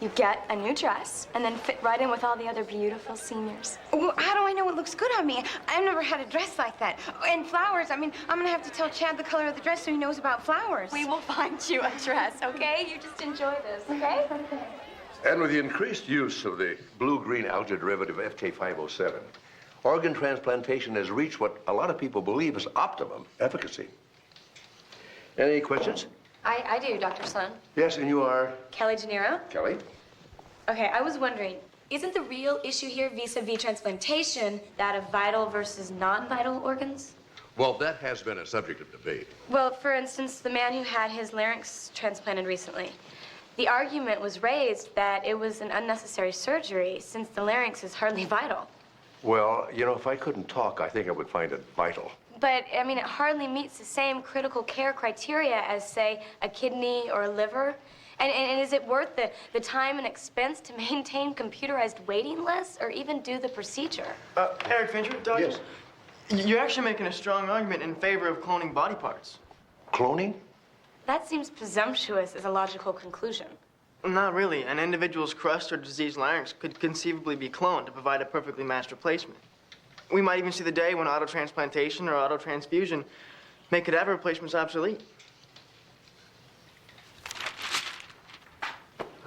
You get a new dress and then fit right in with all the other beautiful seniors. Well, how do I know it looks good on me? I've never had a dress like that. And flowers, I mean, I'm gonna have to tell Chad the color of the dress so he knows about flowers. We will find you a dress, okay? You just enjoy this, okay? And with the increased use of the blue-green algae derivative FK507, organ transplantation has reached what a lot of people believe is optimum efficacy. Any questions? I do, Dr. Sloan. Yes, and you are? Kelly De Niro. Kelly? Okay, I was wondering, isn't the real issue here vis-a-vis transplantation that of vital versus non-vital organs? Well, that has been a subject of debate. Well, for instance, the man who had his larynx transplanted recently. The argument was raised that it was an unnecessary surgery since the larynx is hardly vital. Well, if I couldn't talk, I think I would find it vital. But, it hardly meets the same critical care criteria as, say, a kidney or a liver. And is it worth the time and expense to maintain computerized waiting lists or even do the procedure? Eric Fincher, Doctor? Yes. You're actually making a strong argument in favor of cloning body parts. Cloning? That seems presumptuous as a logical conclusion. Not really. An individual's crust or diseased larynx could conceivably be cloned to provide a perfectly matched replacement. We might even see the day when autotransplantation or autotransfusion make cadaver replacements obsolete.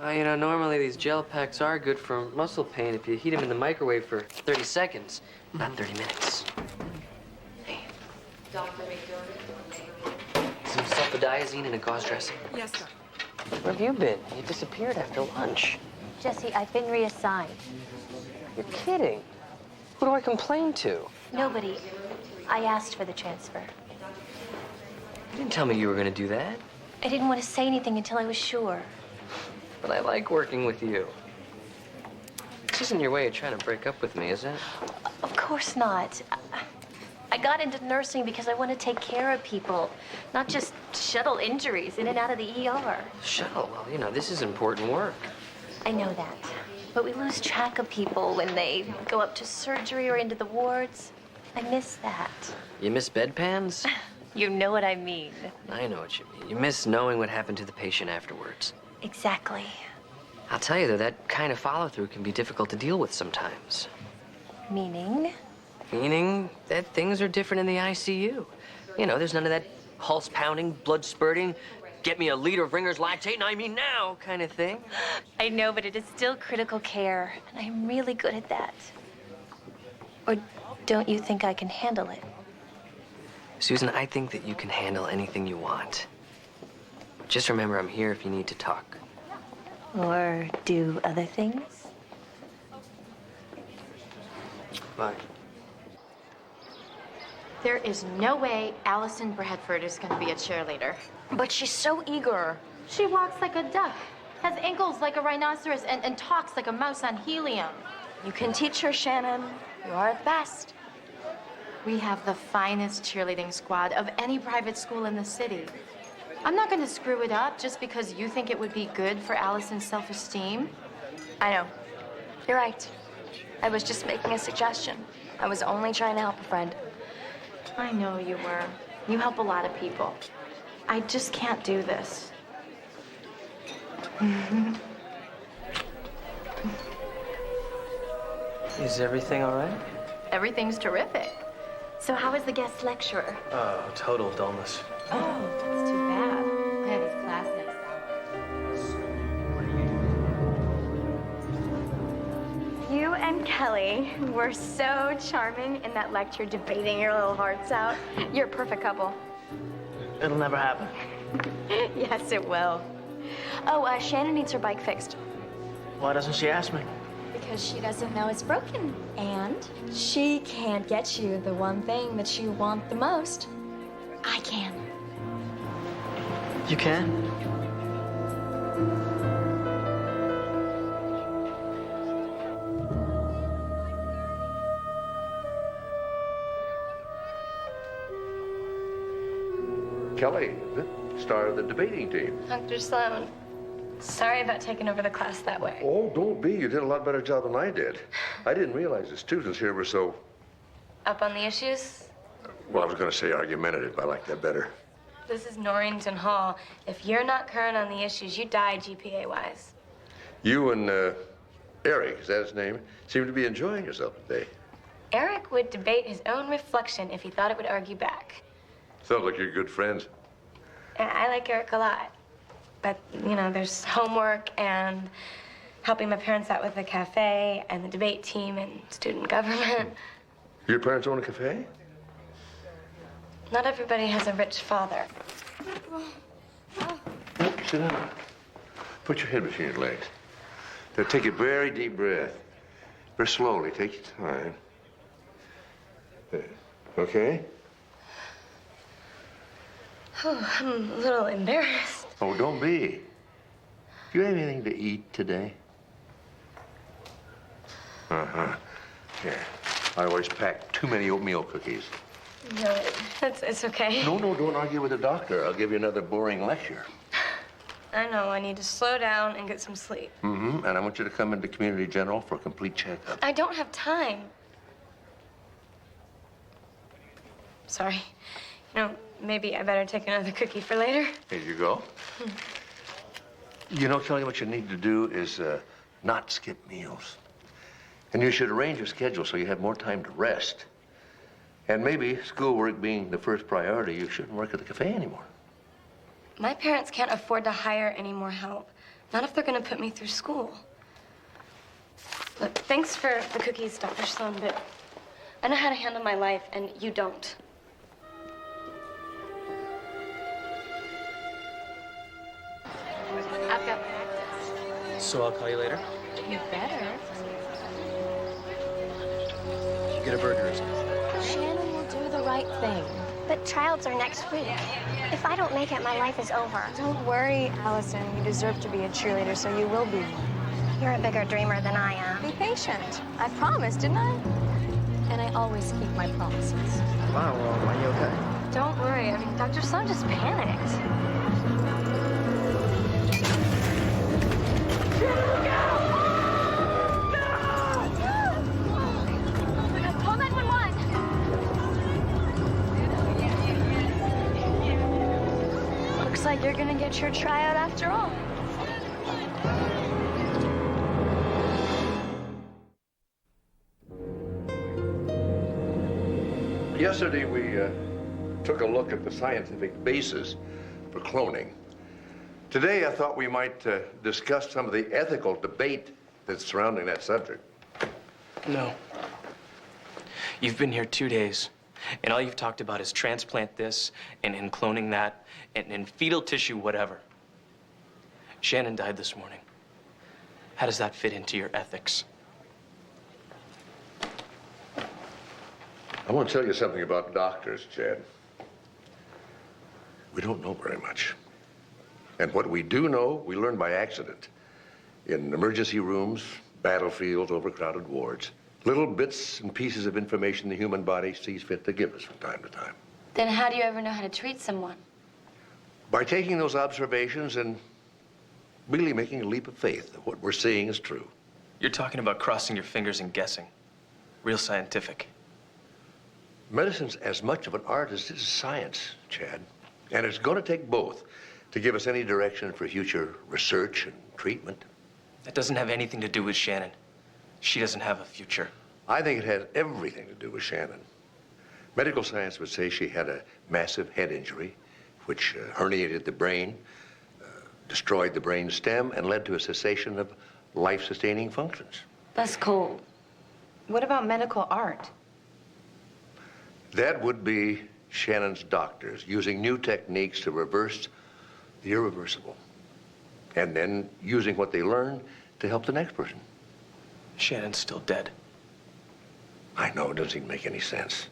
Normally these gel packs are good for muscle pain if you heat them in the microwave for 30 seconds, not 30 minutes. Hey. Some sulfadiazine in a gauze dressing. Yes, sir. Where have you been? You disappeared after lunch. Jesse, I've been reassigned. You're kidding. Who do I complain to? Nobody. I asked for the transfer. You didn't tell me you were going to do that. I didn't want to say anything until I was sure. But I like working with you. This isn't your way of trying to break up with me, is it? Of course not. I got into nursing because I want to take care of people, not just shuttle injuries in and out of the ER. Shuttle? Well, this is important work. I know that. But we lose track of people when they go up to surgery or into the wards. I miss that. You miss bedpans? You know what I mean. I know what you mean. You miss knowing what happened to the patient afterwards. Exactly. I'll tell you, though, that kind of follow-through can be difficult to deal with sometimes. Meaning? Meaning that things are different in the ICU. There's none of that pulse pounding, blood spurting, get me a liter of Ringer's lactate, and I mean now kind of thing. I know, but it is still critical care, and I'm really good at that. Or don't you think I can handle it? Susan, I think that you can handle anything you want. Just remember, I'm here if you need to talk. Or do other things? Bye. There is no way Allison Bradford is going to be a cheerleader. But she's so eager. She walks like a duck, has ankles like a rhinoceros, and talks like a mouse on helium. You can teach her, Shannon. You are the best. We have the finest cheerleading squad of any private school in the city. I'm not going to screw it up just because you think it would be good for Allison's self-esteem. I know. You're right. I was just making a suggestion. I was only trying to help a friend. I know you were. You help a lot of people. I just can't do this. Is everything all right? Everything's terrific. So how is the guest lecturer? Total dullness. Oh, that's too bad. I have his class next hour. You and Kelly were so charming in that lecture, debating your little hearts out. You're a perfect couple. It'll never happen. Yes, it will. Oh, Shannon needs her bike fixed. Why doesn't she ask me? Because she doesn't know it's broken. And she can't get you the one thing that you want the most. I can. You can? Kelly, is it? Star of the debating team. Dr. Sloan, sorry about taking over the class that way. Oh, don't be. You did a lot better job than I did. I didn't realize the students here were so, Up on the issues? well, I was going to say argumentative. I like that better. This is Norrington Hall. If you're not current on the issues, you die GPA-wise. You and Eric, is that his name, seem to be enjoying yourself today. Eric would debate his own reflection if he thought it would argue back. Sounds like you're good friends. I like Eric a lot. But, you know, there's homework and helping my parents out with the cafe and the debate team and student government. Your parents own a cafe? Not everybody has a rich father. Sit down. Put your head between your legs. Now take a very deep breath. Very slowly. Take your time. There. Okay? Oh, I'm a little embarrassed. Oh, don't be. Do you have anything to eat today? Uh-huh. Yeah. I always pack too many oatmeal cookies. No, it's okay. No, don't argue with the doctor. I'll give you another boring lecture. I know. I need to slow down and get some sleep. Mm-hmm. And I want you to come into Community General for a complete checkup. I don't have time. Sorry. You know, maybe I better take another cookie for later. Here you go. You know, Kelly, what you need to do is not skip meals. And you should arrange your schedule so you have more time to rest. And maybe schoolwork being the first priority, you shouldn't work at the cafe anymore. My parents can't afford to hire any more help. Not if they're going to put me through school. Look, thanks for the cookies, Dr. Sloan, but I know how to handle my life, and you don't. I've got practice. So I'll call you later. You better. You get a burger or something. Shannon will do the right thing. But trials are next week. If I don't make it, my life is over. Don't worry, Allison. You deserve to be a cheerleader, so you will be one. You're a bigger dreamer than I am. Be patient. I promised, didn't I? And I always keep my promises. Wow, well, are you okay? Don't worry. I mean, Dr. Sloan just panicked. Call 911. Looks like you're gonna get your tryout after all. Yesterday, we took a look at the scientific basis for cloning. Today, I thought we might discuss some of the ethical debate that's surrounding that subject. No. You've been here 2 days, and all you've talked about is transplant this and cloning that and fetal tissue, whatever. Shannon died this morning. How does that fit into your ethics? I want to tell you something about doctors, Chad. We don't know very much. And what we do know, we learn by accident. In emergency rooms, battlefields, overcrowded wards. Little bits and pieces of information the human body sees fit to give us from time to time. Then how do you ever know how to treat someone? By taking those observations and really making a leap of faith that what we're seeing is true. You're talking about crossing your fingers and guessing. Real scientific. Medicine's as much of an art as it is science, Chad. And it's going to take both to give us any direction for future research and treatment. That doesn't have anything to do with Shannon. She doesn't have a future. I think it has everything to do with Shannon. Medical science would say she had a massive head injury, which herniated the brain, destroyed the brain stem, and led to a cessation of life-sustaining functions. That's cold. What about medical art? That would be Shannon's doctors using new techniques to reverse the irreversible. And then using what they learned to help the next person. Shannon's still dead. I know, it doesn't even make any sense.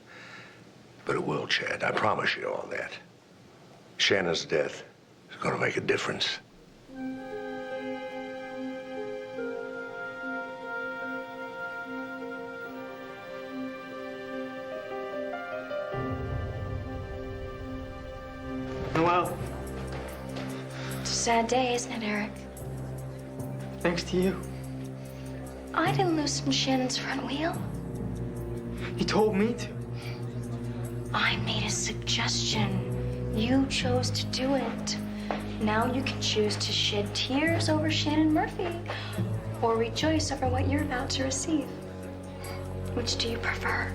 But it will, Chad. I promise you all that. Shannon's death is going to make a difference. Noelle, It's a sad day, isn't it, Eric? thanks to you. I didn't loosen Shannon's front wheel. He told me to. I made a suggestion. You chose to do it. Now you can choose to shed tears over Shannon Murphy or rejoice over what you're about to receive. Which do you prefer?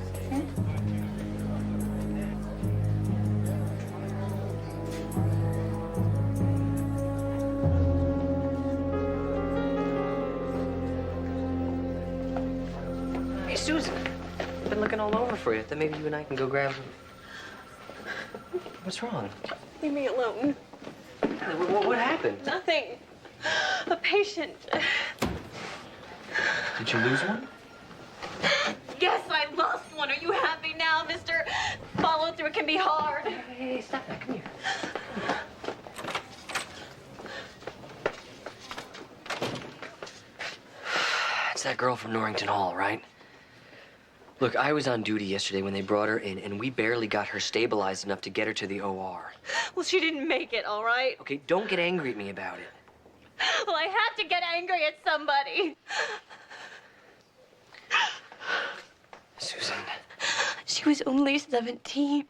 Hey, Susan. I've been looking all over for you. Then maybe you and I can go grab some. What's wrong? Leave me alone. What happened? Nothing. A patient. Did you lose one? Yes, I lost one. Are you happy now, mister? Follow through can be hard. Hey, stop that. Come here. It's that girl from Norrington Hall, right? Look, I was on duty yesterday when they brought her in, and we barely got her stabilized enough to get her to the OR. Well, she didn't make it, all right? Okay, don't get angry at me about it. Well, I had to get angry at somebody. Susan. She was only 17.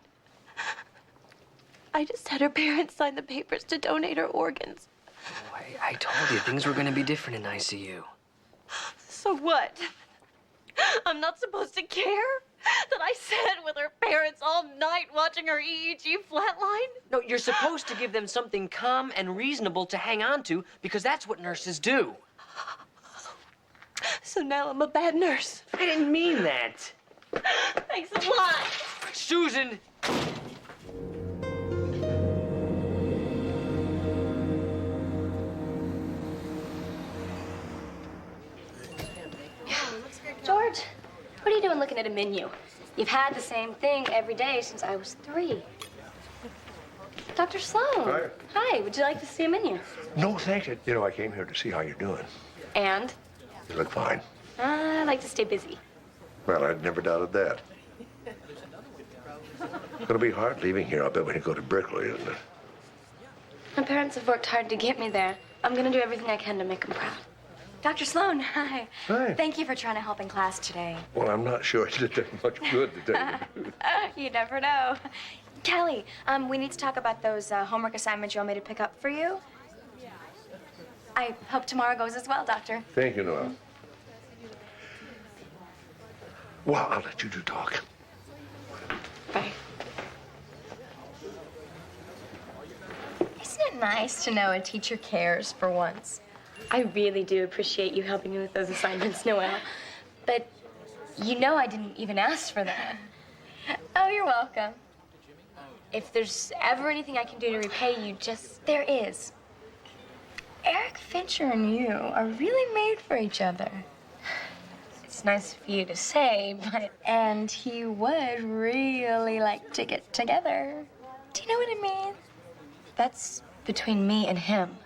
I just had her parents sign the papers to donate her organs. Oh, I told you things were going to be different in ICU. So what? I'm not supposed to care that I sat with her parents all night watching her EEG flatline? No, you're supposed to give them something calm and reasonable to hang on to because that's what nurses do. So now I'm a bad nurse. I didn't mean that. Thanks a lot. Susan! George, what are you doing looking at a menu? You've had the same thing every day since I was 3. Dr. Sloan. Hi. Hi, would you like to see a menu? No, thanks. You know, I came here to see how you're doing. And? You look fine. I like to stay busy. Well, I'd never doubted that. It's gonna be hard leaving here. I bet when you go to Berkeley, isn't it? My parents have worked hard to get me there. I'm gonna do everything I can to make them proud. Dr. Sloan, hi. Hi. Thank you for trying to help in class today. Well, I'm not sure it did that much good to tell you the truth. You never know. Kelly, we need to talk about those homework assignments you want me to pick up for you. I hope tomorrow goes as well, Doctor. Thank you, Noelle. Well, I'll let you do talk. Bye. Isn't it nice to know a teacher cares for once? I really do appreciate you helping me with those assignments, Noelle. But you know I didn't even ask for that. Oh, you're welcome. If there's ever anything I can do to repay you, there is. Eric Fincher and you are really made for each other. It's nice of you to say, and he would really like to get together. Do you know what I mean? That's between me and him.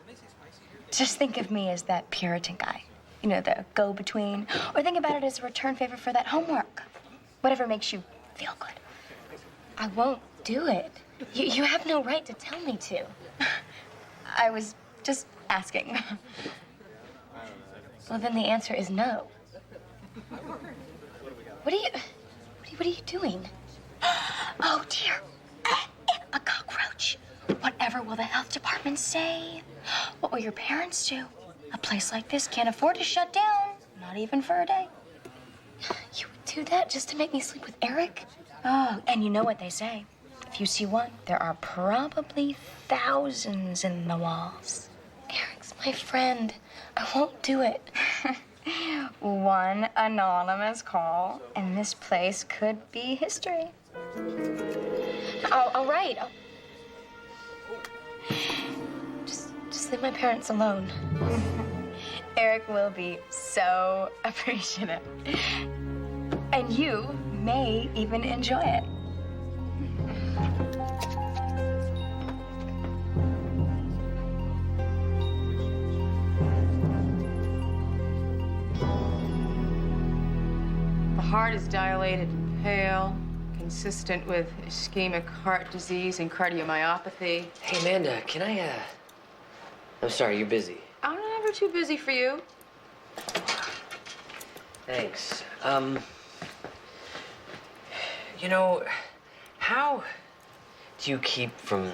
Just think of me as that Puritan guy. You know, the go-between. Or think about it as a return favor for that homework. Whatever makes you feel good. I won't do it. You have no right to tell me to. I was just asking. Well, then the answer is no. What are you doing? Oh, dear. A cockroach. Whatever will the health department say? What will your parents do? A place like this can't afford to shut down, not even for a day. You would do that just to make me sleep with Eric? Oh, and you know what they say. If you see one, there are probably thousands in the walls. Eric's my friend. I won't do it. One anonymous call, and this place could be history. Oh, all right. Just leave my parents alone. Eric will be so appreciative. And you may even enjoy it. The heart is dilated and pale, consistent with ischemic heart disease and cardiomyopathy. Hey, Amanda, can I, I'm sorry, you're busy. I'm never too busy for you. Thanks. You know, how do you keep from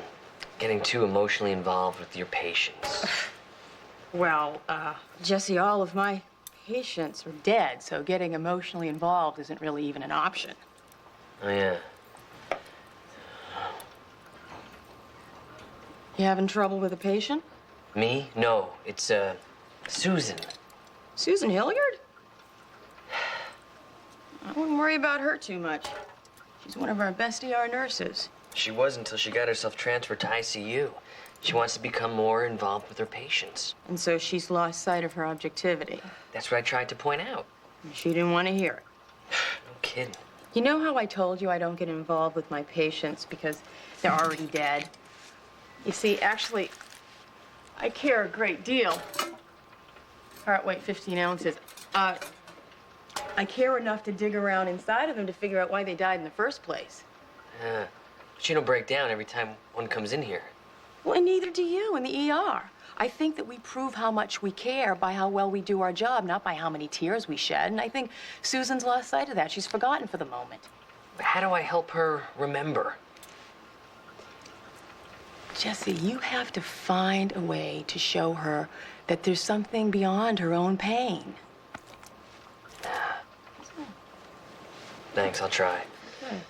getting too emotionally involved with your patients? Well, Jesse, all of my patients are dead, so getting emotionally involved isn't really even an option. Oh, yeah. You having trouble with a patient? Me? No, it's, Susan. Susan Hilliard? I wouldn't worry about her too much. She's one of our best ER nurses. She was until she got herself transferred to ICU. She wants to become more involved with her patients. And so she's lost sight of her objectivity. That's what I tried to point out. She didn't want to hear it. No kidding. You know how I told you I don't get involved with my patients because they're already dead? You see, actually, I care a great deal. Heart weight 15 ounces. I care enough to dig around inside of them to figure out why they died in the first place. But you don't break down every time one comes in here. Well, and neither do you in the ER. I think that we prove how much we care by how well we do our job, not by how many tears we shed. And I think Susan's lost sight of that. She's forgotten for the moment. How do I help her remember? Jesse, you have to find a way to show her that there's something beyond her own pain. Thanks, I'll try. Okay.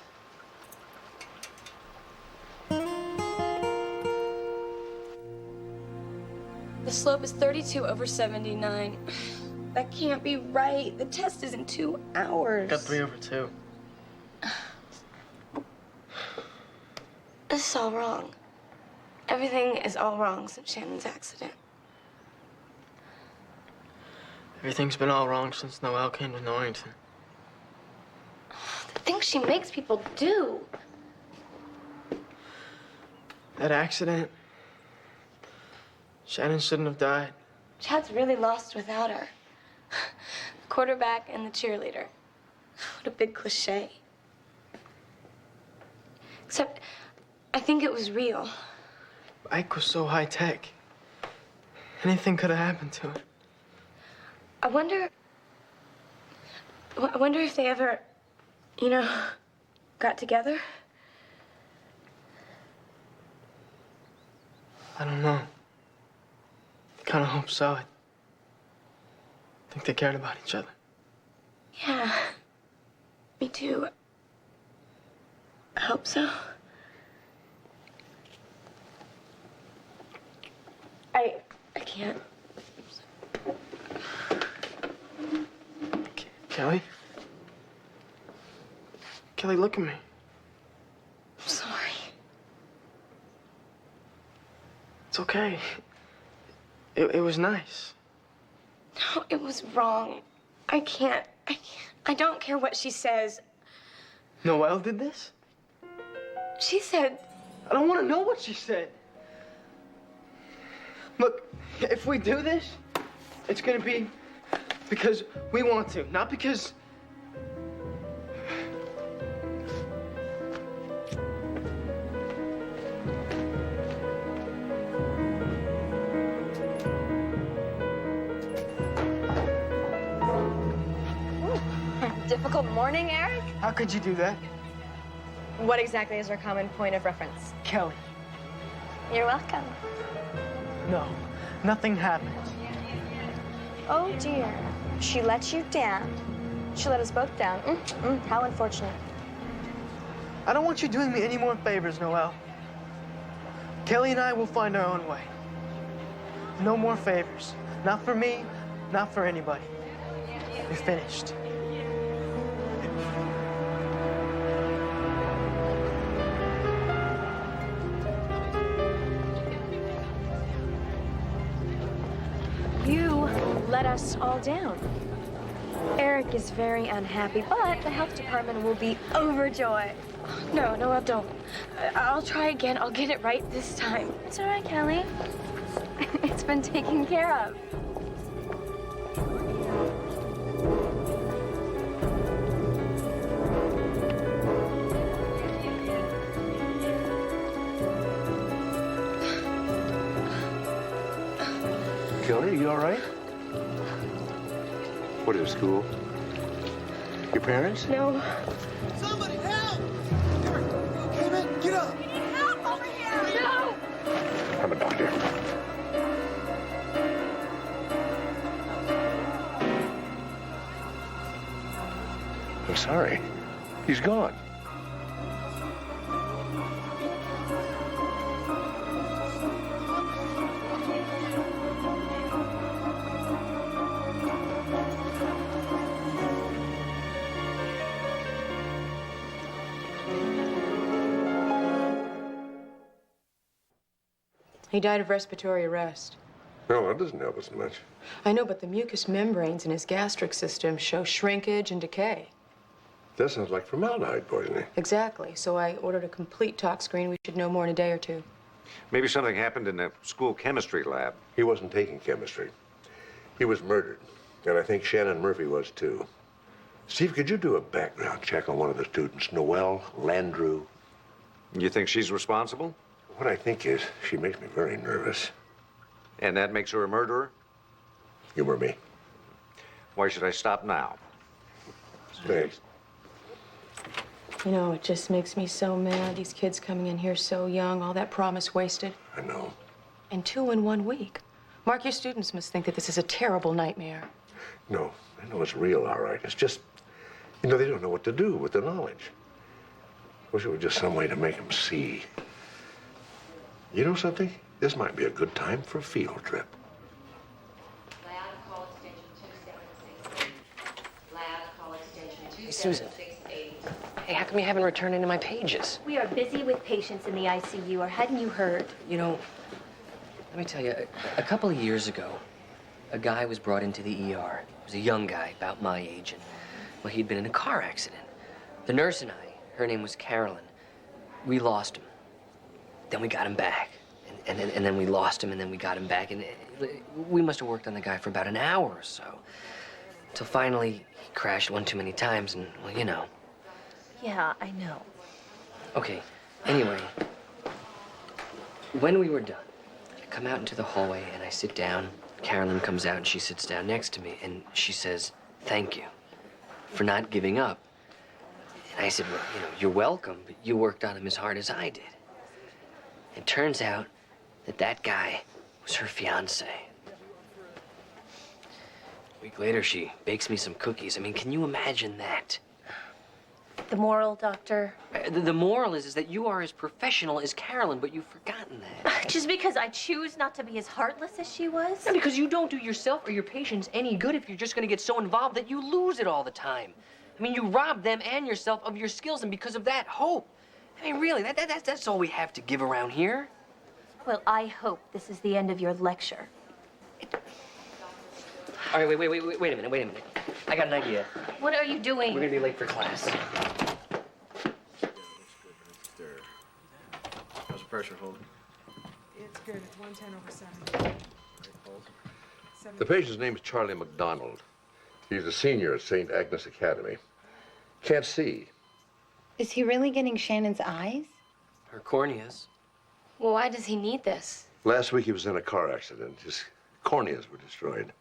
The slope is 32/79. That can't be right. The test is in 2 hours. Got 3/2. This is all wrong. Everything is all wrong since Shannon's accident. Everything's been all wrong since Noelle came to Norrington. The things she makes people do. That accident, Shannon shouldn't have died. Chad's really lost without her. The quarterback and the cheerleader. What a big cliche. Except, I think it was real. Ike was so high tech. Anything could have happened to it. I wonder if they ever, got together. I don't know. I kind of hope so. I think they cared about each other. Yeah, me too. I hope so. I can't. Kelly? Kelly, look at me. I'm sorry. It's okay. It was nice. No, it was wrong. I can't. I don't care what she says. Noelle did this? She said... I don't want to know what she said. Look, if we do this, it's gonna be because we want to, not because... Difficult morning, Eric? How could you do that? What exactly is our common point of reference? Kelly. You're welcome. No, nothing happened. Oh, dear. She let you down. She let us both down. How unfortunate. I don't want you doing me any more favors, Noelle. Kelly and I will find our own way. No more favors. Not for me, not for anybody. You're finished. You let us all down. Eric is very unhappy, but the health department will be overjoyed. No, don't. I'll try again. I'll get it right this time. It's all right, Kelly. It's been taken care of. Shelley, are you all right? What is school? Your parents? No. Somebody help! Okay, man, get up! We need help over here! No! I'm a doctor. I'm sorry. He's gone. He died of respiratory arrest. No, that doesn't help us much. I know, but the mucous membranes in his gastric system show shrinkage and decay. That sounds like formaldehyde poisoning. Exactly. So I ordered a complete tox screen. We should know more in a day or two. Maybe something happened in the school chemistry lab. He wasn't taking chemistry. He was murdered. And I think Shannon Murphy was, too. Steve, could you do a background check on one of the students, Noelle Landrew? You think she's responsible? What I think is she makes me very nervous. And that makes her a murderer? Humor me. Why should I stop now? Thanks. You know, it just makes me so mad. These kids coming in here so young, all that promise wasted. I know. And 2 in 1 week. Mark, your students must think that this is a terrible nightmare. No, I know it's real, all right. It's just, you know, they don't know what to do with the knowledge. Wish it were just some way to make them see. You know something? This might be a good time for a field trip. Hey, Susan. Hey, how come you haven't returned any of my pages? We are busy with patients in the ICU, or hadn't you heard? You know, let me tell you, a couple of years ago, a guy was brought into the ER. He was a young guy, about my age, and, well, he'd been in a car accident. The nurse and I, her name was Carolyn, we lost him. Then we got him back. And then we lost him, and then we got him back. And we must have worked on the guy for about an hour or so. Till finally, he crashed one too many times, and, well, you know. Yeah, I know. Okay, anyway, when we were done, I come out into the hallway, and I sit down. Carolyn comes out, and she sits down next to me, and she says, "Thank you for not giving up." And I said, "Well, you know, you're welcome, but you worked on him as hard as I did." It turns out that guy was her fiancé. A week later, she bakes me some cookies. I mean, can you imagine that? The moral, Doctor? The moral is that you are as professional as Carolyn, but you've forgotten that. Just because I choose not to be as heartless as she was? No, because you don't do yourself or your patients any good if you're just going to get so involved that you lose it all the time. I mean, you rob them and yourself of your skills, and because of that, hope. I mean, really, that's all we have to give around here. Well, I hope this is the end of your lecture. All right, wait a minute. I got an idea. What are you doing? We're gonna be late for class. How's the pressure holding? It's good. It's 110/7. The patient's name is Charlie McDonald. He's a senior at St. Agnes Academy. Can't see. Is he really getting Shannon's eyes? Her corneas. Well, why does he need this? Last week he was in a car accident. His corneas were destroyed.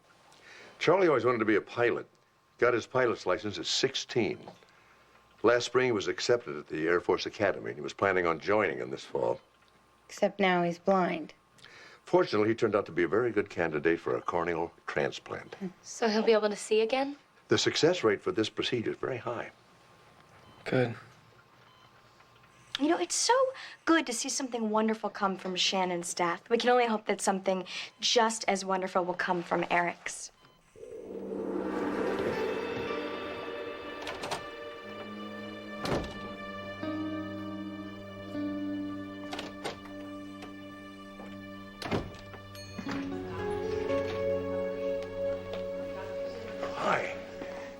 Charlie always wanted to be a pilot. Got his pilot's license at 16. Last spring he was accepted at the Air Force Academy, and he was planning on joining in this fall. Except now he's blind. Fortunately, he turned out to be a very good candidate for a corneal transplant. So he'll be able to see again? The success rate for this procedure is very high. Good. You know, it's so good to see something wonderful come from Shannon's death. We can only hope that something just as wonderful will come from Eric's. Hi.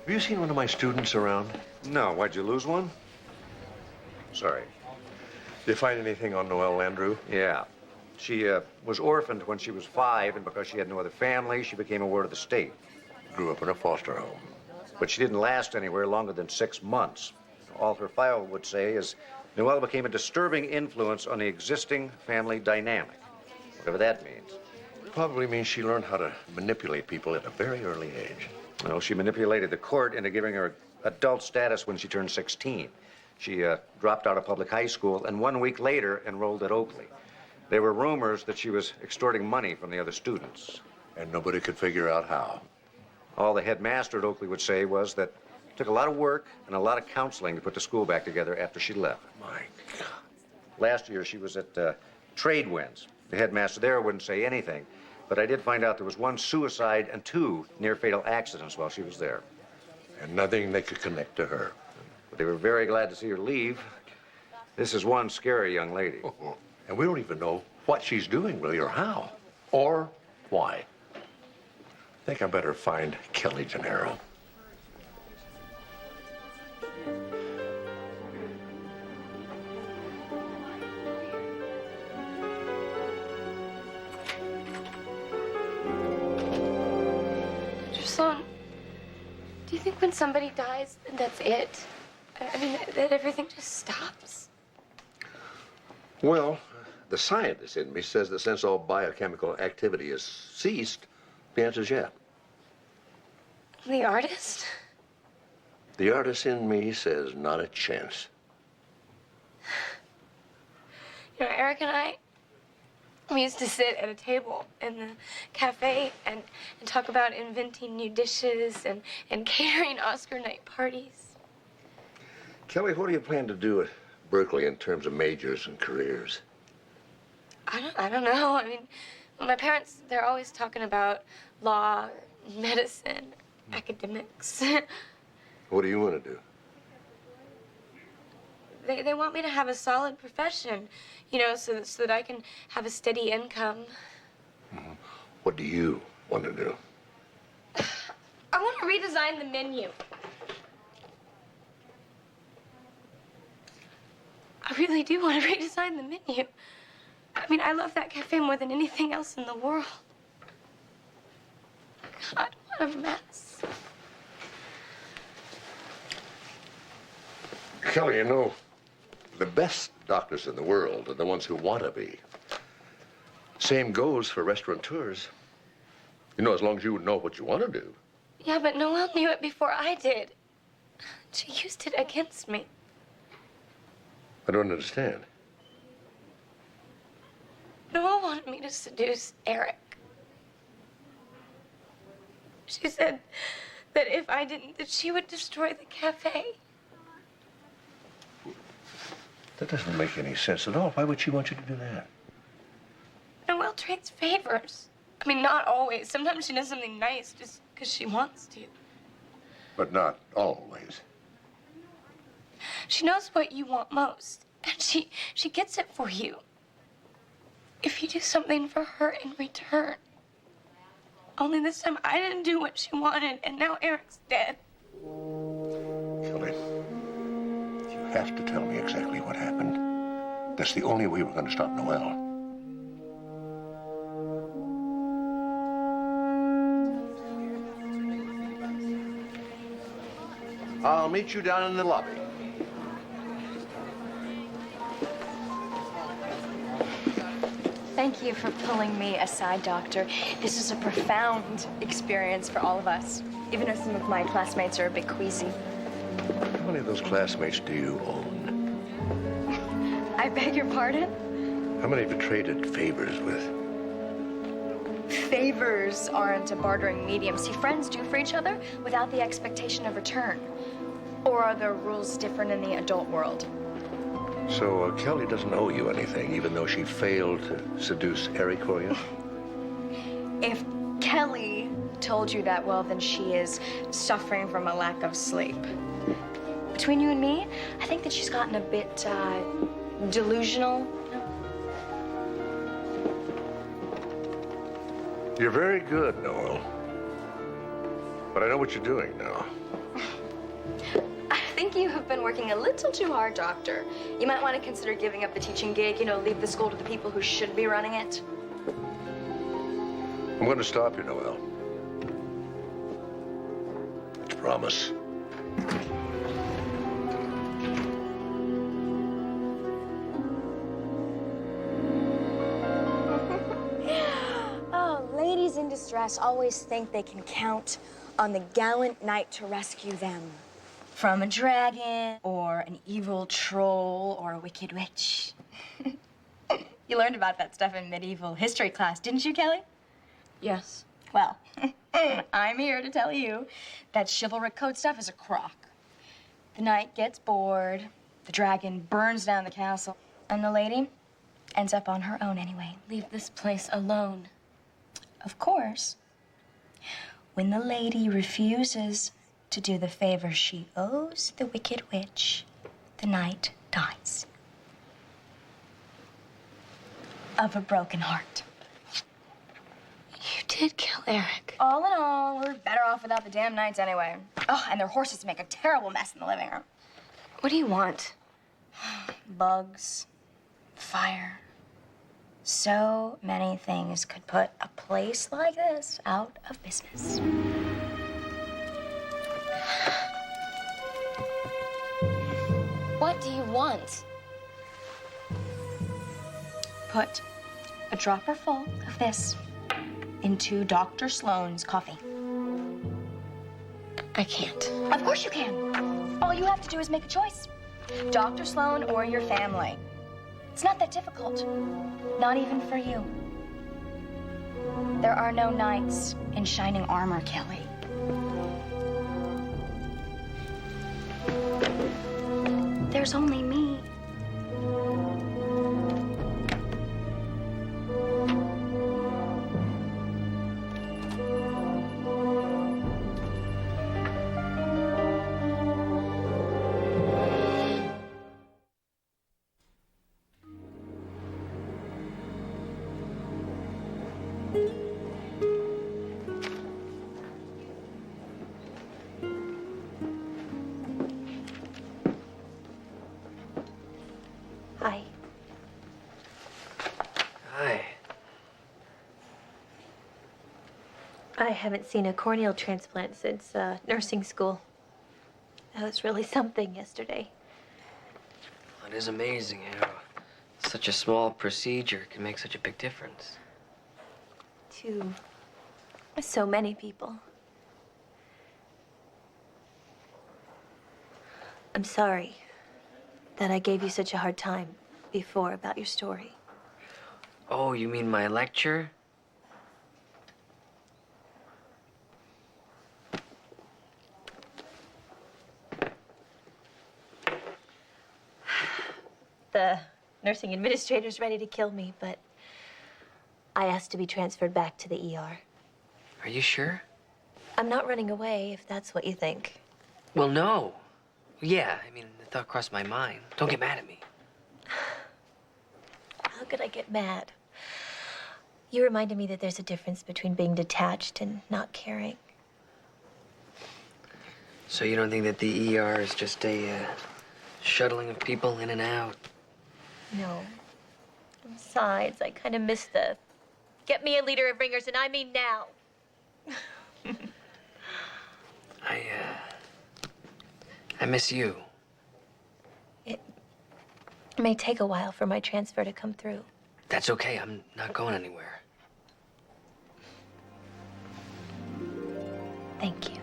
Have you seen one of my students around? No. Why'd you lose one? Sorry. Did you find anything on Noelle Landrew? Yeah. She was orphaned when she was 5, and because she had no other family, she became a ward of the state. Grew up in a foster home. But she didn't last anywhere longer than 6 months. All her file would say is Noelle became a disturbing influence on the existing family dynamic, whatever that means. probably means she learned how to manipulate people at a very early age. Well, she manipulated the court into giving her adult status when she turned 16. She dropped out of public high school and 1 week later enrolled at Oakley. There were rumors that she was extorting money from the other students. And nobody could figure out how. All the headmaster at Oakley would say was that it took a lot of work and a lot of counseling to put the school back together after she left. My God. Last year, she was at Trade Winds. The headmaster there wouldn't say anything, but I did find out there was 1 suicide and 2 near-fatal accidents while she was there. And nothing they could connect to her. But they were very glad to see her leave. This is one scary young lady. And we don't even know what she's doing, really, or how, or why. I think I better find Kelly Gennaro. Sloan, do you think when somebody dies, that's it? I mean, that everything just stops? Well, the scientist in me says that since all biochemical activity has ceased, the answer's yeah. The artist? The artist in me says not a chance. You know, Eric and we used to sit at a table in the cafe and talk about inventing new dishes and catering Oscar night parties. Kelly, what do you plan to do at Berkeley in terms of majors and careers? I don't know. I mean, my parents, they're always talking about law, medicine, academics. What do you want to do? They want me to have a solid profession, you know, so that I can have a steady income. What do you want to do? I want to redesign the menu. I really do want to redesign the menu. I mean, I love that cafe more than anything else in the world. God, what a mess. Kelly, you know, the best doctors in the world are the ones who want to be. Same goes for restaurateurs. You know, as long as you know what you want to do. Yeah, but Noelle knew it before I did. She used it against me. I don't understand. Noelle wanted me to seduce Eric. She said that if I didn't, that she would destroy the cafe. That doesn't make any sense at all. Why would she want you to do that? Noelle trades favors. I mean, not always. Sometimes she does something nice just because she wants to. But not always. She knows what you want most, and she gets it for you. If you do something for her in return. Only this time I didn't do what she wanted, and now Eric's dead. Kelly, you have to tell me exactly what happened. That's the only way we're going to stop Noelle. I'll meet you down in the lobby. Thank you for pulling me aside, Doctor. This is a profound experience for all of us, even if some of my classmates are a bit queasy. How many of those classmates do you own? I beg your pardon? How many have you traded favors with? Favors aren't a bartering medium. See, friends do for each other without the expectation of return. Or are the rules different in the adult world? So Kelly doesn't owe you anything, even though she failed to seduce Eric for you? If Kelly told you that, well, then she is suffering from a lack of sleep. Between you and me, I think that she's gotten a bit delusional. You're very good, Noel. But I know what you're doing now. I think you have been working a little too hard, Doctor. You might want to consider giving up the teaching gig, you know, leave the school to the people who should be running it. I'm going to stop you, Noel. It's a promise. Oh, in distress always think they can count on the gallant knight to rescue them from a dragon or an evil troll or a wicked witch. You learned about that stuff in medieval history class, didn't you, Kelly? Yes. Well, I'm here to tell you that chivalric code stuff is a crock. The knight gets bored, the dragon burns down the castle, and the lady ends up on her own anyway. Leave this place alone. Of course, when the lady refuses to do the favor she owes the wicked witch, the knight dies. Of a broken heart. You did kill Eric. All in all, we're better off without the damn knights anyway. Oh, and their horses make a terrible mess in the living room. What do you want? Bugs, fire. So many things could put a place like this out of business. What do you want? Put a dropper full of this into Dr. Sloan's coffee. I can't. Of course you can. All you have to do is make a choice. Dr. Sloan or your family. It's not that difficult. Not even for you. There are no knights in shining armor, Kelly. There's only me. Hi. Hi. I haven't seen a corneal transplant since nursing school. That was really something yesterday. It is amazing how such a small procedure can make such a big difference. To so many people. I'm sorry that I gave you such a hard time before about your story. Oh, you mean my lecture? The nursing administrator's ready to kill me, but I asked to be transferred back to the ER. Are you sure? I'm not running away, if that's what you think. Well, no. Yeah, I mean, the thought crossed my mind. Don't get mad at me. How could I get mad? You reminded me that there's a difference between being detached and not caring. So you don't think that the ER is just a shuttling of people in and out? No. Besides, I kind of miss the get me a liter of ringers, and I mean now. I miss you. It may take a while for my transfer to come through. That's okay. I'm not going anywhere. Thank you.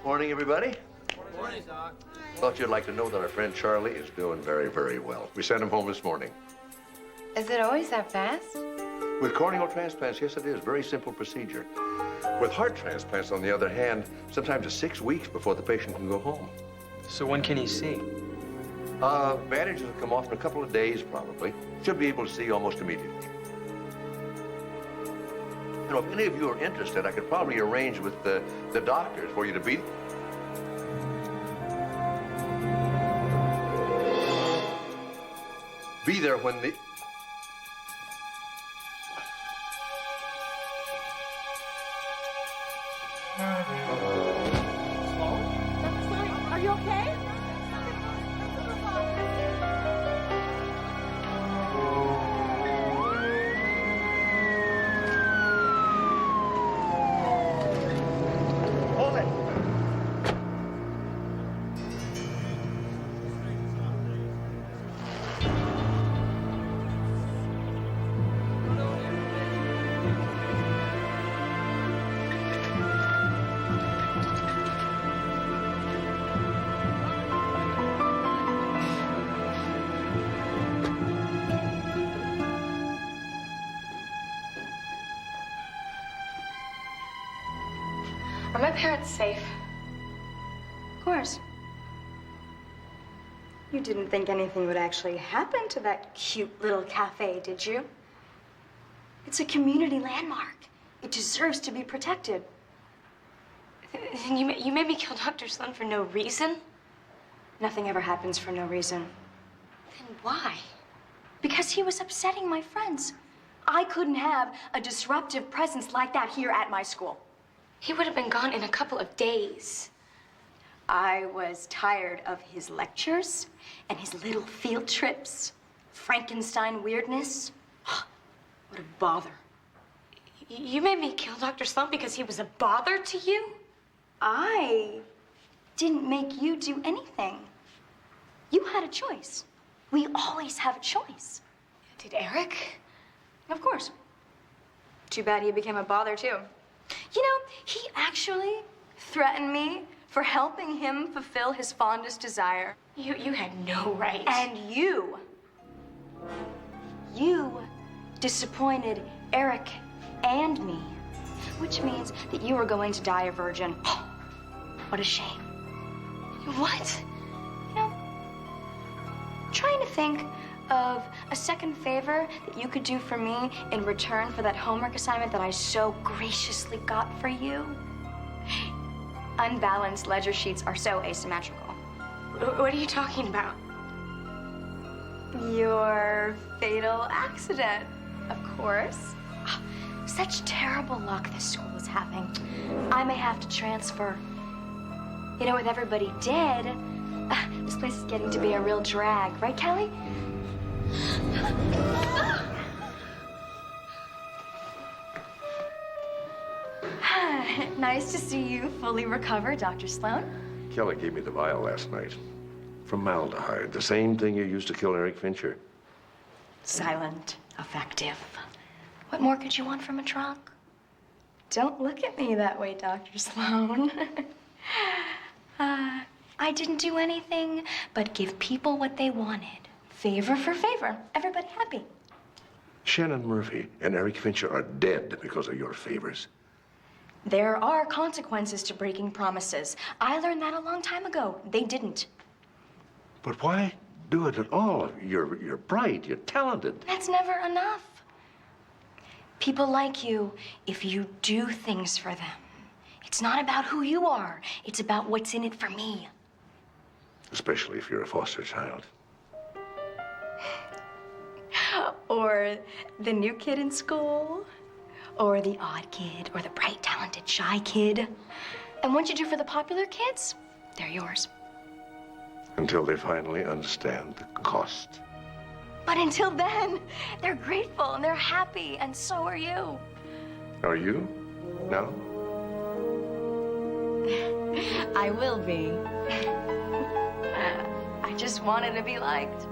Morning, everybody. Morning, Doc. Thought you'd like to know that our friend Charlie is doing very, very well. We sent him home this morning. Is it always that fast? With corneal transplants, yes, it is. Very simple procedure. With heart transplants, on the other hand, sometimes it's 6 weeks before the patient can go home. So when can he see? Bandages will come off in a couple of days, probably. Should be able to see almost immediately. know, if any of you are interested, I could probably arrange with the doctors for you to be there when the... Are you okay? Hold it. Are my parents safe? Of course. You didn't think anything would actually happen to that cute little cafe, did you? It's a community landmark. It deserves to be protected. You made me kill Dr. Sloan for no reason? Nothing ever happens for no reason. Then why? Because he was upsetting my friends. I couldn't have a disruptive presence like that here at my school. He would have been gone in a couple of days. I was tired of his lectures and his little field trips, Frankenstein weirdness. What a bother. You made me kill Dr. Slump because he was a bother to you? I didn't make you do anything. You had a choice. We always have a choice. Did Eric? Of course. Too bad he became a bother, too. You know, he actually threatened me for helping him fulfill his fondest desire. You had no right. And you disappointed Eric and me, which means that you are going to die a virgin. What a shame. What? You know, I'm trying to think of a second favor that you could do for me in return for that homework assignment that I so graciously got for you. Unbalanced ledger sheets are so asymmetrical. What are you talking about? Your fatal accident, of course. Such terrible luck this school is having. I may have to transfer. You know, with everybody dead, this place is getting to be a real drag, right, Kelly? Nice to see you fully recovered, Dr. Sloan. Kelly gave me the vial last night. Formaldehyde, the same thing you used to kill Eric Fincher. Silent, effective. What more could you want from a drug? Don't look at me that way, Dr. Sloan. I didn't do anything but give people what they wanted. Favor for favor. Everybody happy. Shannon Murphy and Eric Fincher are dead because of your favors. There are consequences to breaking promises. I learned that a long time ago. They didn't. But why do it at all? You're bright, you're talented. That's never enough. People like you if you do things for them. It's not about who you are. It's about what's in it for me. Especially if you're a foster child. Or the new kid in school. Or the odd kid. Or the bright, talented, shy kid. And what you do for the popular kids, they're yours. Until they finally understand the cost. But until then, they're grateful and they're happy, and so are you. Are you? No? I will be. I just wanted to be liked.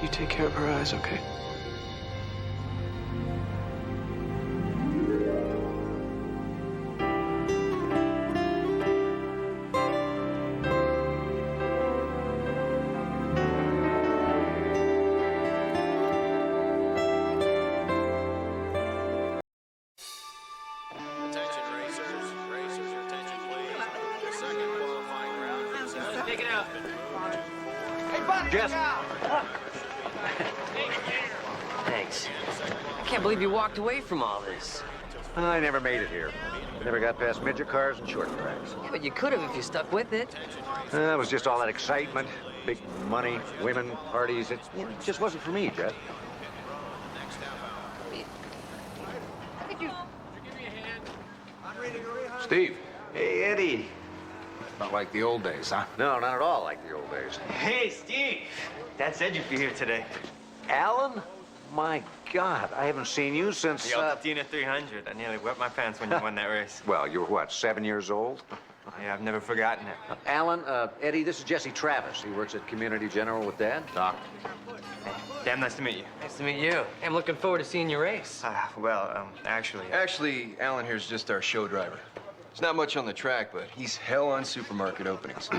You take care of her eyes, okay? Attention racers. Racers, your attention please. The second qualifying round is Take it out. Jess. Thanks. I can't believe you walked away from all this. I never made it here. Never got past midget cars and short tracks. Yeah, but you could have if you stuck with it. It was just all that excitement, big money, women, parties. It just wasn't for me, Jess. Steve. Hey, Eddie. Not like the old days, huh? No, not at all like the old days. Hey, Steve. Dad said you'd be here today. Alan? My God, I haven't seen you since, The Altatina 300. I nearly wet my pants when you won that race. Well, you were what, 7 years old? Yeah, I've never forgotten it. Alan, Eddie, this is Jesse Travis. He works at Community General with Dad. Doc. Hey, damn nice to meet you. Nice to meet you. I'm looking forward to seeing your race. Actually... Actually, Alan here's just our show driver. There's not much on the track, but he's hell on supermarket openings.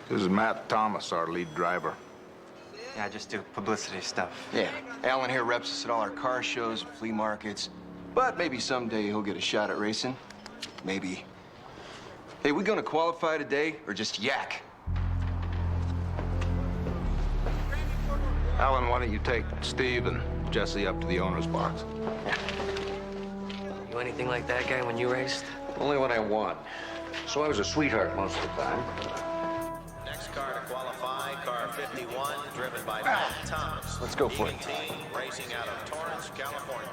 This is Matt Thomas, our lead driver. Yeah, I just do publicity stuff. Yeah, Alan here reps us at all our car shows and flea markets. But maybe someday he'll get a shot at racing. Maybe. Hey, we gonna qualify today or just yak? Alan, why don't you take Steve and Jesse up to the owner's box? You anything like that guy when you raced? Only when I won. So I was a sweetheart most of the time. Next car to qualify, car 51, driven by Matt Thomas. Let's go for it. Team racing out of Torrance, California.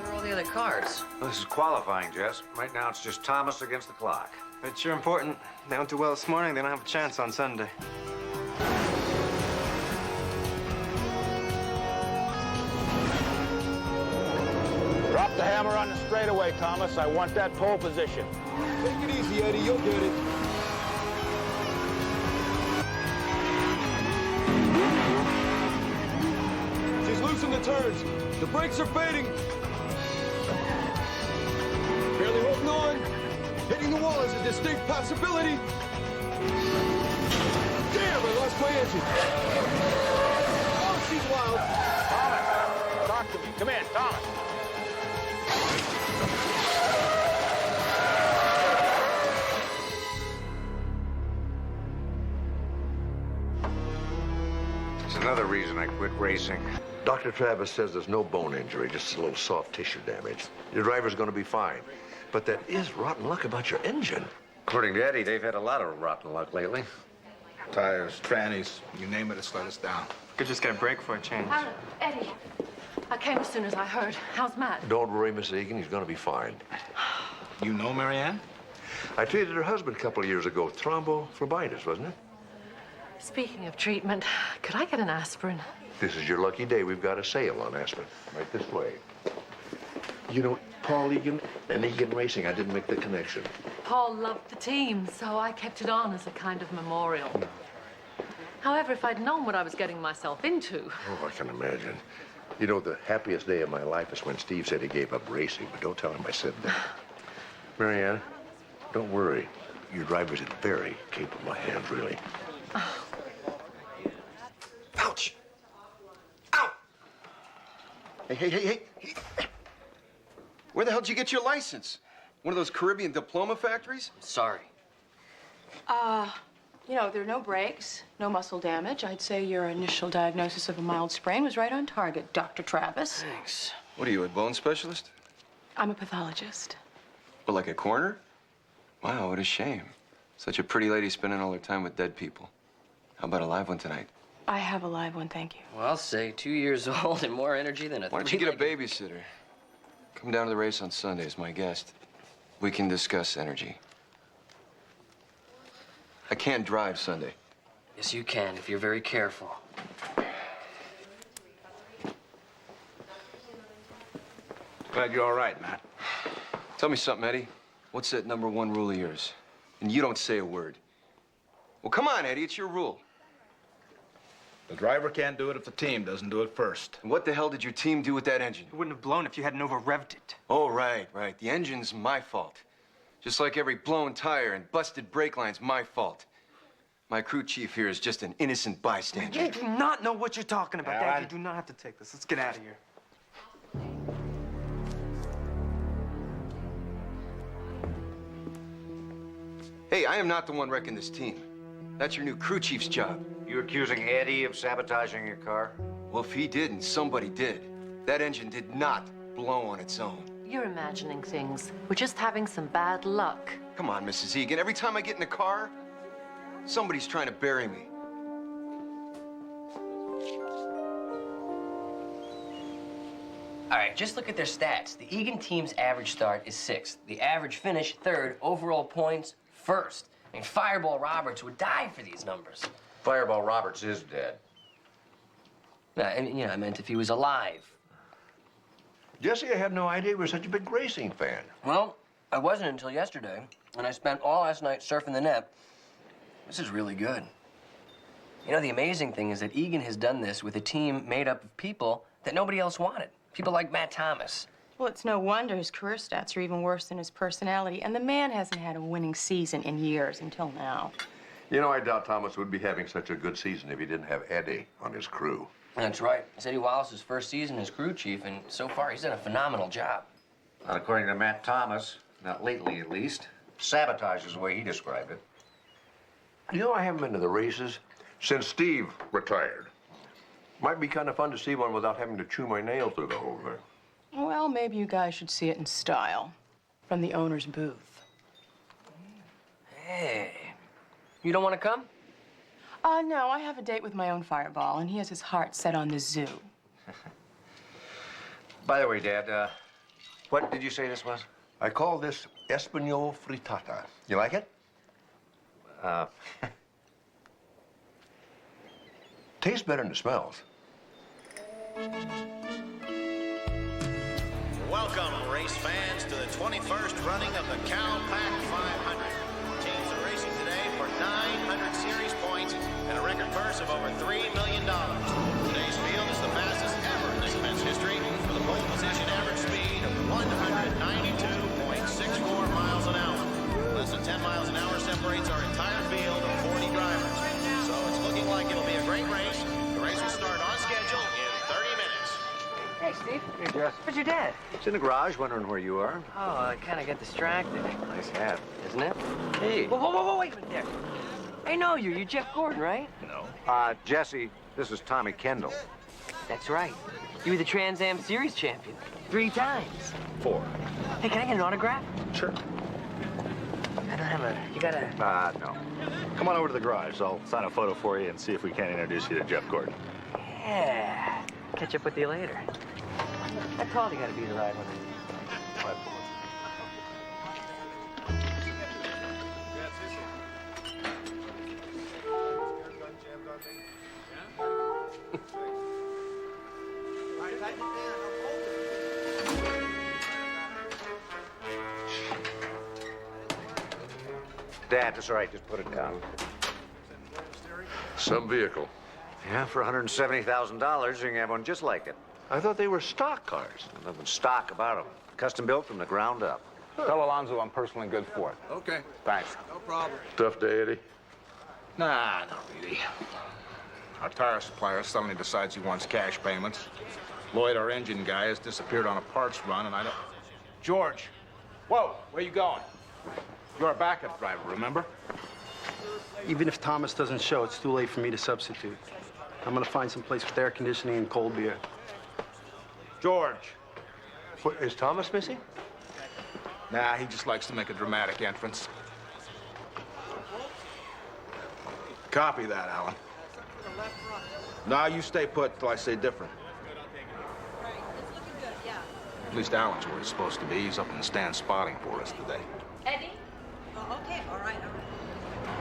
Where are all the other cars? Well, this is qualifying, Jess. Right now, it's just Thomas against the clock. It's sure important. They don't do well this morning, they don't have a chance on Sunday. Drop the hammer on the straightaway, Thomas. I want that pole position. Take it easy, Eddie. You'll get it. She's losing the turns. The brakes are fading. Barely holding on. Hitting the wall is a distinct possibility. Damn, I lost my engine. Oh, she's wild. Thomas, talk to me. Come in, Thomas. It's another reason I quit racing. Dr. Travis says there's no bone injury, just a little soft tissue damage. Your driver's gonna be fine. But that is rotten luck about your engine. According to Eddie, they've had a lot of rotten luck lately. Tires, trannies, you name it, it's let us down. Could just get a break for a change. Eddie, I came as soon as I heard. How's Matt? Don't worry, Miss Egan, he's gonna be fine. You know Marianne? I treated her husband a couple of years ago, thrombophlebitis, wasn't it? Speaking of treatment, could I get an aspirin? This is your lucky day. We've got a sale on aspirin. Right this way. You know, Paul Egan and Egan Racing, I didn't make the connection. Paul loved the team, so I kept it on as a kind of memorial. However, if I'd known what I was getting myself into... Oh, I can imagine. You know, the happiest day of my life is when Steve said he gave up racing, but don't tell him I said that. Marianne, don't worry. Your driver's in very capable hands, really. Oh. Ouch! Ow! Hey. Where the hell did you get your license? One of those Caribbean diploma factories? Sorry. You know, there are no breaks, no muscle damage. I'd say your initial diagnosis of a mild sprain was right on target, Dr. Travis. Thanks. What are you, a bone specialist? I'm a pathologist. But like a coroner? Wow, what a shame. Such a pretty lady spending all her time with dead people. How about a live one tonight? I have a live one, thank you. Well, I'll say 2 years old and more energy than a Why don't you get a babysitter? Come down to the race on Sunday as my guest. We can discuss energy. I can't drive Sunday. Yes, you can, if you're very careful. Glad you're all right, Matt. Tell me something, Eddie. What's that #1 rule of yours? And you don't say a word. Well, come on, Eddie, it's your rule. The driver can't do it if the team doesn't do it first. And what the hell did your team do with that engine? It wouldn't have blown if you hadn't over-revved it. Oh, right. The engine's my fault. Just like every blown tire and busted brake line's my fault. My crew chief here is just an innocent bystander. You do not know what you're talking about, Yeah, Dad. You do not have to take this. Let's get out of here. Hey, I am not the one wrecking this team. That's your new crew chief's job. You accusing Eddie of sabotaging your car? Well, if he didn't, somebody did. That engine did not blow on its own. You're imagining things. We're just having some bad luck. Come on, Mrs. Egan. Every time I get in the car, somebody's trying to bury me. All right, just look at their stats. The Egan team's average start is 6th. The average finish, 3rd. Overall points, 1st. I mean, Fireball Roberts would die for these numbers. Fireball Roberts is dead. I meant if he was alive. Jesse, I had no idea you were such a big racing fan. Well, I wasn't until yesterday, and I spent all last night surfing the net. This is really good. You know, the amazing thing is that Egan has done this with a team made up of people that nobody else wanted. People like Matt Thomas. Well, it's no wonder his career stats are even worse than his personality, and the man hasn't had a winning season in years until now. You know, I doubt Thomas would be having such a good season if he didn't have Eddie on his crew. That's right. It's Eddie Wallace's first season as crew chief, and so far he's done a phenomenal job. Not according to Matt Thomas, not lately at least. Sabotage is the way he described it. You know, I haven't been to the races since Steve retired. Might be kind of fun to see one without having to chew my nail through the whole thing. Well, maybe you guys should see it in style, from the owner's booth. Hey, you don't want to come? No, I have a date with my own Fireball, and he has his heart set on the zoo. By the way, Dad, what did you say this was? I call this Espanol frittata. You like it? Tastes better than it smells. Welcome, race fans, to the 21st running of the Cal-Pac 500. Teams are racing today for 900 series points and a record purse of over $3 million. Today's field is the fastest ever in this event's history, with a pole position average speed of 192.64 miles an hour. Less than 10 miles an hour separates our entire field of 40 drivers. So it's looking like it'll be a great race. The race will start on schedule in 30 minutes. Hey, Steve. Hey, Jess. Where's your dad? It's in the garage, wondering where you are. Oh, I kind of got distracted. Nice hat. Isn't it? Hey. Whoa, wait a minute there. I know you. You're Jeff Gordon, right? No. Jesse, this is Tommy Kendall. That's right. You were the Trans Am Series champion 3 times. 4. Hey, can I get an autograph? Sure. I don't have a... You gotta... No. Come on over to the garage. I'll sign a photo for you and see if we can't introduce you to Jeff Gordon. Yeah. Catch up with you later. I told you gotta be the right one. Dad, that's all right. Just put it down. Some vehicle. Yeah, for $170,000, you can have one just like it. I thought they were stock cars. Nothing stock about them. Custom built from the ground up. Tell Alonzo I'm personally good for it. Okay. Thanks. No problem. Tough day, Eddie. Nah, not really. Our tire supplier suddenly decides he wants cash payments. Lloyd, our engine guy, has disappeared on a parts run, and I don't... George! Whoa, where you going? You're a backup driver, remember? Even if Thomas doesn't show, it's too late for me to substitute. I'm gonna find some place with air conditioning and cold beer. George. What, is Thomas missing? Nah, he just likes to make a dramatic entrance. Copy that, Alan. Now you stay put till I say different. At least Alan's where he's supposed to be. He's up in the stand spotting for us today. Eddie? Oh, okay, all right.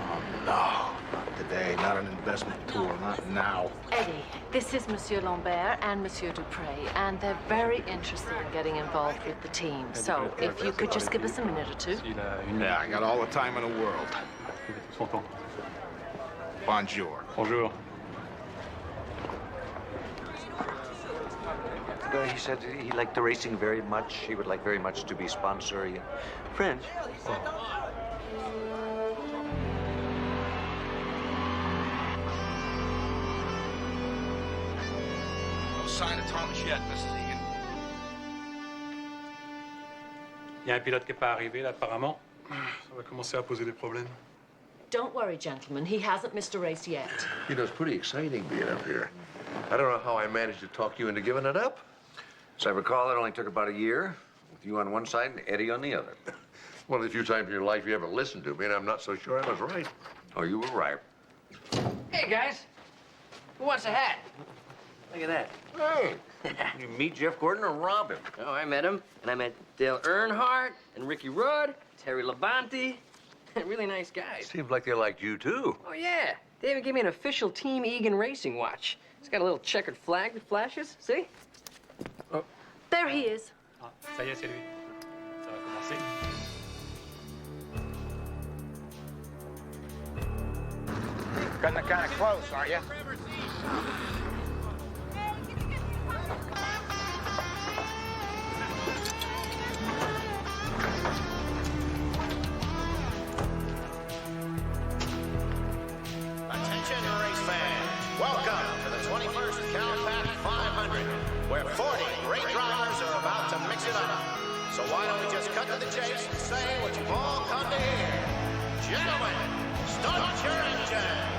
Oh, no, not today. Not an investment tour, not now. Eddie, this is Monsieur Lambert and Monsieur Dupre, and they're very interested in getting involved with the team. So if you could just give us a minute or two. Yeah, I got all the time in the world. Bonjour. Bonjour. He said he liked the racing very much. He would like very much to be sponsor. French? No sign of Thomas yet, Mrs. Egan. Il y a un pilote qui n'est pas arrivé, là, apparemment. Ça va commencer à poser des problèmes. Don't worry, gentlemen. He hasn't missed a race yet. You know, it's pretty exciting being up here. I don't know how I managed to talk you into giving it up. As I recall, it only took about a year, with you on one side and Eddie on the other. One of the few times in your life you ever listened to me, and I'm not so sure I was right. Oh, you were right. Hey, guys. Who wants a hat? Look at that. Hey, you meet Jeff Gordon or rob him? Oh, I met him. And I met Dale Earnhardt and Ricky Rudd, Terry Labonte. Really nice guys. Seems like they liked you, too. Oh, yeah. They even gave me an official Team Egan racing watch. It's got a little checkered flag that flashes. See? Oh. There he is. Ah, ça y est, c'est lui. Ça va commencer. Cutting it kind of close, aren't you? Attention race fans, welcome to the 21st CalPAC 500, where 40 great drivers are about to mix it up. So why don't we just cut to the chase and say what you've all come to hear? Gentlemen, start your engines!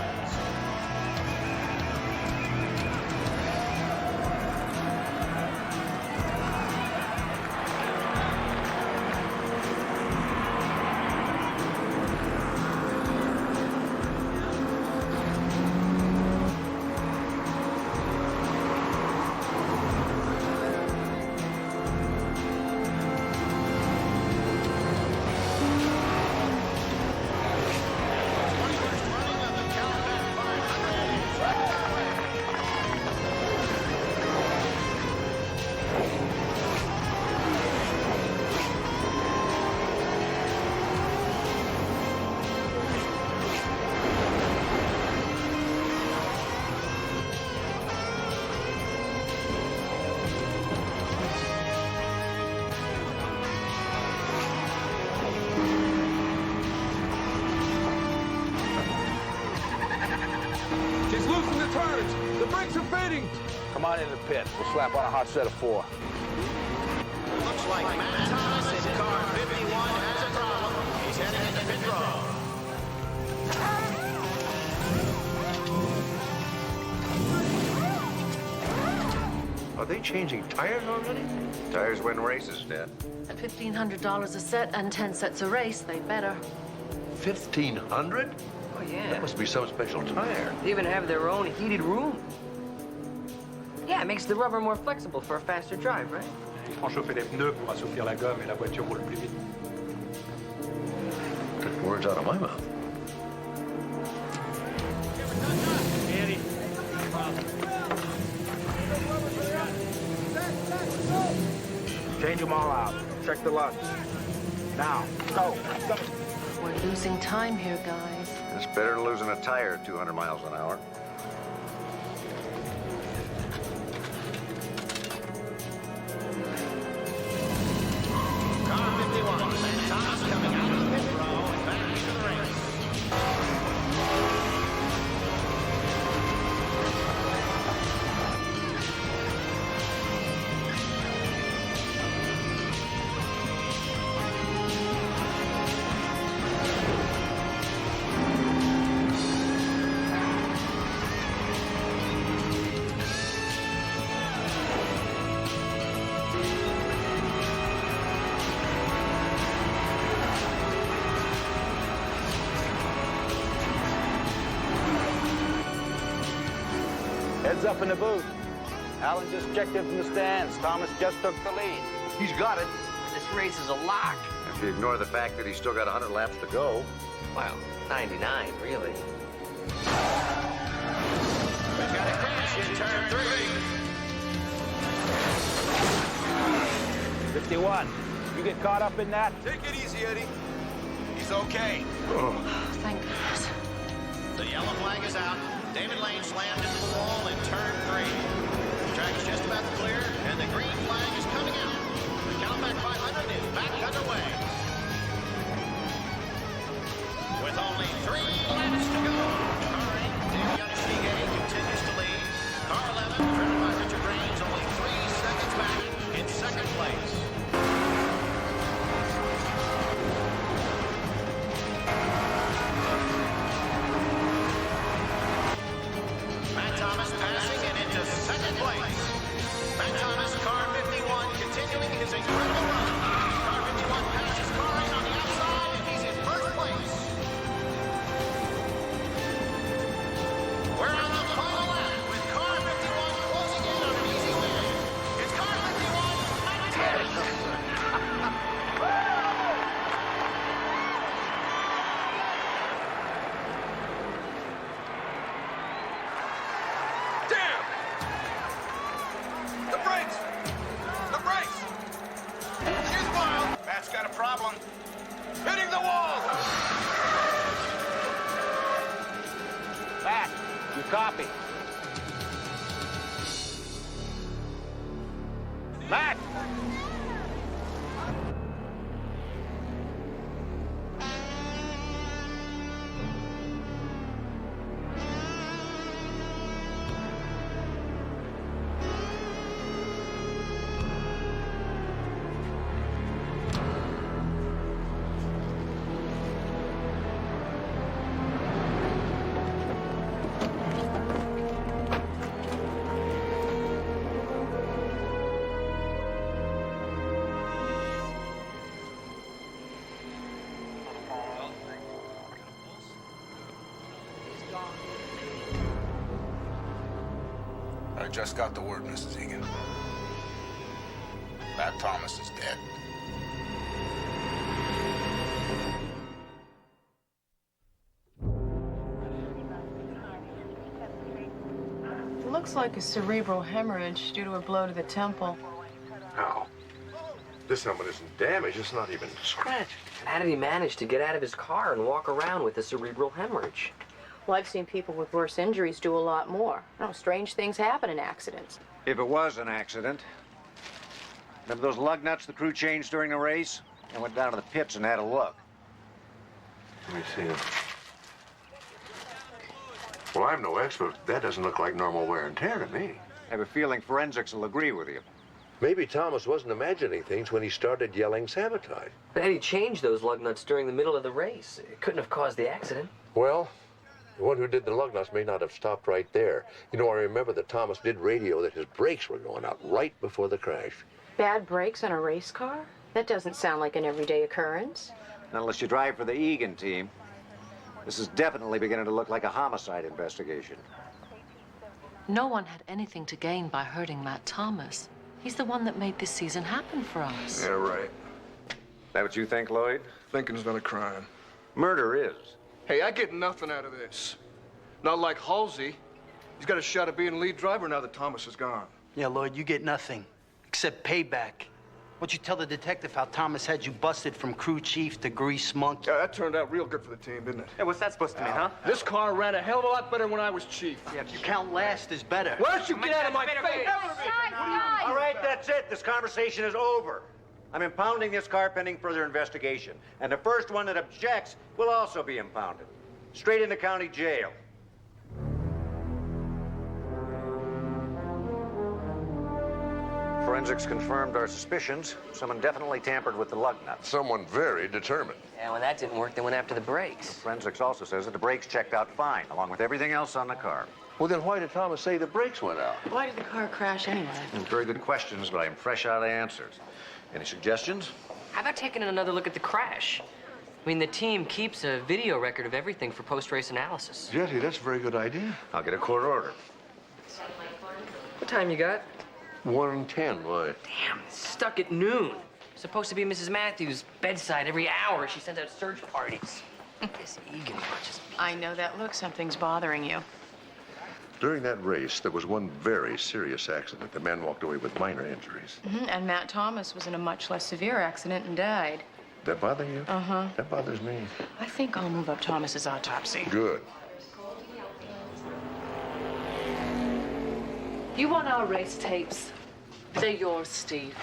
Come on in the pit. We'll slap on a hot set of 4. Looks like Matt Thomas in car 51 has a problem. He's heading into pit road. Are they changing tires already? Tires win races, Dad. At $1,500 a set and 10 sets a race, they better. 1,500? Oh, yeah. That must be some special tire. They even have their own heated room. Yeah, it makes the rubber more flexible for a faster drive, right? Ils font chauffer les pneus pour assouplir la gomme et la voiture roule plus vite. Took words out of my mouth. Eddie. Change them all out. Check the lugs. Now, go. Go. We're losing time here, guys. It's better than losing a tire at 200 miles an hour. Car 51, Matt Thomas coming out of the pit row and back into the race. Heads up in the booth. Allen just checked in from the stands. Thomas just took the lead. He's got it. This race is a lock. If you ignore the fact that he's still got 100 laps to go. Well, 99, really. We've got a crash in turn 3. 51. You get caught up in that? Take it easy, Eddie. He's okay. Thank goodness. The yellow flag is out. David Lane slammed into the wall in turn 3. The track is just about to clear, and the green flag is coming out. The Countback 500 is back underway. With only 3 laps to go, car 8, David Yonishige continues to lead. Car 11, driven by Richard Raines, only 3 seconds back in second place. Matt Thomas passing and into second place. Matt Thomas, car 51, continuing his incredible run. Car 51 passes car 8 on the outside, and he's in first place. We're on the final lap with car 51 closing in on an easy win. It's car 51, Matt Thomas. Damn! The brakes! The brakes! Here's Wild. Matt's got a problem. Hitting the wall! Matt, you copy. Matt! I just got the word, Mrs. Egan. Matt Thomas is dead. It looks like a cerebral hemorrhage due to a blow to the temple. How? This helmet isn't damaged. It's not even scratched. How did he manage to get out of his car and walk around with a cerebral hemorrhage? Well, I've seen people with worse injuries do a lot more. Strange things happen in accidents. If it was an accident. Remember those lug nuts the crew changed during the race? I went down to the pits and had a look. Let me see it. Well, I'm no expert. That doesn't look like normal wear and tear to me. I have a feeling forensics will agree with you. Maybe Thomas wasn't imagining things when he started yelling sabotage. But Eddie changed those lug nuts during the middle of the race. It couldn't have caused the accident. Well, the one who did the lug nuts may not have stopped right there. You know, I remember that Thomas did radio that his brakes were going out right before the crash. Bad brakes on a race car? That doesn't sound like an everyday occurrence. Not unless you drive for the Egan team. This is definitely beginning to look like a homicide investigation. No one had anything to gain by hurting Matt Thomas. He's the one that made this season happen for us. Yeah, right. That what you think, Lloyd? Thinking's not a crime. Murder is. Hey, I get nothing out of this. Not like Halsey. He's got a shot at being lead driver now that Thomas is gone. Yeah, Lloyd, you get nothing. Except payback. What'd you tell the detective how Thomas had you busted from crew chief to grease monkey? Yeah, that turned out real good for the team, didn't it? Hey, what's that supposed to mean, huh? This car ran a hell of a lot better when I was chief. Yeah, if you count last is better. Why don't you get out of my face? All right, that's it. This conversation is over. I'm impounding this car pending further investigation. And the first one that objects will also be impounded. Straight into county jail. Forensics confirmed our suspicions. Someone definitely tampered with the lug nuts. Someone very determined. Yeah, when that didn't work, they went after the brakes. Forensics also says that the brakes checked out fine, along with everything else on the car. Well, then why did Thomas say the brakes went out? Why did the car crash anyway? Very good questions, but I'm fresh out of answers. Any suggestions? How about taking another look at the crash? I mean, the team keeps a video record of everything for post-race analysis. Jesse, that's a very good idea. I'll get a court order. What time you got? 1:10, why? Damn, it's stuck at noon. Supposed to be Mrs. Matthews' bedside every hour. She sends out search parties. This Egan watches me. I know that look. Something's bothering you. During that race, there was one very serious accident. The man walked away with minor injuries. And Matt Thomas was in a much less severe accident and died. That bother you? Uh-huh. That bothers me. I think I'll move up Thomas's autopsy. Good. You want our race tapes? They're yours, Steve.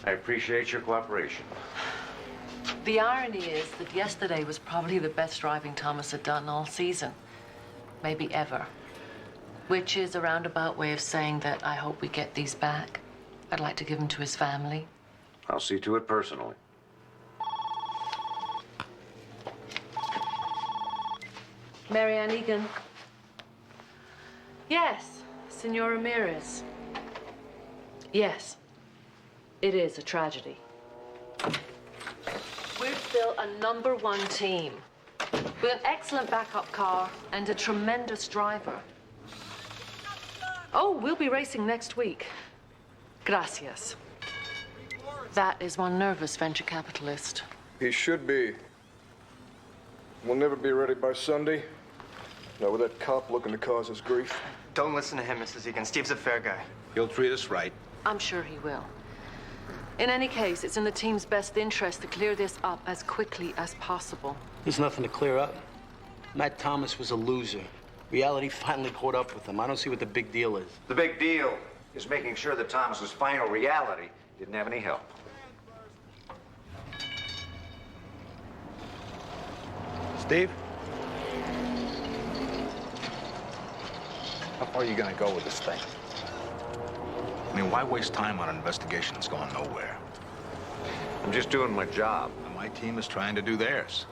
I appreciate your cooperation. The irony is that yesterday was probably the best driving Thomas had done all season. Maybe ever. Which is a roundabout way of saying that I hope we get these back. I'd like to give them to his family. I'll see to it personally. Mary Ann Egan. Yes, Senor Ramirez. Yes, it is a tragedy. We're still a #1 team with an excellent backup car and a tremendous driver. Oh, we'll be racing next week. Gracias. That is one nervous venture capitalist. He should be. We'll never be ready by Sunday. Not with that cop looking to cause us grief. Don't listen to him, Mrs. Egan. Steve's a fair guy. He'll treat us right. I'm sure he will. In any case, it's in the team's best interest to clear this up as quickly as possible. There's nothing to clear up. Matt Thomas was a loser. Reality finally caught up with him. I don't see what the big deal is. The big deal is making sure that Thomas's final reality didn't have any help. Steve? How far are you gonna go with this thing? I mean, why waste time on an investigation that's going nowhere? I'm just doing my job. And my team is trying to do theirs.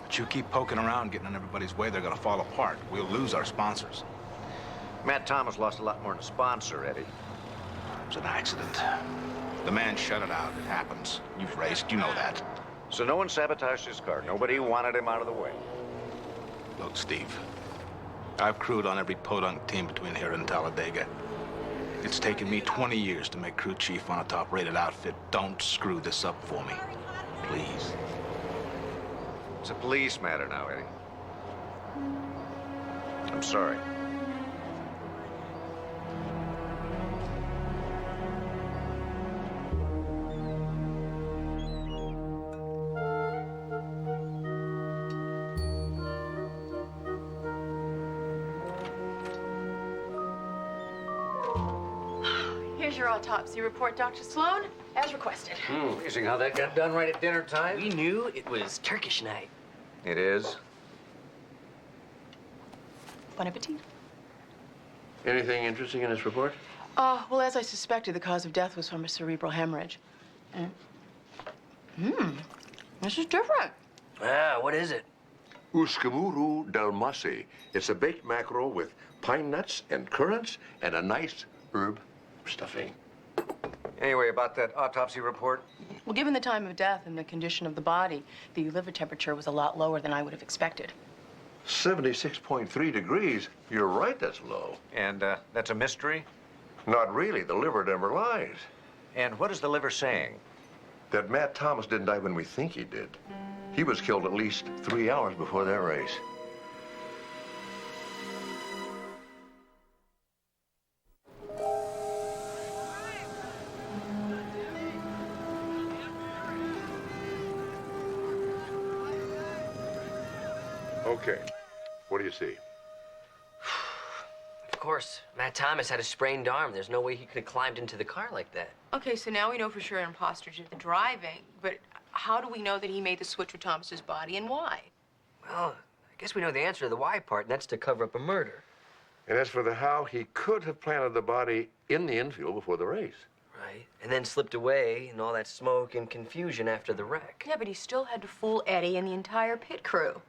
But you keep poking around, getting in everybody's way, they're gonna fall apart. We'll lose our sponsors. Matt Thomas lost a lot more than a sponsor, Eddie. It was an accident. The man shut it out. It happens. You've raced, you know that. So no one sabotaged his car. Nobody wanted him out of the way. Look, Steve, I've crewed on every podunk team between here and Talladega. It's taken me 20 years to make crew chief on a top-rated outfit. Don't screw this up for me, please. It's a police matter now, Eddie. I'm sorry. Here's your autopsy report, Dr. Sloan, as requested. Amazing how that got done right at dinner time. We knew it was Turkish night. It is. Bon appetit. Anything interesting in this report? Well, as I suspected, the cause of death was from a cerebral hemorrhage. This is different. Ah, what is it? Uskamuru dalmasi. It's a baked mackerel with pine nuts and currants and a nice herb stuffing. Anyway, about that autopsy report. Well, given the time of death and the condition of the body, the liver temperature was a lot lower than I would have expected. 76.3 degrees. You're right, that's low. And that's a mystery? Not really. The liver never lies. And what is the liver saying? That Matt Thomas didn't die when we think he did. He was killed at least 3 hours before their race. Okay. What do you see? Of course, Matt Thomas had a sprained arm. There's no way he could have climbed into the car like that. Okay, so now we know for sure imposter did the driving, but how do we know that he made the switch with Thomas's body and why? Well, I guess we know the answer to the why part, and that's to cover up a murder. And as for the how, he could have planted the body in the infield before the race. Right. And then slipped away in all that smoke and confusion after the wreck. Yeah, but he still had to fool Eddie and the entire pit crew.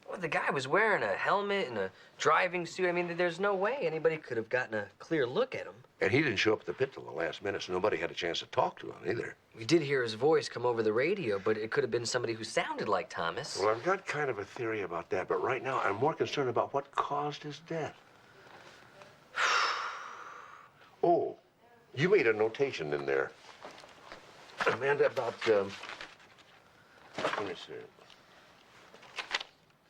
Well, the guy was wearing a helmet and a driving suit. I mean, there's no way anybody could have gotten a clear look at him. And he didn't show up at the pit till the last minute, so nobody had a chance to talk to him either. We did hear his voice come over the radio, but it could have been somebody who sounded like Thomas. Well, I've got kind of a theory about that, but right now I'm more concerned about what caused his death. You made a notation in there, Amanda, about, let me see.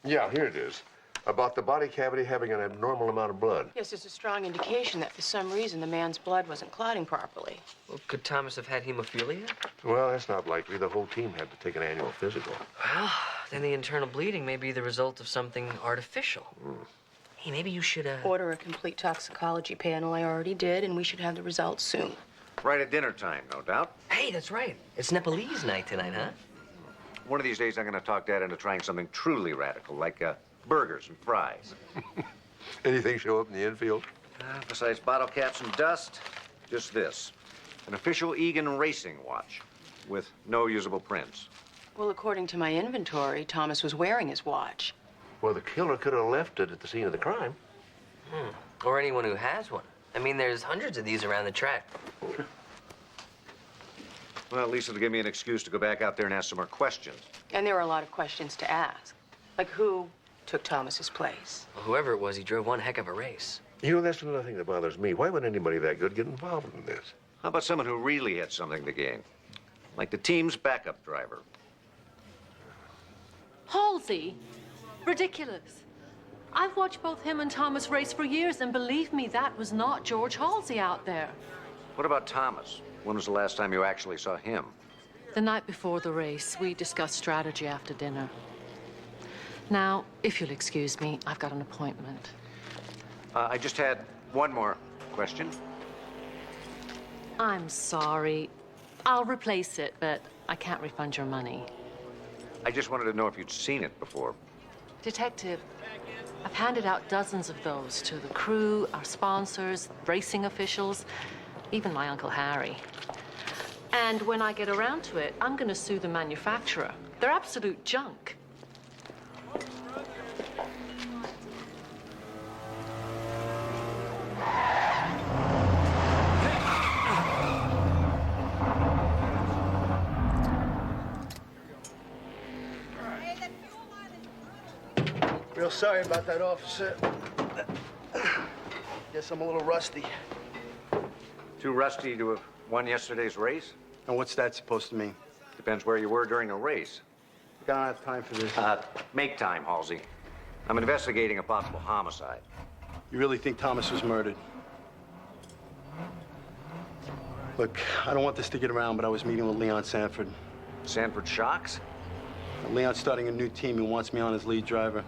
Yeah, here it is. About the body cavity having an abnormal amount of blood. Yes, there's a strong indication that for some reason the man's blood wasn't clotting properly. Well, could Thomas have had hemophilia? Well, that's not likely. The whole team had to take an annual physical. Well, then the internal bleeding may be the result of something artificial. Hey, maybe you should, Order a complete toxicology panel. I already did, and we should have the results soon. Right at dinner time, no doubt. Hey, that's right. It's Nepalese night tonight, huh? One of these days, I'm going to talk Dad into trying something truly radical, like burgers and fries. Anything show up in the infield? Besides bottle caps and dust, just this. An official Egan racing watch with no usable prints. Well, according to my inventory, Thomas was wearing his watch. Well, the killer could have left it at the scene of the crime. Or anyone who has one. I mean, there's hundreds of these around the track. Well, at least it'll give me an excuse to go back out there and ask some more questions. And there were a lot of questions to ask. Like who took Thomas's place? Well, whoever it was, he drove one heck of a race. You know, that's another thing that bothers me. Why would anybody that good get involved in this? How about someone who really had something to gain? Like the team's backup driver. Halsey? Ridiculous. I've watched both him and Thomas race for years, and believe me, that was not George Halsey out there. What about Thomas? When was the last time you actually saw him? The night before the race, we discussed strategy after dinner. Now, if you'll excuse me, I've got an appointment. I just had one more question. I'm sorry. I'll replace it, but I can't refund your money. I just wanted to know if you'd seen it before. Detective, I've handed out dozens of those to the crew, our sponsors, racing officials, even my Uncle Harry. And when I get around to it, I'm going to sue the manufacturer. They're absolute junk. Real sorry about that, officer. Guess I'm a little rusty. Too rusty to have won yesterday's race? And what's that supposed to mean? Depends where you were during the race. I don't have time for this. Make time, Halsey. I'm investigating a possible homicide. You really think Thomas was murdered? Look, I don't want this to get around, but I was meeting with Leon Sanford. Sanford Shocks? Leon's starting a new team and wants me on as lead driver.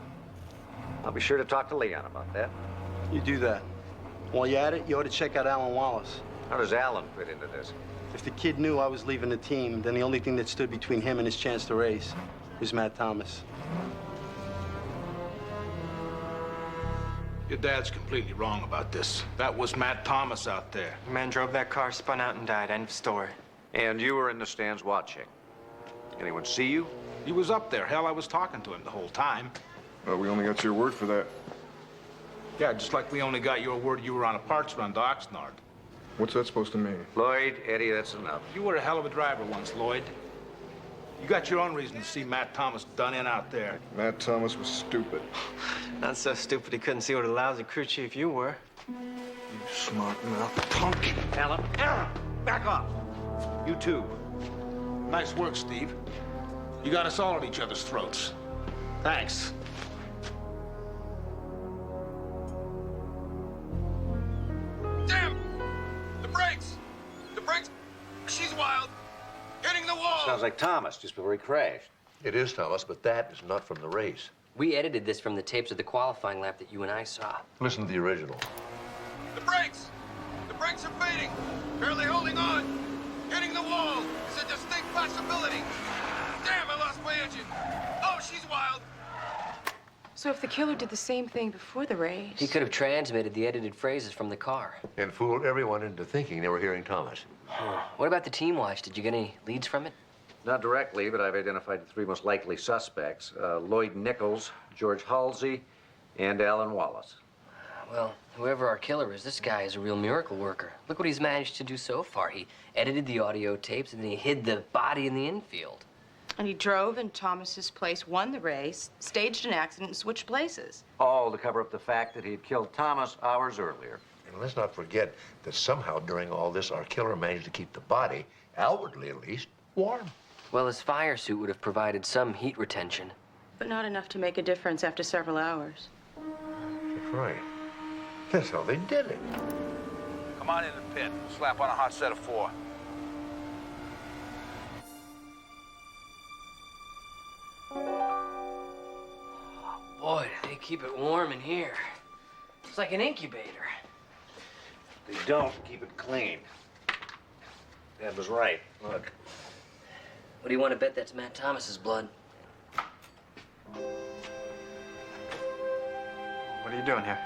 I'll be sure to talk to Leon about that. You do that. While you're at it, you ought to check out Alan Wallace. How does Alan fit into this? If the kid knew I was leaving the team, then the only thing that stood between him and his chance to race was Matt Thomas. Your dad's completely wrong about this. That was Matt Thomas out there. The man drove that car, spun out, and died. End of story. And you were in the stands watching. Anyone see you? He was up there. Hell, I was talking to him the whole time. Well, we only got your word for that. Yeah, just like we only got your word you were on a parts run to Oxnard. What's that supposed to mean? Lloyd, Eddie, that's enough. You were a hell of a driver once, Lloyd. You got your own reason to see Matt Thomas done in out there. Matt Thomas was stupid. Not so stupid he couldn't see what a lousy crew chief you were. You smart mouth punk. Alan, back off. You too. Nice work, Steve. You got us all at each other's throats. Thanks. Damn! The brakes! The brakes! She's wild! Hitting the wall! Sounds like Thomas just before he crashed. It is Thomas, but that is not from the race. We edited this from the tapes of the qualifying lap that you and I saw. Listen to the original. The brakes! The brakes are fading! Barely holding on! Hitting the wall is a distinct possibility! Damn, I lost my engine! Oh, she's wild! So if the killer did the same thing before the race... He could have transmitted the edited phrases from the car. And fooled everyone into thinking they were hearing Thomas. What about the team watch? Did you get any leads from it? Not directly, but I've identified the three most likely suspects. Lloyd Nichols, George Halsey, and Alan Wallace. Well, whoever our killer is, this guy is a real miracle worker. Look what he's managed to do so far. He edited the audio tapes, and then he hid the body in the infield. And he drove in Thomas's place, won the race, staged an accident, and switched places. All to cover up the fact that he had killed Thomas hours earlier. And let's not forget that somehow during all this, our killer managed to keep the body, outwardly at least, warm. Well, his fire suit would have provided some heat retention. But not enough to make a difference after several hours. That's right. That's how they did it. Come on in the pit. Slap on a hot set of 4. Boy, they keep it warm in here. It's like an incubator. They don't keep it clean. Dad was right. Look. What do you want to bet that's Matt Thomas's blood? What are you doing here?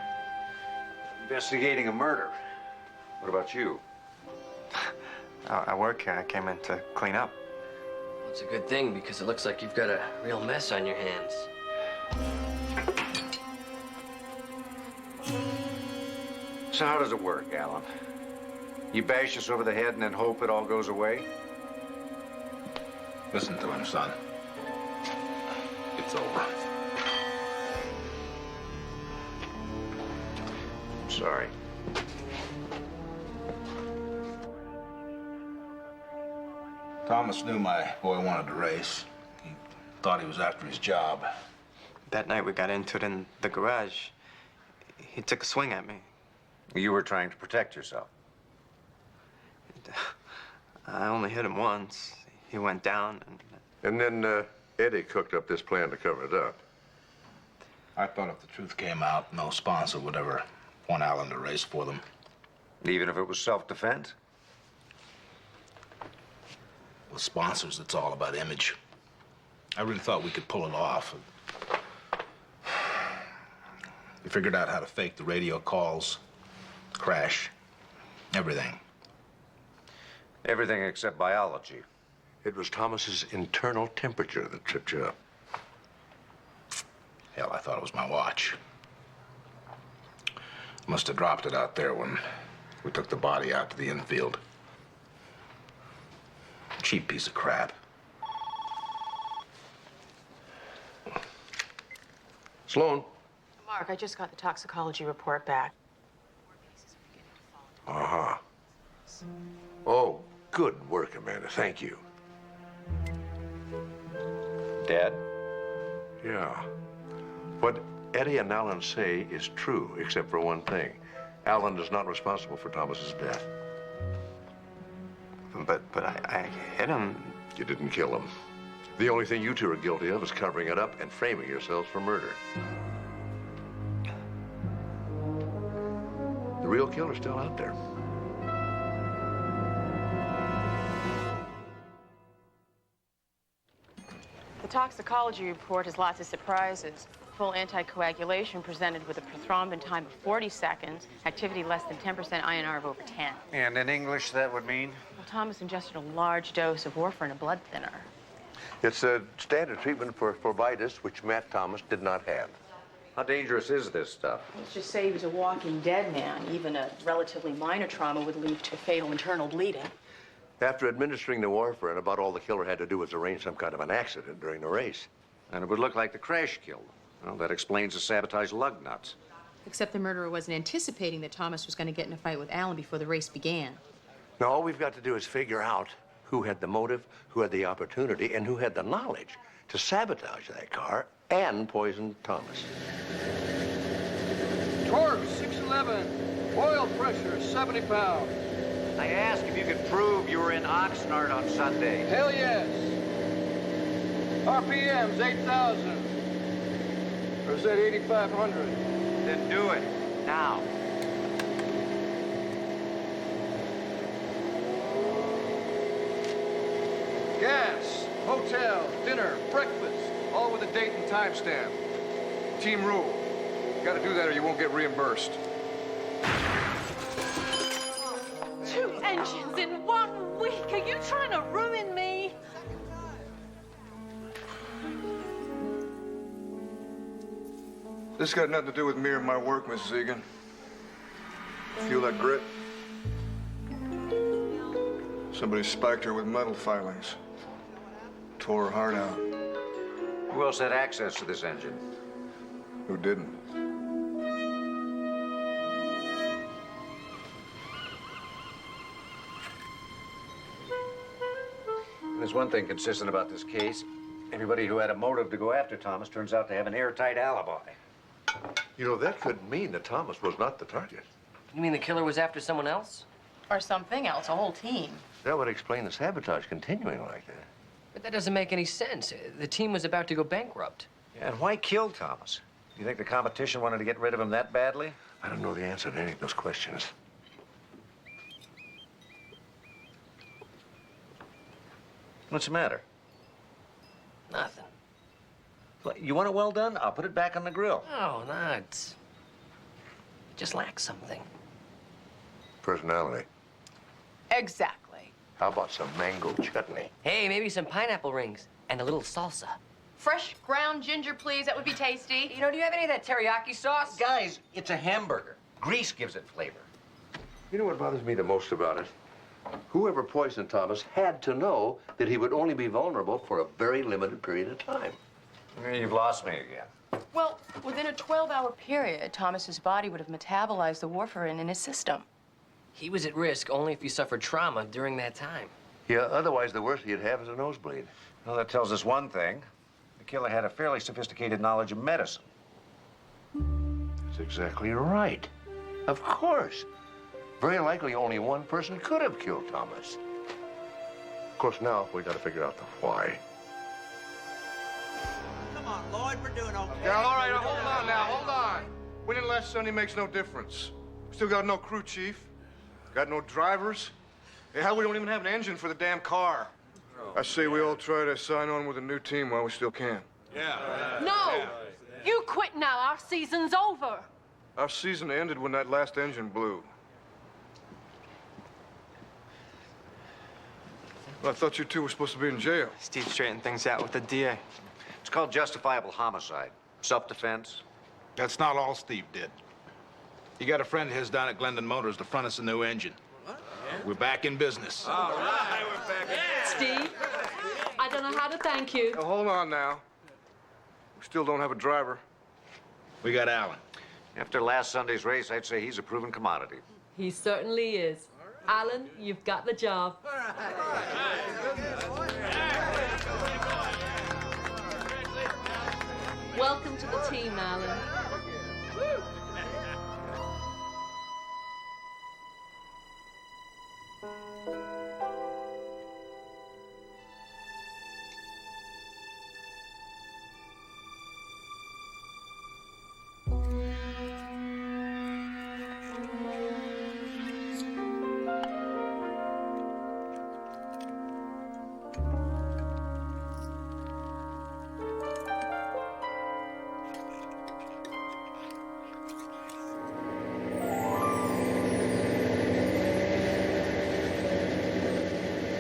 Investigating a murder. What about you? I work here. I came in to clean up. Well, it's a good thing because it looks like you've got a real mess on your hands. So how does it work, Alan? You bash us over the head and then hope it all goes away? Listen to him, son. It's over. I'm sorry. Thomas knew my boy wanted to race. He thought he was after his job. That night we got into it in the garage. He took a swing at me. You were trying to protect yourself. I only hit him once. He went down And then Eddie cooked up this plan to cover it up. I thought if the truth came out, no sponsor would ever want Alan to race for them. Even if it was self-defense? With sponsors, it's all about image. I really thought we could pull it off. We figured out how to fake the radio calls, crash, everything. Everything except biology. It was Thomas's internal temperature that tripped you up. Hell, I thought it was my watch. Must have dropped it out there when we took the body out to the infield. Cheap piece of crap. Sloan. Mark, I just got the toxicology report back. Uh-huh. Oh, good work, Amanda. Thank you. Dad? Yeah. What Eddie and Alan say is true, except for one thing. Alan is not responsible for Thomas's death. But I hit him. You didn't kill him. The only thing you two are guilty of is covering it up and framing yourselves for murder. The real killer's still out there. The toxicology report has lots of surprises. Full anticoagulation presented with a prothrombin time of 40 seconds, activity less than 10% INR of over 10. And in English, that would mean? Well, Thomas ingested a large dose of warfarin, a blood thinner. It's a standard treatment for phlebitis, which Matt Thomas did not have. How dangerous is this stuff? Let's just say he was a walking dead man. Even a relatively minor trauma would lead to fatal internal bleeding. After administering the warfarin, about all the killer had to do was arrange some kind of an accident during the race. And it would look like the crash killed him. Well, that explains the sabotage lug nuts. Except the murderer wasn't anticipating that Thomas was going to get in a fight with Alan before the race began. Now, all we've got to do is figure out who had the motive, who had the opportunity, and who had the knowledge to sabotage that car and poison Thomas. Torque, 611. Oil pressure, 70 pounds. I asked if you could prove you were in Oxnard on Sunday. Hell yes. RPM's 8,000. Or is that 8,500? Then do it, now. Gas, hotel, dinner, breakfast, all with a date and time stamp. Team rule. You gotta do that or you won't get reimbursed. 2 engines in 1 week. Are you trying to ruin me? This got nothing to do with me or my work, Mrs. Egan. Feel that grit? Somebody spiked her with metal filings. Tore her heart out. Who else had access to this engine? Who didn't? There's one thing consistent about this case. Everybody who had a motive to go after Thomas turns out to have an airtight alibi. You know, that could mean that Thomas was not the target. You mean the killer was after someone else? Or something else, a whole team. That would explain the sabotage continuing like that. But that doesn't make any sense. The team was about to go bankrupt. Yeah, and why kill Thomas? Do you think the competition wanted to get rid of him that badly? I don't know the answer to any of those questions. What's the matter? Nothing. What, you want it well done? I'll put it back on the grill. No, no, it's... just lacks something. Personality. Exactly. How about some mango chutney? Hey, maybe some pineapple rings and a little salsa. Fresh ground ginger, please. That would be tasty. You know, do you have any of that teriyaki sauce? Guys, it's a hamburger. Grease gives it flavor. You know what bothers me the most about it? Whoever poisoned Thomas had to know that he would only be vulnerable for a very limited period of time. You've lost me again. Well, within a 12-hour period, Thomas's body would have metabolized the warfarin in his system. He was at risk only if he suffered trauma during that time. Yeah, otherwise the worst he'd have is a nosebleed. Well, that tells us one thing. The killer had a fairly sophisticated knowledge of medicine. That's exactly right. Of course. Very likely only one person could have killed Thomas. Of course, now we got to figure out the why. Come on, Lloyd, we're doing okay. Yeah, all right, hold on now, hold on. Winning last Sunday makes no difference. Still got no crew chief. Got no drivers. Hey, how we don't even have an engine for the damn car. I say we all try to sign on with a new team while we still can. No! You quit now. Our season's over. Our season ended when that last engine blew. Well, I thought you two were supposed to be in jail. Steve straightened things out with the DA. It's called justifiable homicide. Self-defense. That's not all Steve did. He got a friend of his down at Glendon Motors to front us a new engine. We're back in business. All right, we're back. Steve, I don't know how to thank you. Now, hold on now. We still don't have a driver. We got Alan. After last Sunday's race, I'd say he's a proven commodity. He certainly is. Alan, you've got the job. Welcome to the team, Alan.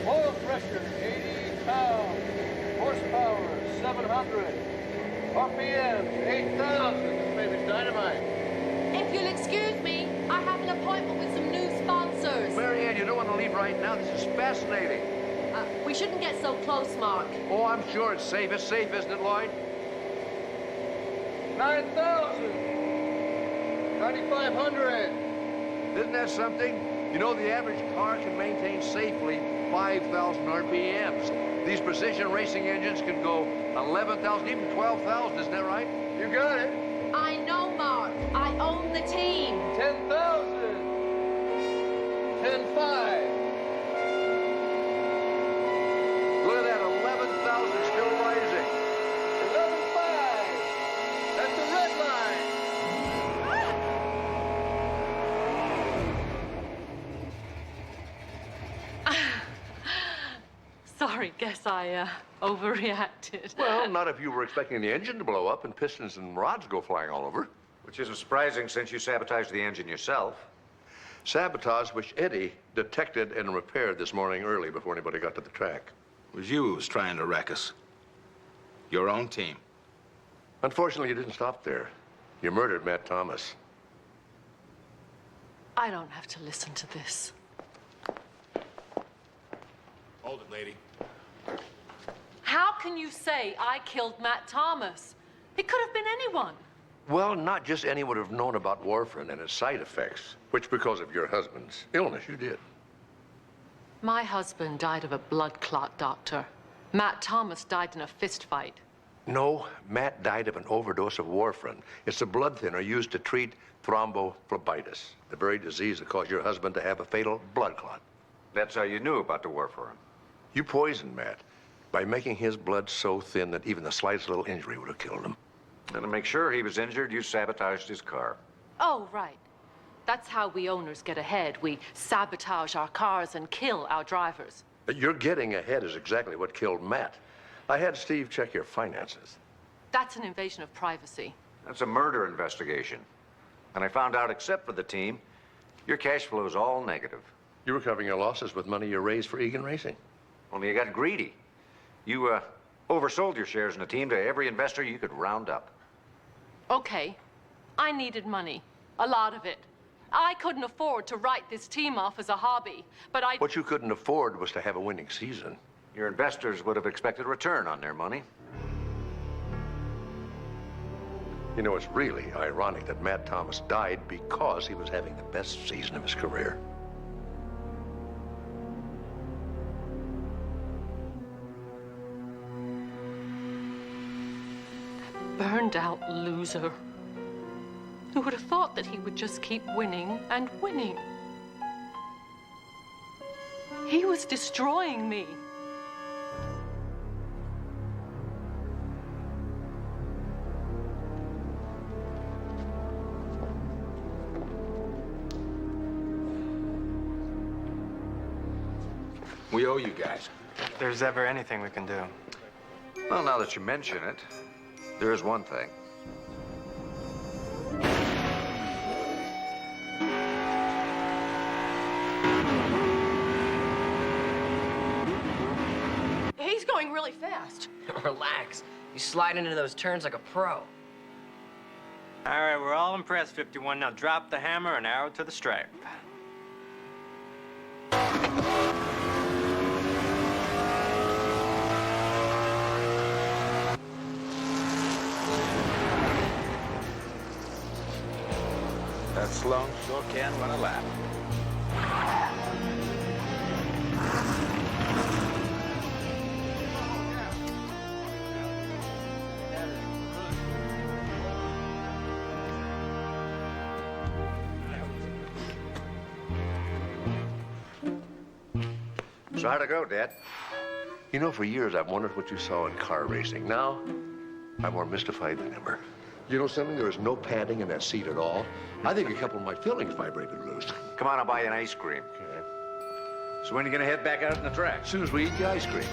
Oil pressure, 80 pounds. Horsepower, 700. RPM, 8,000. This baby's dynamite. If you'll excuse me, I have an appointment with some new sponsors. Marianne, you don't want to leave right now. This is fascinating. We shouldn't get so close, Mark. Oh, I'm sure it's safe. It's safe, isn't it, Lloyd? 9,000. 9,500. Isn't that something? You know, the average car can maintain safely 5,000 RPMs. These precision racing engines can go 11,000, even 12,000. Isn't that right? You got it. I know, Mark. I own the team. 10,000. 10,500. Look at that, 11,000 still rising. 11,500. That's the red line. Sorry, guess I overreacted. Well, not if you were expecting the engine to blow up and pistons and rods go flying all over. Which isn't surprising since you sabotaged the engine yourself. Sabotage which Eddie detected and repaired this morning early before anybody got to the track. It was you who was trying to wreck us. Your own team. Unfortunately, you didn't stop there. You murdered Matt Thomas. I don't have to listen to this. Hold it, lady. How can you say I killed Matt Thomas? It could have been anyone. Well, not just anyone would have known about warfarin and its side effects, which because of your husband's illness you did. My husband died of a blood clot, Doctor. Matt Thomas died in a fist fight. No, Matt died of an overdose of warfarin. It's a blood thinner used to treat thrombophlebitis, the very disease that caused your husband to have a fatal blood clot. That's how you knew about the warfarin. You poisoned Matt by making his blood so thin that even the slightest little injury would have killed him. And to make sure he was injured, you sabotaged his car. Oh, right. That's how we owners get ahead. We sabotage our cars and kill our drivers. You're getting ahead is exactly what killed Matt. I had Steve check your finances. That's an invasion of privacy. That's a murder investigation. And I found out, except for the team, your cash flow is all negative. You were covering your losses with money you raised for Egan Racing. Only you got greedy. You oversold your shares in the team to every investor you could round up. Okay, I needed money. A lot of it. I couldn't afford to write this team off as a hobby, but I... What you couldn't afford was to have a winning season. Your investors would have expected a return on their money. You know, it's really ironic that Matt Thomas died because he was having the best season of his career. Burned out loser. Who would have thought that he would just keep winning and winning? He was destroying me. We owe you guys. If there's ever anything we can do. Well, now that you mention it, there is one thing. He's going really fast. Relax. You slide into those turns like a pro. All right, we're all impressed, 51. Now drop the hammer and arrow to the stripe. That Sloan sure can run a lap. So how'd it go, Dad? You know, for years I've wondered what you saw in car racing. Now, I'm more mystified than ever. You know something? There is no padding in that seat at all. I think a couple of my fillings vibrated loose. Come on, I'll buy you an ice cream. Okay. So when are you gonna head back out on the track? As soon as we eat the ice cream.